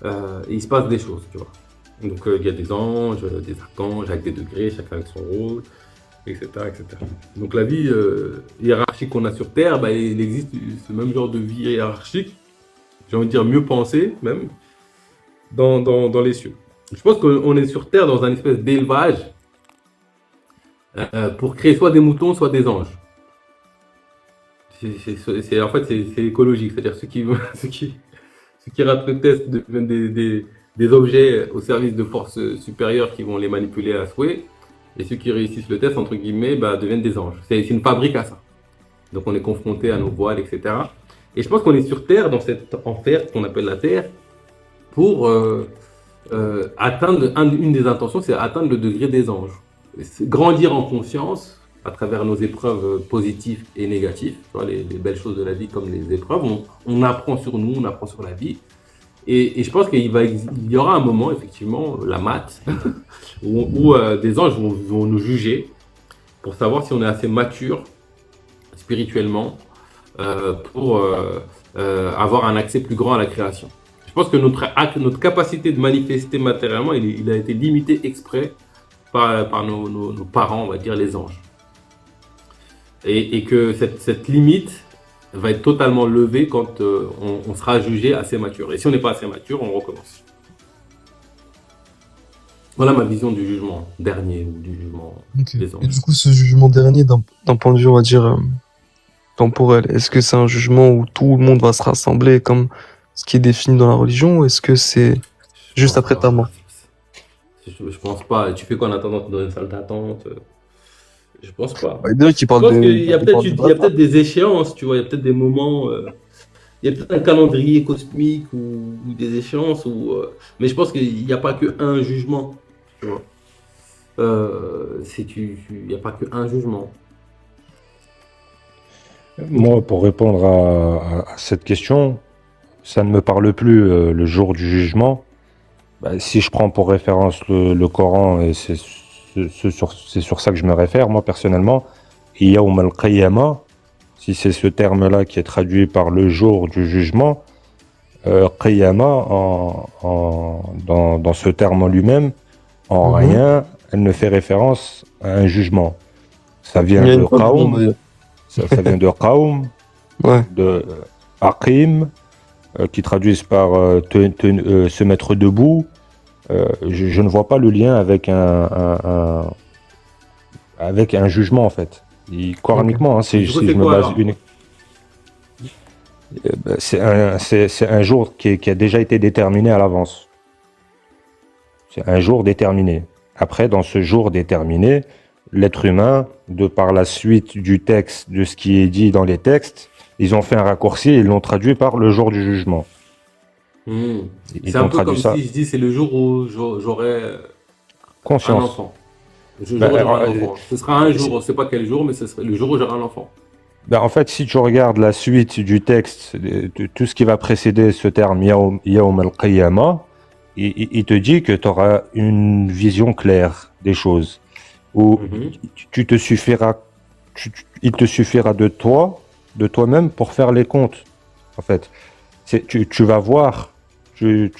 Et il se passe des choses, tu vois. Donc, il y a des anges, des archanges, avec des degrés, chacun avec son rôle, etc., etc. Donc, la vie hiérarchique qu'on a sur Terre, bah, il existe ce même genre de vie hiérarchique, j'ai envie de dire mieux pensée, même, dans les cieux. Je pense qu'on est sur Terre dans un espèce d'élevage pour créer soit des moutons, soit des anges. En fait, c'est écologique, c'est-à-dire ceux qui ratent le test deviennent des objets au service de forces supérieures qui vont les manipuler à souhait, et ceux qui réussissent le test, entre guillemets, bah, deviennent des anges. C'est une fabrique à ça. Donc on est confronté à nos voiles, etc. Et je pense qu'on est sur Terre, dans cet enfer qu'on appelle la Terre, pour atteindre, une des intentions, c'est atteindre le degré des anges. C'est grandir en conscience à travers nos épreuves positives et négatives, tu vois, les belles choses de la vie comme les épreuves. On apprend sur nous, on apprend sur la vie. Et je pense qu'il y aura un moment, effectivement, la maths, où des anges vont nous juger pour savoir si on est assez mature spirituellement pour avoir un accès plus grand à la création. Je pense que notre capacité de manifester matériellement, il a été limité exprès par nos parents, on va dire les anges. Et que cette limite va être totalement levée quand on sera jugé assez mature. Et si on n'est pas assez mature, on recommence. Voilà ma vision du jugement dernier ou du jugement des anges. Et du coup, ce jugement dernier, d'un point de vue, on va dire, temporel, est-ce que c'est un jugement où tout le monde va se rassembler comme ce qui est défini dans la religion, ou est-ce que c'est juste après ta mort? Je pense pas. Tu fais quoi en attendant dans une salle d'attente? Je pense pas. Il y a des gens qui Je parlent pense de. qu'il y a qui parlent peut-être de bâtard. des échéances, tu vois, il y a peut-être des moments, il y a peut-être un calendrier cosmique ou des échéances, mais je pense qu'il n'y a pas qu'un jugement, tu vois. Il n'y a pas qu'un jugement. Moi, pour répondre à cette question, ça ne me parle plus le jour du jugement. Bah, si je prends pour référence le Coran et c'est sur ça que je me réfère, moi personnellement. Yawm al-Qiyamah, si c'est ce terme-là qui est traduit par le jour du jugement, Qiyamah, dans ce terme en lui-même, en Mhm. rien, elle ne fait référence à un jugement. Ça Il vient y a de une fois du monde, Qawm, d'ailleurs. ça vient de Qawm, Ouais. de Aqim, qui traduisent par se mettre debout. Je ne vois pas le lien avec avec un jugement en fait. Coraniquement, hein, Du coup, si c'est je me quoi base alors? uniquement. C'est un jour qui a déjà été déterminé à l'avance. C'est un jour déterminé. Après, dans ce jour déterminé, l'être humain, de par la suite du texte, de ce qui est dit dans les textes, ils ont fait un raccourci et ils l'ont traduit par le jour du jugement. Hmm. Ils C'est un ont peu traduit comme ça. si je dis c'est le jour où j'aurai un Conscience. enfant. Le Ben, jour où j'aurai un euh, enfant. Ce sera un c'est- jour, on ne sait pas quel jour, mais ce sera le jour où j'aurai un enfant. Ben, en fait, si tu regardes la suite du texte, tout ce qui va précéder ce terme Yawm al-Qiyamah, il te dit que tu auras une vision claire des choses. Où Mhm. tu te suffiras, il te suffira de toi-même pour faire les comptes. En fait, tu vas voir, tu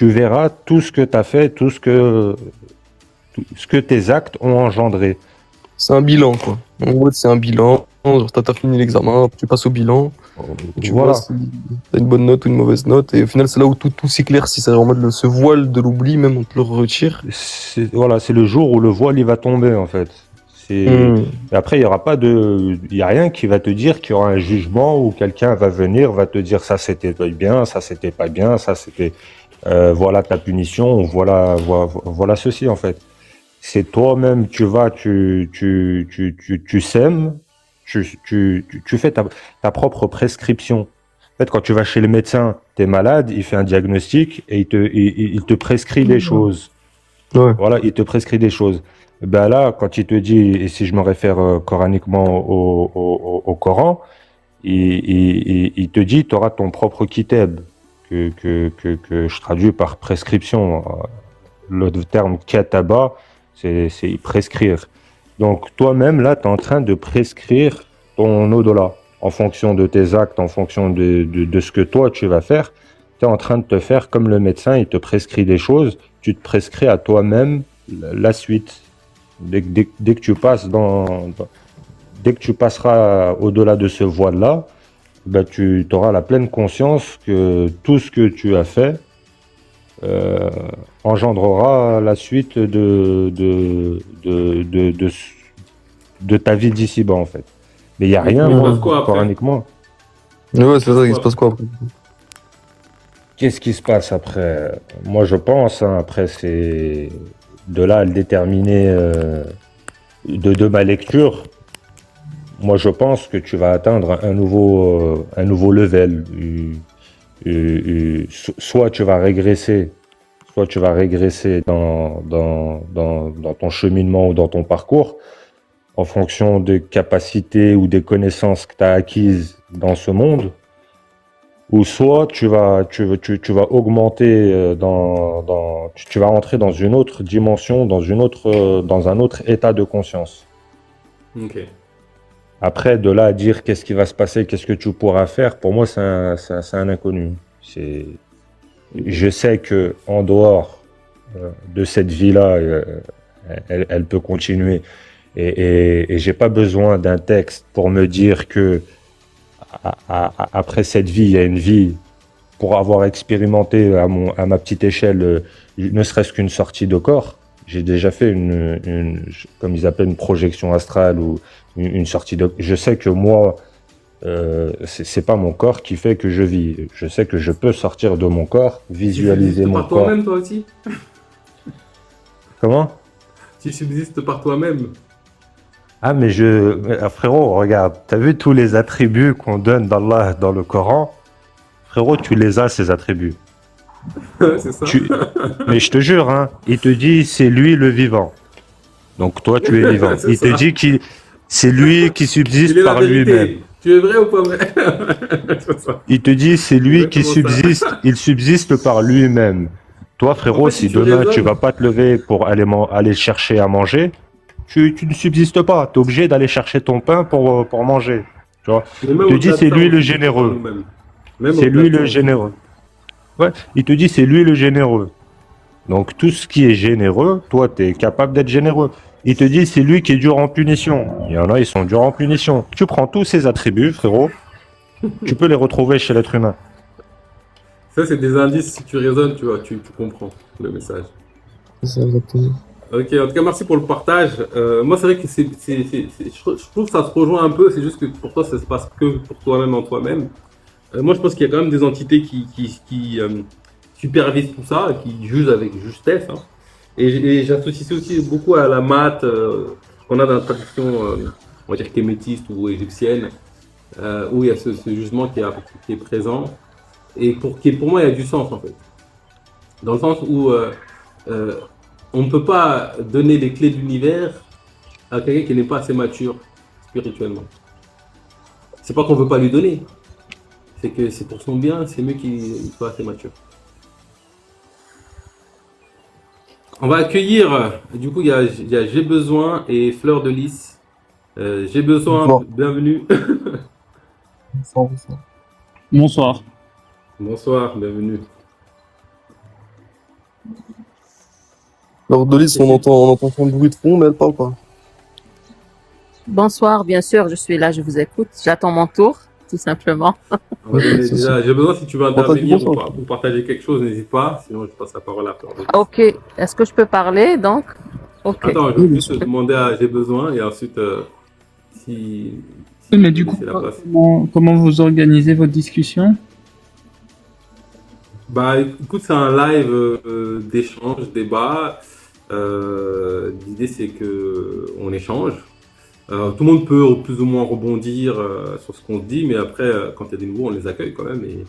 verras tout ce que tu as fait, tout ce que tes actes ont engendré. C'est un bilan, quoi. En gros, c'est un bilan. Genre, t'as fini l'examen, tu passes au bilan, et tu Voilà. vois si t'as une bonne note ou une mauvaise note. Et au final, c'est là où tout s'éclaircit. C'est en mode ce voile de l'oubli, même, on te le retire. Voilà, c'est le jour où le voile il va tomber en fait. Et après, il y a rien qui va te dire qu'il y aura un jugement où quelqu'un va venir, va te dire ça c'était bien, ça c'était pas bien, ça c'était voilà ta punition, voilà ceci en fait. C'est toi-même, tu sèmes, tu fais ta propre prescription. En fait, quand tu vas chez le médecin, tu es malade, il fait un diagnostic et il te prescrit des choses. Ouais. Voilà, il te prescrit des choses. Ben là, quand il te dit, et si je me réfère coraniquement au Coran, il te dit, tu auras ton propre kitab, que je traduis par prescription. Le terme kataba, c'est prescrire. Donc toi-même, là, tu es en train de prescrire ton au-delà. En fonction de tes actes, en fonction de ce que toi, tu vas faire, tu es en train de te faire comme le médecin, il te prescrit des choses, tu te prescris à toi-même la suite. Dès que tu passes dès que tu passeras au-delà de ce voile-là, ben tu auras la pleine conscience que tout ce que tu as fait euh, engendrera la suite de ta vie d'ici-bas, en fait. Mais il n'y a Mais rien, il se moi, passe quoi après? coraniquement. Ouais, c'est ça, il se passe quoi après? Qu'est-ce qui se passe après? Moi, je pense, hein, après, c'est de là à le déterminer de ma lecture. Moi, je pense que tu vas atteindre un nouveau level. Soit tu vas régresser, dans ton cheminement ou dans ton parcours, en fonction des capacités ou des connaissances que tu as acquises dans ce monde, ou soit tu vas augmenter tu vas rentrer dans une autre dimension, dans un autre état de conscience. Ok. Après, de là à dire qu'est-ce qui va se passer, qu'est-ce que tu pourras faire, pour moi, c'est un inconnu. Je sais que en dehors de cette vie-là, elle peut continuer. Et j'ai pas besoin d'un texte pour me dire que après cette vie, il y a une vie. Pour avoir expérimenté à ma petite échelle, ne serait-ce qu'une sortie de corps. J'ai déjà fait comme ils appellent, une projection astrale ou une sortie de. Je sais que moi, c'est pas mon corps qui fait que je vis. Je sais que je peux sortir de mon corps, visualiser Tu subsistes mon par corps. toi-même, toi aussi? Comment? Tu subsistes par toi-même. Ah, mais frérot, regarde, t'as vu tous les attributs qu'on donne d'Allah dans le Coran? Frérot, tu les as, ces attributs. C'est ça. Mais je te jure, hein, il te dit c'est lui le vivant. Donc toi, tu es vivant. C'est Il te ça. dit que c'est lui qui Il subsiste est la par lui-même. vérité. Tu es vrai ou pas vrai? C'est ça. Il te dit c'est lui qui Exactement ça. subsiste, il subsiste par lui-même. Toi, frérot, fait, si si tu demain tu raisonnes, vas pas te lever pour aller chercher à manger, tu ne subsistes pas. Tu es obligé d'aller chercher ton pain pour manger. Tu vois? mais Il même te dit au-delà de c'est ça, lui on le subsiste par généreux. nous-mêmes. Même C'est au-delà lui de ça, le on généreux. subsiste. Ouais, il te dit c'est lui le généreux. Donc tout ce qui est généreux, toi, tu es capable d'être généreux. Il te dit c'est lui qui est dur en punition. Il y en a, ils sont durs en punition. Tu prends tous ces attributs, frérot, tu peux les retrouver chez l'être humain. Ça, c'est des indices. Si tu raisonnes, tu vois, tu comprends le message. C'est ça, exactement. Ok, en tout cas, merci pour le partage. Moi, c'est vrai que je trouve que ça se rejoint un peu. C'est juste que pour toi, ça se passe que pour toi-même en toi-même. Moi, je pense qu'il y a quand même des entités qui supervisent tout ça, qui jugent avec justesse. Hein. Et j'associe ça aussi beaucoup à la maths qu'on a dans la tradition, on va dire kémétiste ou égyptienne, où il y a ce jugement qui est présent et qui pour moi il y a du sens en fait. Dans le sens où euh, on ne peut pas donner les clés de l'univers à quelqu'un qui n'est pas assez mature spirituellement. C'est pas qu'on veut pas lui donner, c'est que c'est pour son bien, c'est mieux qu'il soit assez mature. On va accueillir, du coup, il y a J'ai besoin et Fleur de Lys. J'ai besoin, Bon. bienvenue. Bonsoir, bonsoir. Bonsoir. Bonsoir, bienvenue. Alors, Dolis, on entend son bruit de fond, mais elle parle pas. Bonsoir, bien sûr, je suis là, je vous écoute. J'attends mon tour, tout simplement. On va donner C'est déjà, j'ai besoin si tu veux On t'a dit intervenir bonsoir. ou partager quelque chose, n'hésite pas, sinon je passe la parole à Fleur de Lys. Ok, est-ce que je peux parler donc? Ok. Attends, je vais juste te demander à J'ai besoin et ensuite, si Oui, mais tu du veux coup, laisser la place. comment vous organisez votre discussion? Bah écoute, c'est un live d'échange, débat. L'idée c'est que on échange. Tout le monde peut plus ou moins rebondir sur ce qu'on se dit, mais après, quand il y a des nouveaux, on les accueille quand même. Et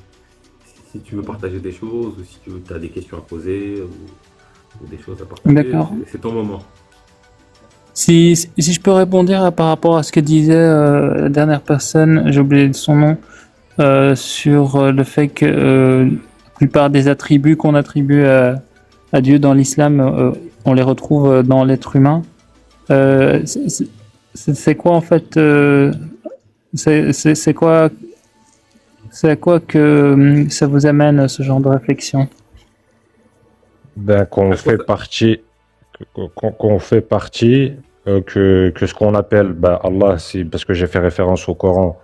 si tu veux partager des choses, ou si tu as des questions à poser, ou des choses à partager, D'accord. c'est ton moment. Si je peux répondre par rapport à ce que disait la dernière personne, j'ai oublié son nom, sur le fait que la plupart des attributs qu'on attribue à Dieu dans l'islam, on les retrouve dans l'être humain. C'est quoi en fait c'est quoi c'est à quoi que ça vous amène ce genre de réflexion? Ben, qu'on À quoi fait ça- partie, qu'on fait partie, que ce qu'on appelle, ben, Allah, c'est parce que j'ai fait référence au Coran.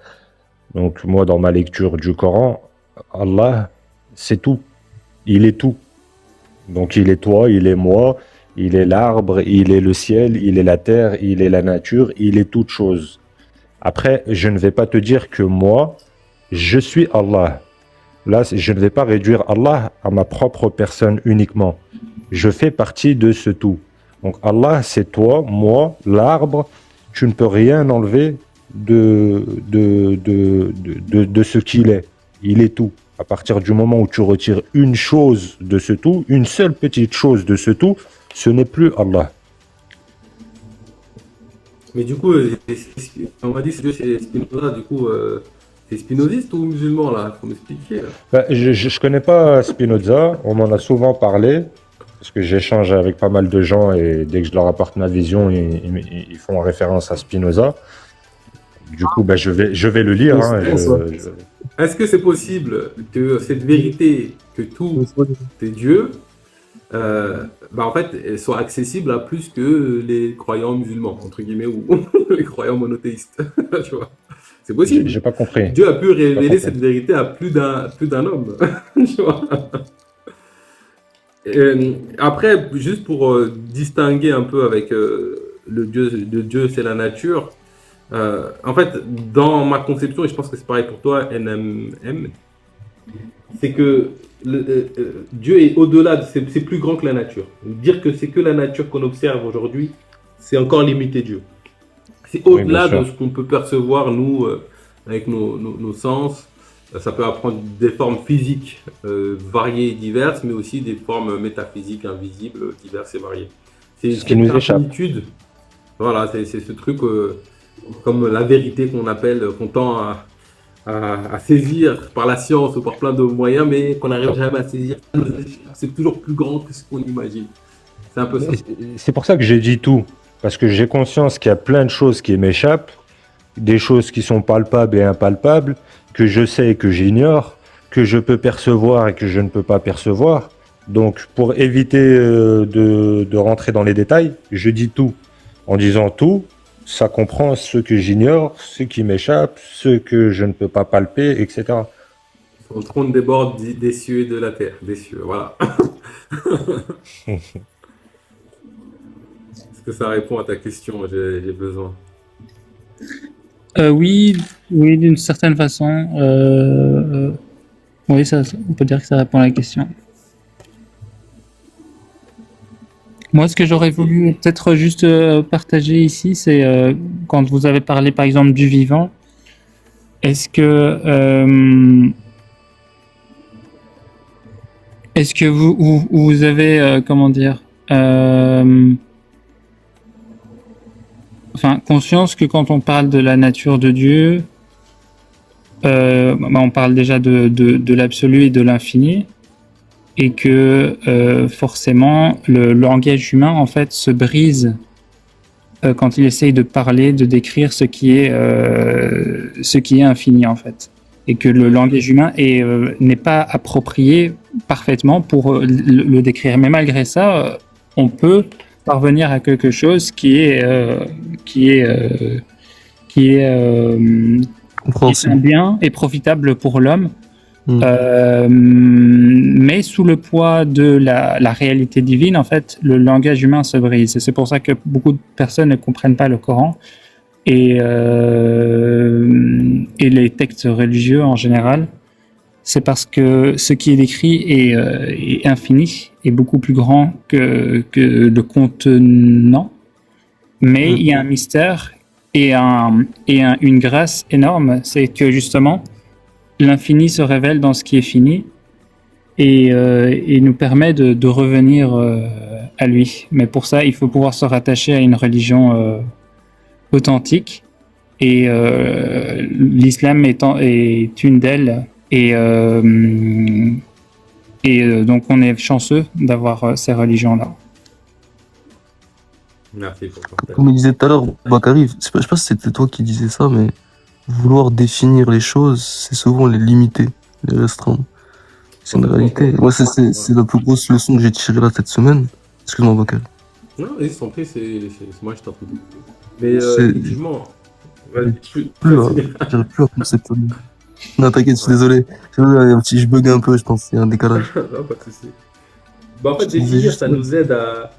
Donc, moi, dans ma lecture du Coran, Allah, c'est tout. Il est tout. Donc, il est toi, il est moi, il est l'arbre, il est le ciel, il est la terre, il est la nature, il est toute chose. Après, je ne vais pas te dire que moi, je suis Allah. Là, je ne vais pas réduire Allah à ma propre personne uniquement. Je fais partie de ce tout. Donc Allah, c'est toi, moi, l'arbre. Tu ne peux rien enlever de ce qu'il est. Il est tout. À partir du moment où tu retires une chose de ce tout, une seule petite chose de ce tout, ce n'est plus Allah. Mais du coup, on m'a dit que Dieu c'est Spinoza, du coup, c'est spinoziste ou musulman là? Faut m'expliquer là. Ben, je connais pas Spinoza, on m'en a souvent parlé, parce que j'échange avec pas mal de gens et dès que je leur apporte ma vision, ils font référence à Spinoza. Du coup, ben, je vais le lire. Hein, Est-ce que c'est possible que cette vérité, que tout est Dieu, bah en fait, elle soit accessible à plus que les croyants musulmans, entre guillemets, ou les croyants monothéistes? Tu vois? C'est possible. j'ai pas compris. Dieu a pu révéler compris. cette vérité à plus d'un homme. Tu vois? Après, juste pour distinguer un peu avec le Dieu, c'est la nature. En fait, dans ma conception, et je pense que c'est pareil pour toi, NMM, c'est que Dieu est au-delà, c'est plus grand que la nature. Dire que c'est que la nature qu'on observe aujourd'hui, c'est encore limiter Dieu. C'est Oui, au-delà bien de sûr. ce qu'on peut percevoir, nous, avec nos sens. Ça peut prendre des formes physiques variées et diverses, mais aussi des formes métaphysiques invisibles, diverses et variées. C'est Ce qui nous cette échappe. infinitude. Voilà, c'est ce truc comme la vérité qu'on appelle, qu'on tend à saisir par la science ou par plein de moyens, mais qu'on n'arrive jamais à saisir. C'est toujours plus grand que ce qu'on imagine. C'est un peu ça. C'est pour ça que j'ai dit tout. Parce que j'ai conscience qu'il y a plein de choses qui m'échappent, des choses qui sont palpables et impalpables, que je sais et que j'ignore, que je peux percevoir et que je ne peux pas percevoir. Donc, pour éviter de rentrer dans les détails, je dis tout. En disant tout, ça comprend ce que j'ignore, ce qui m'échappe, ce que je ne peux pas palper, etc. Son trône déborde des cieux et de la terre. Des cieux, voilà. Est-ce que ça répond à ta question? J'ai besoin. Oui, oui, d'une certaine façon. Oui, on peut dire que ça répond à la question. Moi, ce que j'aurais voulu peut-être juste partager ici, c'est quand vous avez parlé, par exemple, du vivant. Est-ce que vous avez, comment dire, conscience que quand on parle de la nature de Dieu, on parle déjà de l'absolu et de l'infini, et que forcément le langage humain en fait se brise quand il essaye de parler, de décrire ce qui est infini en fait, et que le langage humain n'est pas approprié parfaitement pour le décrire. Mais malgré ça, on peut parvenir à quelque chose qui est bien et profitable pour l'homme. Mais sous le poids de la réalité divine, en fait, le langage humain se brise. Et c'est pour ça que beaucoup de personnes ne comprennent pas le Coran et les textes religieux en général. C'est parce que ce qui est décrit est infini et beaucoup plus grand que le contenant. Mais il y a un mystère et une grâce énorme, c'est que justement, l'infini se révèle dans ce qui est fini et nous permet de revenir à lui. Mais pour ça, il faut pouvoir se rattacher à une religion authentique. Et l'islam est une d'elles. Et donc on est chanceux d'avoir ces religions-là. Merci pour le partage. Comme il disait tout à l'heure, Bakary, je sais pas si c'était toi qui disais ça, mais vouloir définir les choses, c'est souvent les limiter, les restreindre. C'est une réalité. Moi, c'est la plus grosse leçon que j'ai tirée là cette semaine. Excuse-moi, Bakary. Non, ils sont pris, c'est moi je t'en prie. Mais effectivement, J'arrive plus à conceptualiser. Non, t'inquiète, je suis désolé. Je bug un peu, je pense. Il y a un décalage. non, pas de souci. Bah, en fait, définir, ça nous aide à.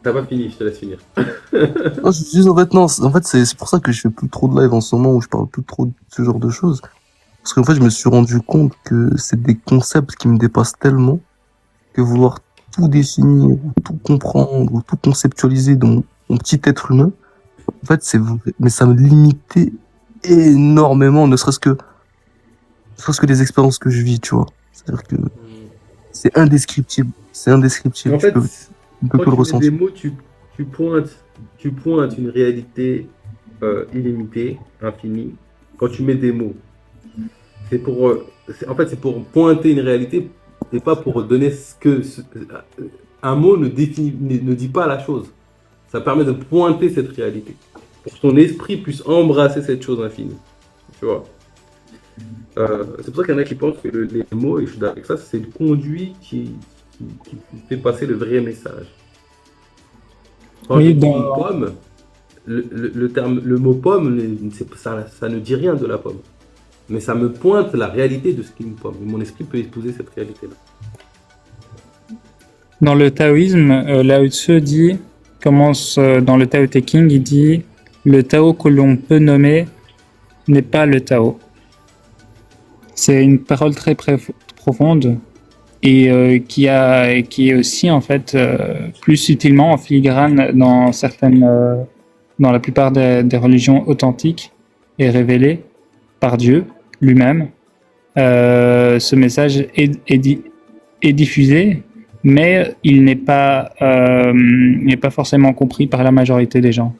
T'as pas fini, je te laisse finir. Non, je dis, en fait, c'est pour ça que je fais plus trop de live en ce moment où je parle plus trop de ce genre de choses. Parce qu'en fait, je me suis rendu compte que c'est des concepts qui me dépassent tellement que vouloir tout définir, ou tout comprendre, ou tout conceptualiser dans mon petit être humain, en fait, mais ça me limitait énormément, ne serait-ce que les expériences que je vis, tu vois. C'est-à-dire que c'est indescriptible. C'est indescriptible. En fait, on peut que le ressentir. Des mots, tu pointes une réalité illimitée, infinie. Quand tu mets des mots, c'est pour pointer une réalité et pas pour donner un mot ne dit pas la chose. Ça permet de pointer cette réalité pour que ton esprit puisse embrasser cette chose infinie. Tu vois. C'est pour ça qu'il y en a qui pensent que les mots, et je suis d'accord avec ça, c'est le conduit qui fait passer le vrai message. Quand je dis pomme, le mot pomme, ça ne dit rien de la pomme. Mais ça me pointe la réalité de ce qu'est une pomme. Et mon esprit peut épouser cette réalité-là. Dans le taoïsme, Lao Tzu commence dans le Tao Te Ching, il dit « Le Tao que l'on peut nommer n'est pas le Tao ». C'est une parole très profonde et qui est aussi en fait plus subtilement en filigrane dans la plupart des religions authentiques et révélées par Dieu lui-même. Ce message est diffusé, mais il n'est pas forcément compris par la majorité des gens.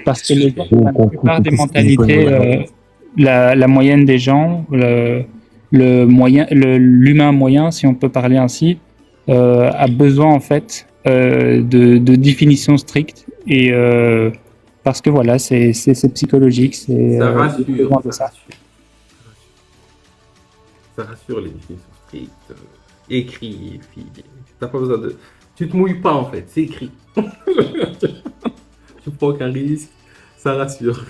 Parce que la plupart des mentalités, la moyenne des gens, l'humain moyen, si on peut parler ainsi, a besoin en fait de définitions strictes et parce que voilà, c'est psychologique, c'est Ça rassure, besoin de ça. Ça rassure les définitions strictes. Écrit, puis t'as pas besoin de. Tu te mouilles pas en fait, c'est écrit. Tu prends aucun risque, ça rassure.